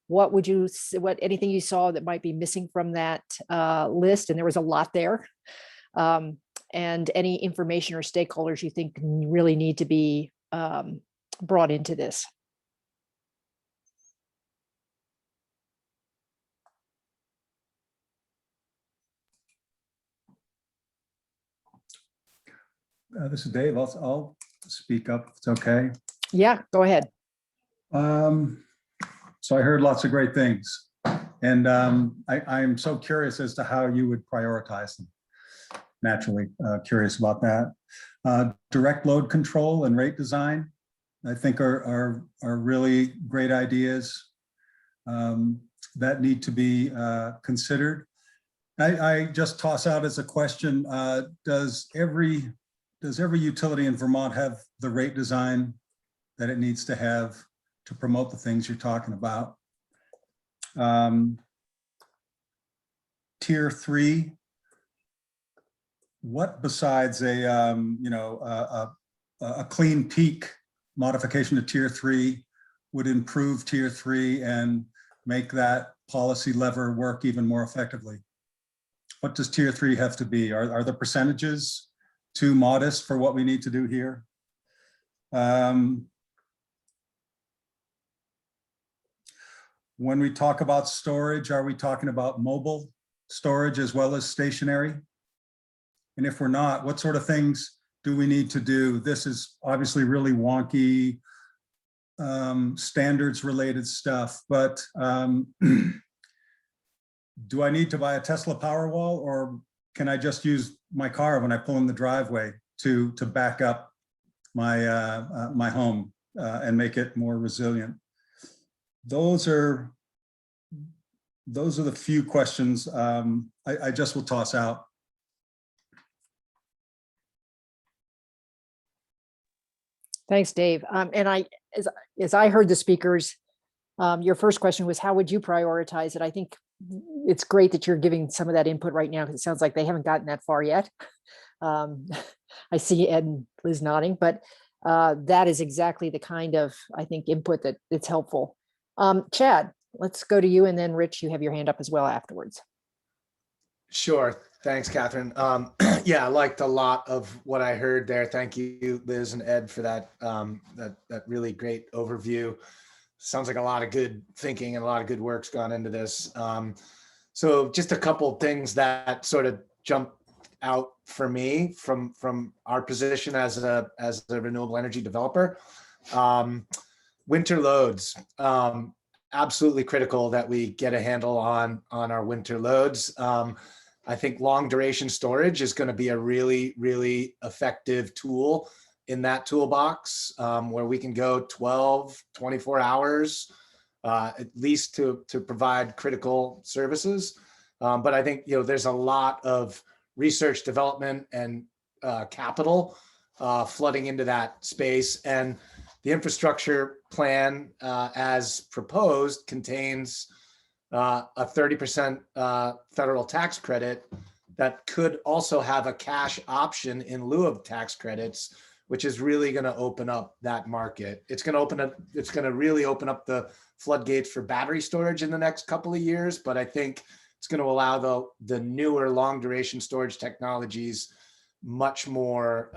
What anything you saw that might be missing from that list? And there was a lot there. and any information or stakeholders you think really need to be brought into this. This is Dave. I'll speak up if it's okay. Yeah, go ahead. So I heard lots of great things, and I'm so curious as to how you would prioritize them. Naturally curious about that. Direct load control and rate design, I think are really great ideas that need to be considered. I just toss out as a question, does every utility in Vermont have the rate design that it needs to have to promote the things you're talking about? Tier 3, what besides a clean peak modification to Tier 3 would improve Tier 3 and make that policy lever work even more effectively? What does Tier 3 have to be? Are the percentages too modest for what we need to do here? When we talk about storage, are we talking about mobile storage as well as stationary? And if we're not, what sort of things do we need to do? This is obviously really wonky, standards related stuff, but do I need to buy a Tesla Powerwall, or can I just use my car when I pull in the driveway to back up my my home and make it more resilient? Those are the few questions I just will toss out. Thanks, Dave. And as I heard the speakers, your first question was, how would you prioritize it? I think it's great that you're giving some of that input right now, because it sounds like they haven't gotten that far yet. I see Ed and Liz nodding, but that is exactly the kind of, I think, input that it's helpful. Chad, let's go to you, and then Rich, you have your hand up as well afterwards. Sure. Thanks, Catherine. Yeah, I liked a lot of what I heard there. Thank you, Liz and Ed, for that that really great overview. Sounds like a lot of good thinking and a lot of good work's gone into this. So just a couple things that sort of jump out for me from our position as a renewable energy developer. Winter loads, absolutely critical that we get a handle on our winter loads. I think long duration storage is going to be a really, really effective tool in that toolbox, where we can go 12, 24 hours, at least to provide critical services. But I think, there's a lot of research, development, and capital flooding into that space. And the infrastructure plan, as proposed, contains a 30% federal tax credit that could also have a cash option in lieu of tax credits, which is really going to open up that market. It's going to really open up the floodgates for battery storage in the next couple of years, but I think it's going to allow the newer long duration storage technologies much more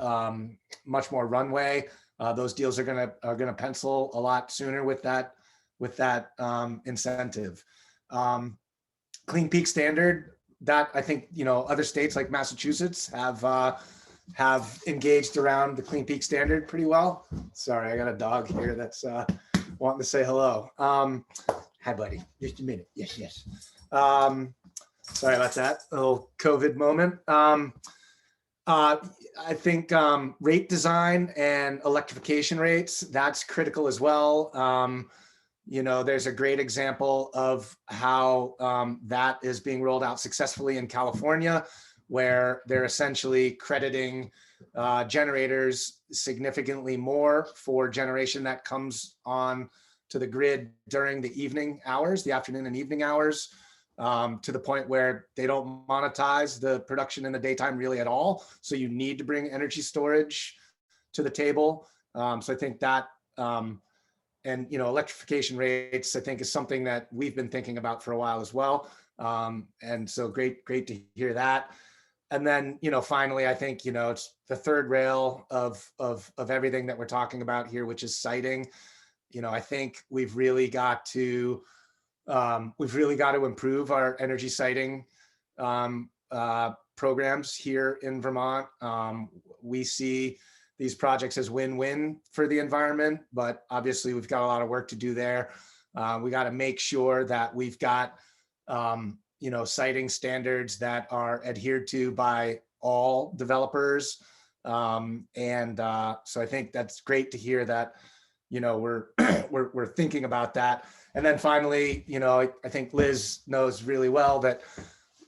runway. Those deals are going to pencil a lot sooner with that incentive. Clean peak standard, that I think other states like Massachusetts have engaged around the clean peak standard pretty well. Sorry, I got a dog here that's wanting to say hello. Hi, buddy. Just a minute. Yes. Sorry about that. A little COVID moment. I think rate design and electrification rates, that's critical as well. There's a great example of how that is being rolled out successfully in California, where they're essentially crediting generators significantly more for generation that comes on to the grid during the evening hours, the afternoon and evening hours, to the point where they don't monetize the production in the daytime really at all. So you need to bring energy storage to the table. So I think that, and electrification rates, I think, is something that we've been thinking about for a while as well. And so great to hear that. And then, finally, I think, it's the third rail of everything that we're talking about here, which is siting. I think we've really got to improve our energy siting programs here in Vermont. We see these projects as win-win for the environment, but obviously we've got a lot of work to do there. We got to make sure that we've got siting standards that are adhered to by all developers. So I think that's great to hear that, we're thinking about that. And then finally, I think Liz knows really well that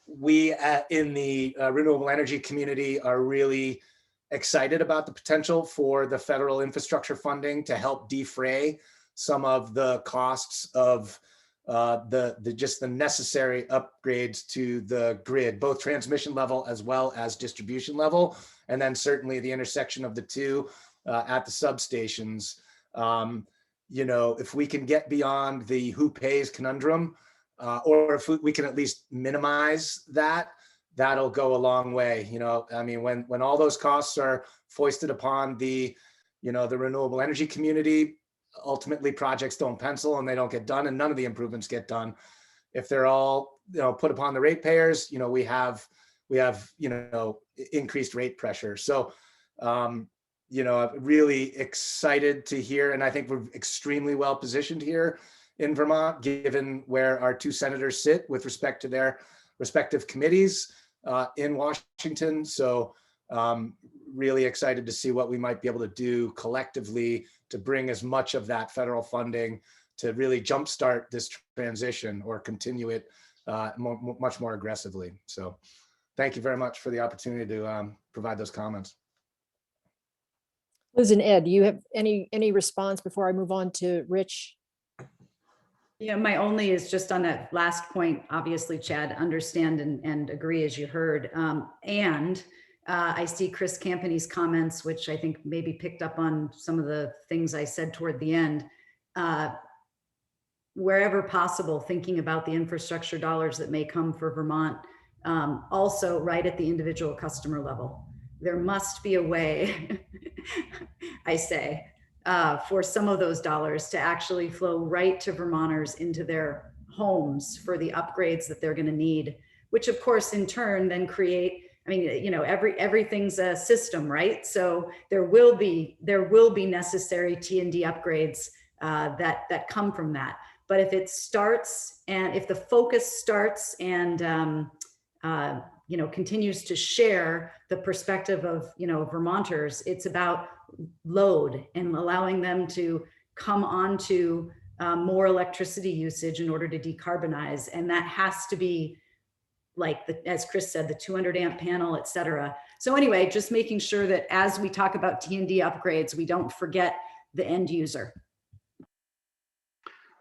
we in the renewable energy community are really excited about the potential for the federal infrastructure funding to help defray some of the costs of just the necessary upgrades to the grid, both transmission level as well as distribution level, and then certainly the intersection of the two at the substations. If we can get beyond the who pays conundrum, or if we can at least minimize that, that'll go a long way. When all those costs are foisted upon the renewable energy community, ultimately projects don't pencil and they don't get done, and none of the improvements get done. If they're all put upon the ratepayers, we have increased rate pressure. So really excited to hear, and I think we're extremely well positioned here in Vermont, given where our two senators sit with respect to their respective committees in Washington. So really excited to see what we might be able to do collectively to bring as much of that federal funding to really jumpstart this transition or continue it much more aggressively. So thank you very much for the opportunity to provide those comments. Liz and Ed, do you have any response before I move on to Rich? Yeah, my only is just on that last point. Obviously, Chad, understand and agree, as you heard. I see Chris Campany's comments, which I think maybe picked up on some of the things I said toward the end. Wherever possible, thinking about the infrastructure dollars that may come for Vermont, also right at the individual customer level. There must be a way, I say, for some of those dollars to actually flow right to Vermonters into their homes for the upgrades that they're going to need, which of course in turn then create, everything's a system, right? So there will be necessary T&D upgrades that come from that. But if it starts, and if the focus starts and continues to share the perspective of Vermonters, it's about load and allowing them to come onto more electricity usage in order to decarbonize, and that has to be like as Chris said, the 200 amp panel, et cetera. So anyway, just making sure that as we talk about T&D upgrades, we don't forget the end user.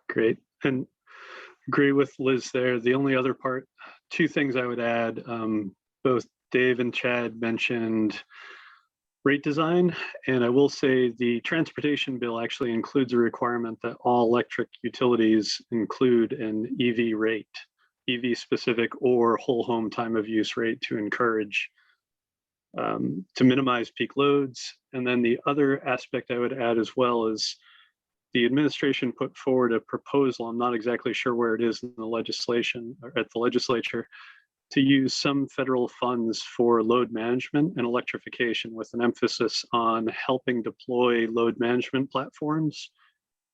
Great, and agree with Liz there. The only other part, two things I would add, both Dave and Chad mentioned rate design, and I will say the transportation bill actually includes a requirement that all electric utilities include an EV rate, EV specific or whole home time of use rate to encourage to minimize peak loads. And then the other aspect I would add as well is the administration put forward a proposal, I'm not exactly sure where it is in the legislation or at the legislature, to use some federal funds for load management and electrification with an emphasis on helping deploy load management platforms.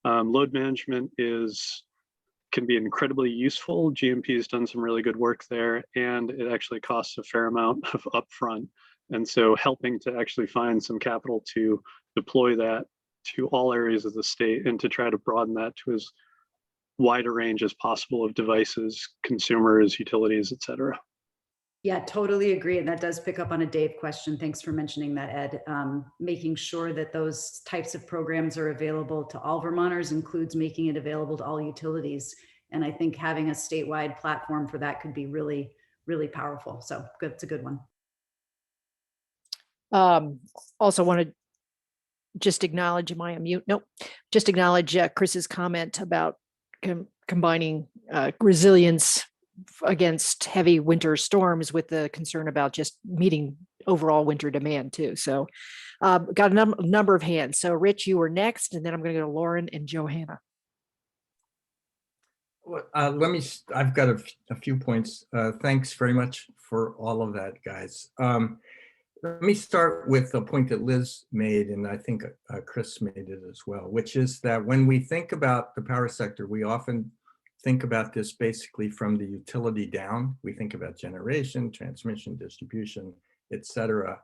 Load management can be incredibly useful. GMP has done some really good work there, and it actually costs a fair amount of upfront. And so helping to actually find some capital to deploy that to all areas of the state and to try to broaden that to as wide a range as possible of devices, consumers, utilities, et cetera. Yeah, totally agree. And that does pick up on a Dave question. Thanks for mentioning that, Ed. Making sure that those types of programs are available to all Vermonters includes making it available to all utilities. And I think having a statewide platform for that could be really, really powerful. So good, it's a good one. Also want to just acknowledge, am I on mute? Nope. Just acknowledge Chris's comment about combining resilience against heavy winter storms with the concern about just meeting overall winter demand too. So got a number of hands. So Rich, you were next, and then I'm going to go to Lauren and Johanna. I've got a few points. Thanks very much for all of that, guys. Let me start with a point that Liz made, and I think Chris made it as well, which is that when we think about the power sector, we often think about this basically from the utility down. We think about generation, transmission, distribution, et cetera.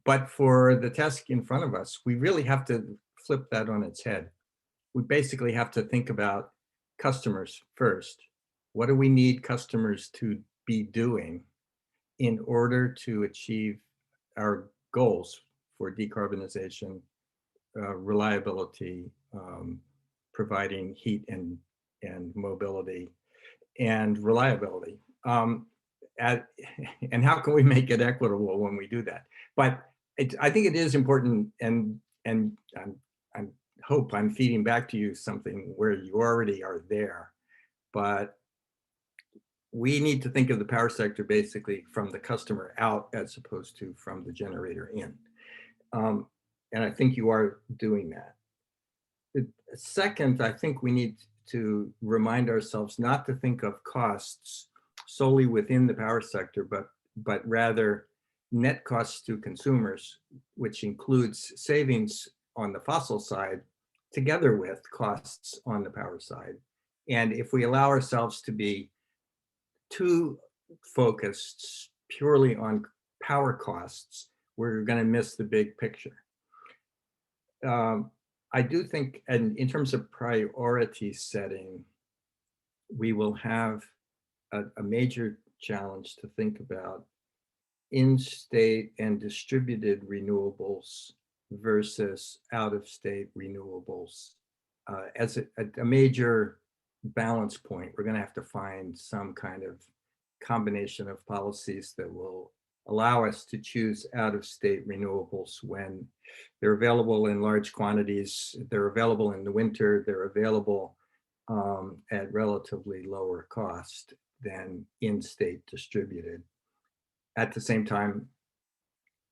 But for the task in front of us, we really have to flip that on its head. We basically have to think about customers first. What do we need customers to be doing in order to achieve our goals for decarbonization, reliability, providing heat and mobility, and reliability? And how can we make it equitable when we do that? But I think it is important, and I hope I'm feeding back to you something where you already are there, but we need to think of the power sector basically from the customer out as opposed to from the generator in. And I think you are doing that. Second, I think we need to remind ourselves not to think of costs solely within the power sector, but rather net costs to consumers, which includes savings on the fossil side together with costs on the power side. And if we allow ourselves to be too focused purely on power costs, we're going to miss the big picture. I do think, and in terms of priority setting, we will have a major challenge to think about in-state and distributed renewables versus out-of-state renewables as a major balance point. We're going to have to find some kind of combination of policies that will allow us to choose out-of-state renewables when they're available in large quantities, they're available in the winter, they're available at relatively lower cost than in-state distributed. At the same time,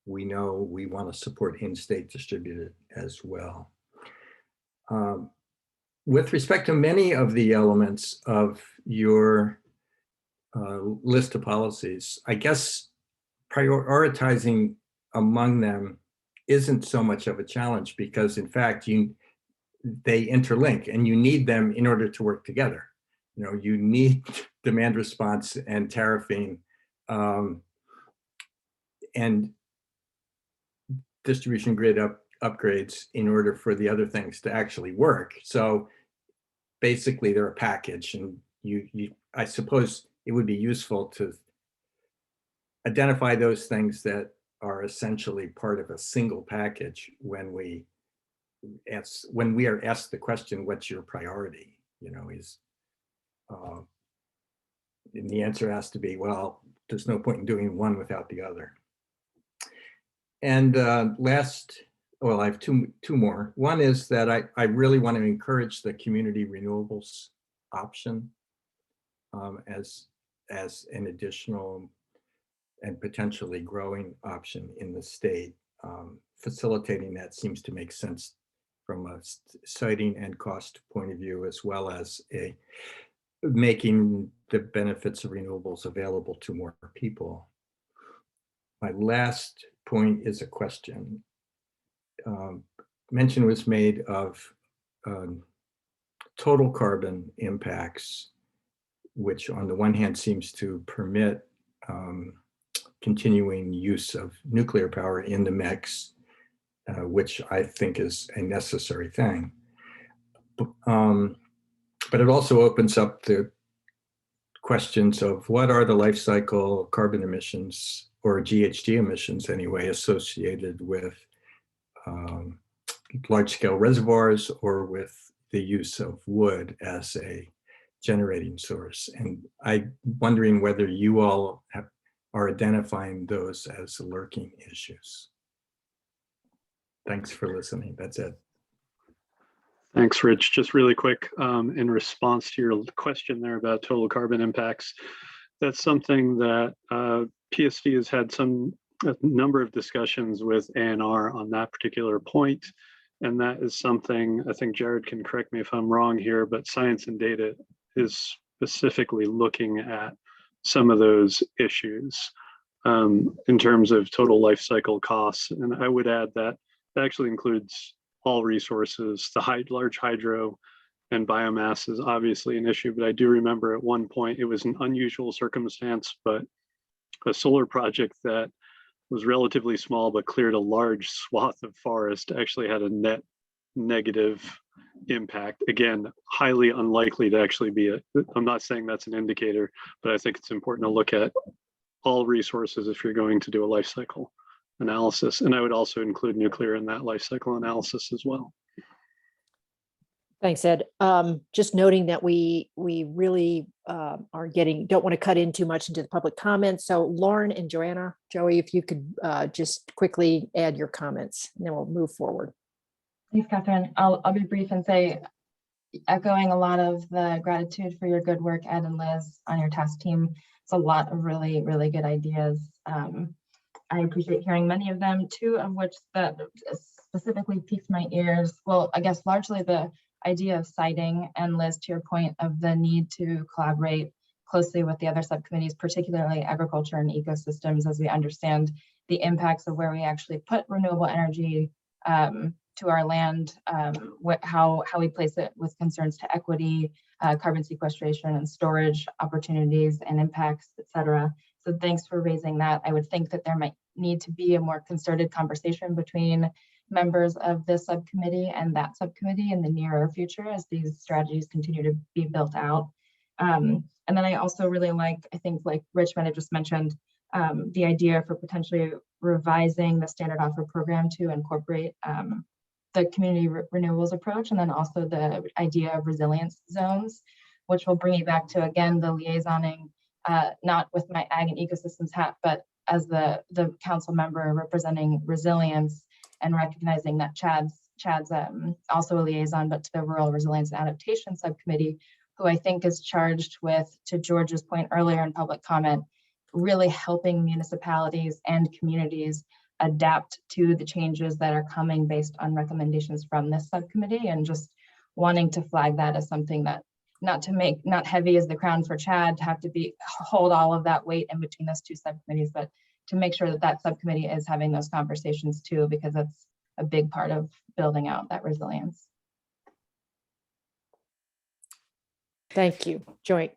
we know we want to support in-state distributed as well. With respect to many of the elements of your list of policies, I guess prioritizing among them isn't so much of a challenge because in fact, they interlink and you need them in order to work together. You know, you need demand response and tariffing and distribution grid upgrades in order for the other things to actually work. So basically they're a package, and I suppose it would be useful to identify those things that are essentially part of a single package when we are asked the question, what's your priority? You know, and the answer has to be, well, there's no point in doing one without the other. And well, I have two more. One is that I really want to encourage the community renewables option as an additional and potentially growing option in the state. Facilitating that seems to make sense from a siting and cost point of view, as well as making the benefits of renewables available to more people. My last point is a question. Mention was made of total carbon impacts, which on the one hand seems to permit continuing use of nuclear power in the mix, which I think is a necessary thing. But it also opens up the questions of what are the life cycle carbon emissions, or GHG emissions anyway, associated with large-scale reservoirs or with the use of wood as a generating source. And I'm wondering whether you all are identifying those as lurking issues. Thanks for listening. That's it. Thanks, Rich. Just really quick, in response to your question there about total carbon impacts, that's something that PSD has had a number of discussions with ANR on that particular point. And that is something, I think Jared can correct me if I'm wrong here, but Science and Data is specifically looking at some of those issues in terms of total life cycle costs. And I would add that actually includes all resources. The large hydro and biomass is obviously an issue, but I do remember at one point it was an unusual circumstance, but a solar project that was relatively small but cleared a large swath of forest actually had a net negative impact. Again, highly unlikely to actually be I'm not saying that's an indicator, but I think it's important to look at all resources if you're going to do a life cycle analysis. And I would also include nuclear in that life cycle analysis as well. Thanks, Ed. Just noting that we really don't want to cut in too much into the public comments. So Lauren and Joey, if you could just quickly add your comments, and then we'll move forward. Thanks, Catherine. I'll be brief and say, echoing a lot of the gratitude for your good work, Ed and Liz, on your task team. It's a lot of really, really good ideas. I appreciate hearing many of them, two of which that specifically piqued my ears. Well, I guess largely the idea of siting, and Liz, to your point of the need to collaborate closely with the other subcommittees, particularly agriculture and ecosystems, as we understand the impacts of where we actually put renewable energy to our land, how we place it with concerns to equity, carbon sequestration and storage opportunities and impacts, et cetera. So thanks for raising that. I would think that there might need to be a more concerted conversation between members of this subcommittee and that subcommittee in the nearer future as these strategies continue to be built out. And then I also really like, I think like Rich might have just mentioned, the idea for potentially revising the standard offer program to incorporate the community renewables approach, and then also the idea of resilience zones, which will bring me back to, again, the liaisoning, not with my ag and ecosystems hat, but as the council member representing resilience and recognizing that Chad's also a liaison, but to the Rural Resilience and Adaptation Subcommittee, who I think is charged with, to George's point earlier in public comment, really helping municipalities and communities adapt to the changes that are coming based on recommendations from this subcommittee, and just wanting to flag that as something that not heavy as the crown for Chad to have to hold all of that weight in between those two subcommittees, but to make sure that that subcommittee is having those conversations too, because that's a big part of building out that resilience. Thank you, Joy.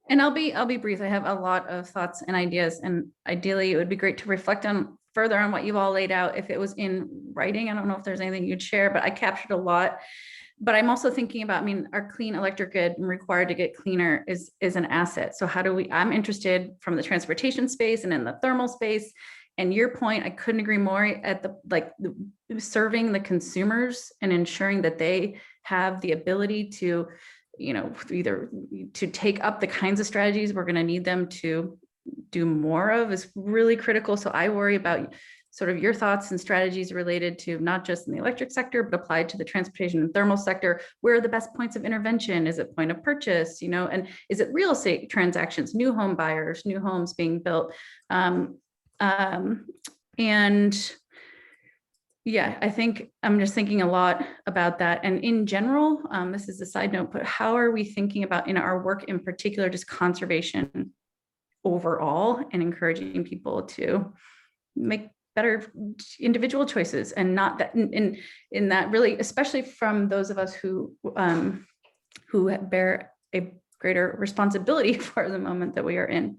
And I'll be brief. I have a lot of thoughts and ideas, and ideally it would be great to reflect on further on what you've all laid out. If it was in writing, I don't know if there's anything you'd share, but I captured a lot. But I'm also thinking about, I mean, our clean electric grid and required to get cleaner is an asset. So how do I'm interested from the transportation space and in the thermal space. And your point, I couldn't agree more at serving the consumers and ensuring that they have the ability to, either to take up the kinds of strategies we're going to need them to do more of is really critical. So I worry about sort of your thoughts and strategies related to not just in the electric sector, but applied to the transportation and thermal sector. Where are the best points of intervention? Is it point of purchase, and is it real estate transactions, new home buyers, new homes being built? And yeah, I think I'm just thinking a lot about that. And in general, this is a side note, but how are we thinking about in our work in particular, just conservation overall, and encouraging people to make better individual choices, and not that in that really, especially from those of us who bear a greater responsibility for the moment that we are in.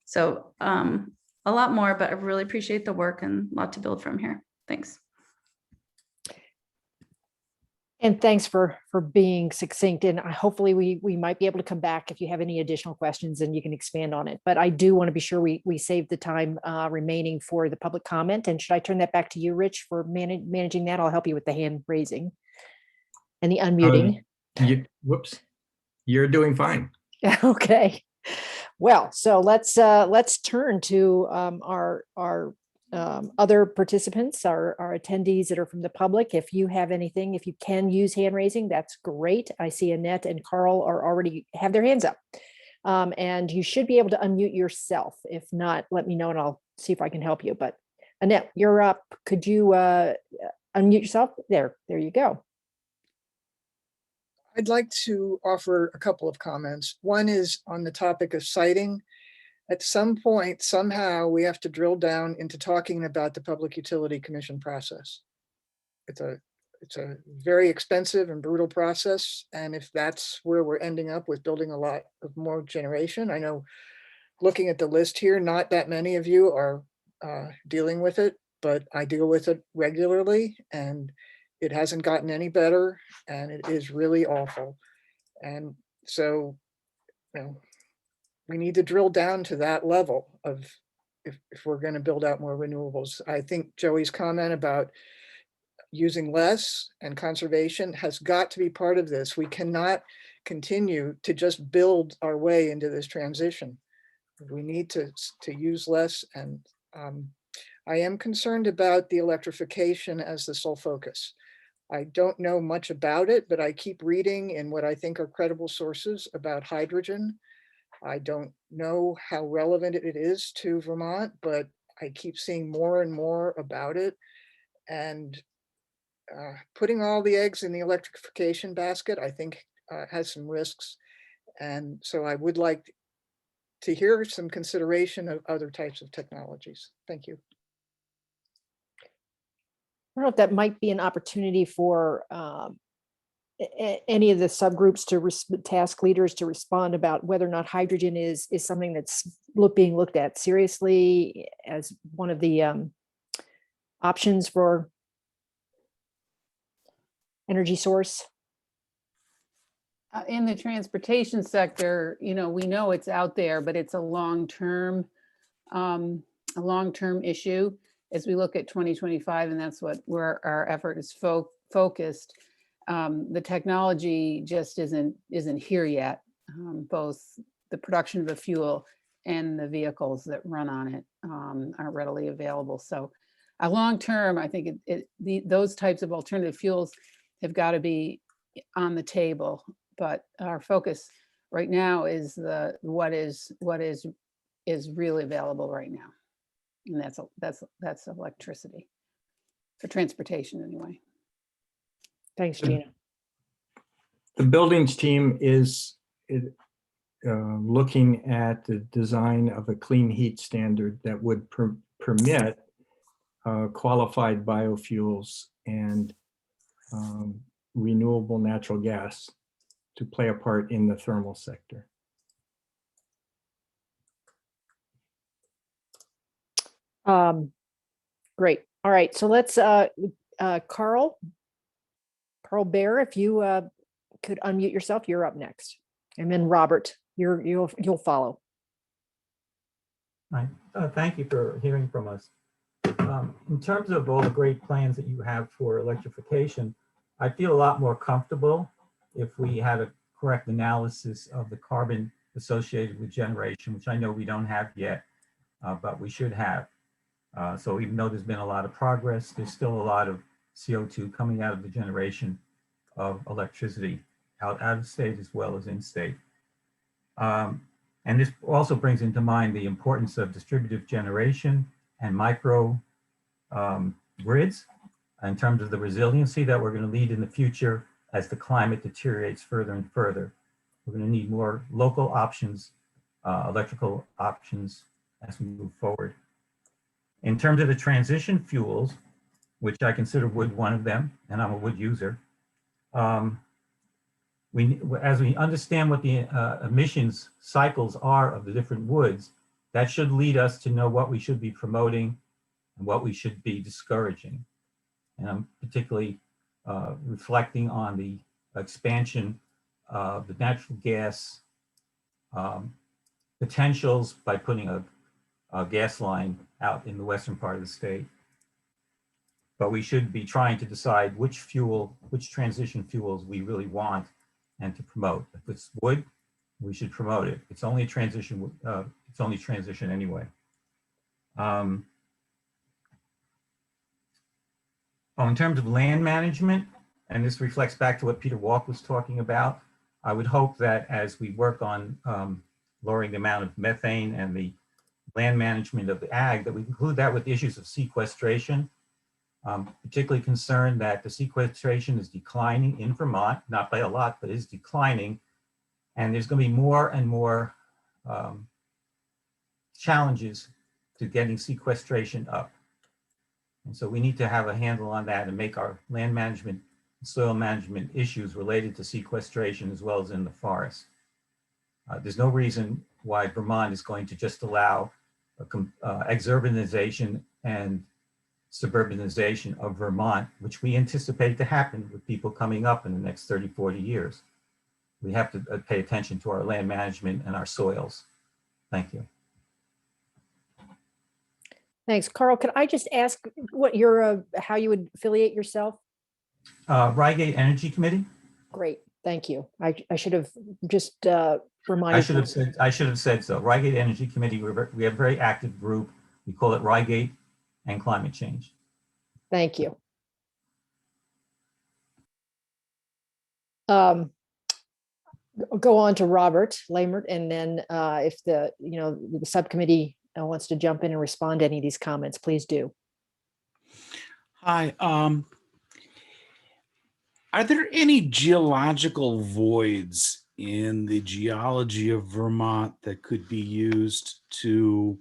So a lot more, but I really appreciate the work and a lot to build from here. Thanks. And thanks for being succinct. And hopefully we might be able to come back if you have any additional questions and you can expand on it. But I do want to be sure we save the time remaining for the public comment. And should I turn that back to you, Rich, for managing that? I'll help you with the hand raising and the unmuting. Whoops, you're doing fine. Okay. Well, so let's turn to our other participants, our attendees that are from the public, if you have anything, if you can use hand raising, that's great. I see Annette and Carl are already have their hands up. And you should be able to unmute yourself. If not, let me know and I'll see if I can help you. But Annette, you're up. Could you unmute yourself? There you go. I'd like to offer a couple of comments. One is on the topic of siting. At some point, somehow, we have to drill down into talking about the Public Utility Commission process. It's a very expensive and brutal process. And if that's where we're ending up with building a lot of more generation, I know looking at the list here, not that many of you are dealing with it, but I deal with it regularly and it hasn't gotten any better and it is really awful. And so, you know, we need to drill down to that level of if we're going to build out more renewables. I think Joey's comment about using less and conservation has got to be part of this. We cannot continue to just build our way into this transition. We need to use less. And I am concerned about the electrification as the sole focus. I don't know much about it, but I keep reading in what I think are credible sources about hydrogen. I don't know how relevant it is to Vermont, but I keep seeing more and more about it. And putting all the eggs in the electrification basket, I think has some risks. And so I would like to hear some consideration of other types of technologies. Thank you. I don't know if that might be an opportunity for any of the subgroups to task leaders to respond about whether or not hydrogen is something that's being looked at seriously as one of the options for energy source. In the transportation sector, you know, we know it's out there, but it's a long-term issue as we look at 2025, and that's where our effort is focused. The technology just isn't here yet. Both the production of the fuel and the vehicles that run on it aren't readily available. So, long-term, I think those types of alternative fuels have got to be on the table. But our focus right now is what is really available right now, and that's electricity for transportation anyway. Thanks, Gina. The buildings team is looking at the design of a clean heat standard that would permit qualified biofuels and renewable natural gas to play a part in the thermal sector. Great. All right. So let's Carl Bear, if you could unmute yourself, you're up next. And then Robert, you'll follow. Right. Thank you for hearing from us. In terms of all the great plans that you have for electrification, I feel a lot more comfortable if we had a correct analysis of the carbon associated with generation, which I know we don't have yet, but we should have. So even though there's been a lot of progress, there's still a lot of CO2 coming out of the generation of electricity out of state as well as in state. And this also brings into mind the importance of distributed generation and micro grids in terms of the resiliency that we're going to need in the future as the climate deteriorates further and further. We're going to need more local options, electrical options as we move forward. In terms of the transition fuels, which I consider wood one of them, and I'm a wood user, as we understand what the emissions cycles are of the different woods, that should lead us to know what we should be promoting and what we should be discouraging. And I'm particularly reflecting on the expansion of the natural gas potentials by putting a gas line out in the western part of the state. But we should be trying to decide which transition fuels we really want and to promote. If it's wood, we should promote it. It's only a transition. It's only transition anyway. In terms of land management, and this reflects back to what Peter Walk was talking about, I would hope that as we work on lowering the amount of methane and the land management of the ag, that we include that with issues of sequestration. Particularly concerned that the sequestration is declining in Vermont, not by a lot, but is declining. And there's going to be more and more challenges to getting sequestration up. And so we need to have a handle on that and make our land management, soil management issues related to sequestration as well as in the forest. There's no reason why Vermont is going to just allow exurbanization and suburbanization of Vermont, which we anticipate to happen with people coming up in the next 30, 40 years. We have to pay attention to our land management and our soils. Thank you. Thanks. Carl, could I just ask what your, how you would affiliate yourself? Reigate Energy Committee. Great, thank you. I should have just reminded. I should have said so. Reigate Energy Committee, we have a very active group. We call it Reigate and Climate Change. Thank you. Go on to Robert Lamert, and then if the subcommittee wants to jump in and respond to any of these comments, please do. Hi. Are there any geological voids in the geology of Vermont that could be used to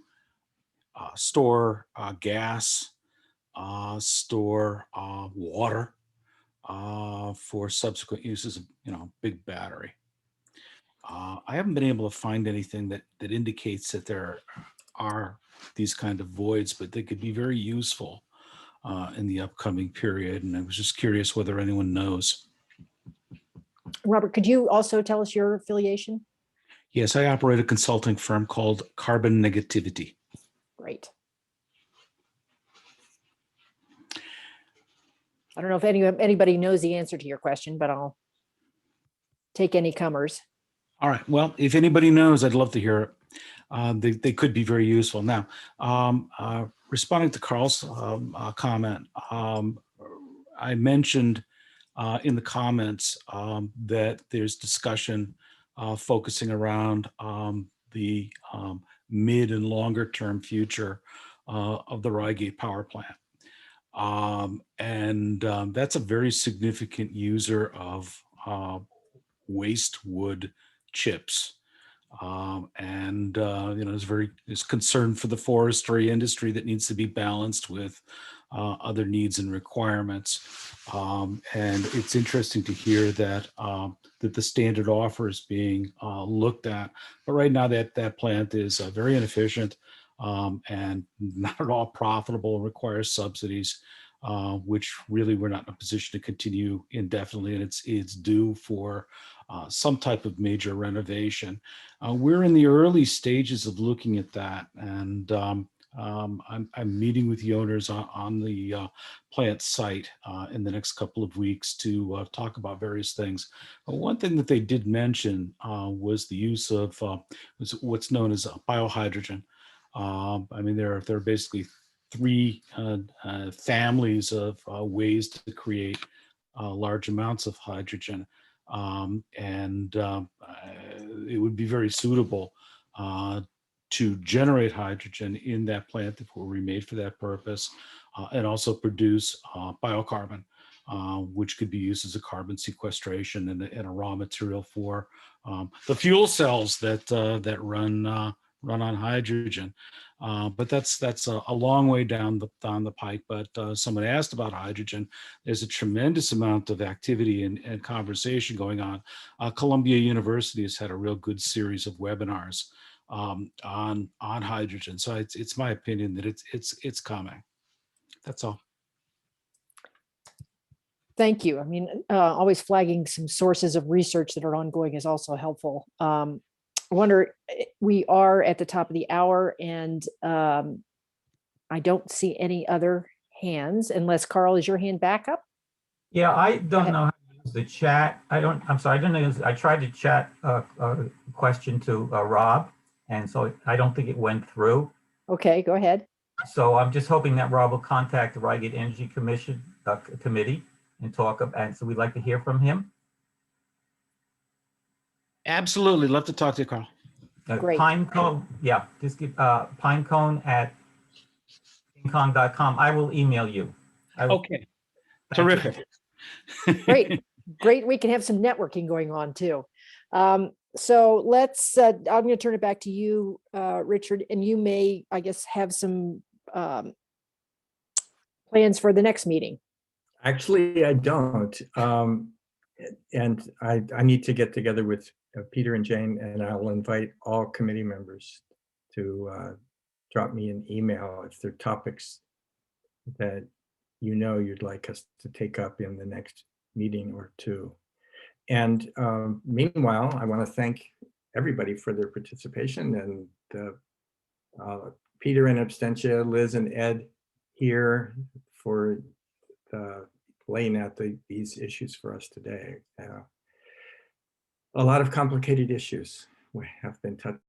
store gas, store water for subsequent uses of, big battery? I haven't been able to find anything that indicates that there are these kind of voids, but they could be very useful in the upcoming period. And I was just curious whether anyone knows. Robert, could you also tell us your affiliation? Yes, I operate a consulting firm called Carbon Negativity. Great. I don't know if anybody knows the answer to your question, but I'll take any comers. All right. Well, if anybody knows, I'd love to hear it. They could be very useful. Now, responding to Carl's comment, I mentioned in the comments that there's discussion focusing around the mid and longer term future of the Reigate power plant. That's a very significant user of waste wood chips. Is concerned for the forestry industry that needs to be balanced with other needs and requirements. And it's interesting to hear that that the standard offer is being looked at. But right now that plant is very inefficient and not at all profitable, and requires subsidies, which really we're not in a position to continue indefinitely, and it's due for some type of major renovation. We're in the early stages of looking at that, and I'm meeting with the owners on the plant site in the next couple of weeks to talk about various things. One thing that they did mention was the use of what's known as biohydrogen. There are basically three families of ways to create large amounts of hydrogen. It would be very suitable to generate hydrogen in that plant if it were remade for that purpose, and also produce biocarbon, which could be used as a carbon sequestration and a raw material for the fuel cells that run on hydrogen. But that's a long way down the pike. But someone asked about hydrogen. There's a tremendous amount of activity and conversation going on. Columbia University has had a real good series of webinars on hydrogen. So it's my opinion that it's coming. That's all. Thank you. Always flagging some sources of research that are ongoing is also helpful. I wonder, we are at the top of the hour, and I don't see any other hands, unless Carl, is your hand back up? Yeah, I don't know how to use the chat. I'm sorry, I don't know. I tried to chat a question to Rob, and so I don't think it went through. Okay, go ahead. So I'm just hoping that Rob will contact the Reigate Energy committee and talk about, and so we'd like to hear from him. Absolutely. Love to talk to you, Carl. Great. Pinecone, yeah, just give pinecone@kingkong.com. I will email you. Okay. Thank you. Terrific. Great, great. We can have some networking going on too. So let's, I'm going to turn it back to you, Richard, and you may, I guess, have some plans for the next meeting. Actually, I don't. And I need to get together with Peter and Jane, and I'll invite all committee members to drop me an email if there are topics that you'd like us to take up in the next meeting or two. And meanwhile, I want to thank everybody for their participation, and Peter in absentia, Liz and Ed here for laying out these issues for us today. A lot of complicated issues have been touched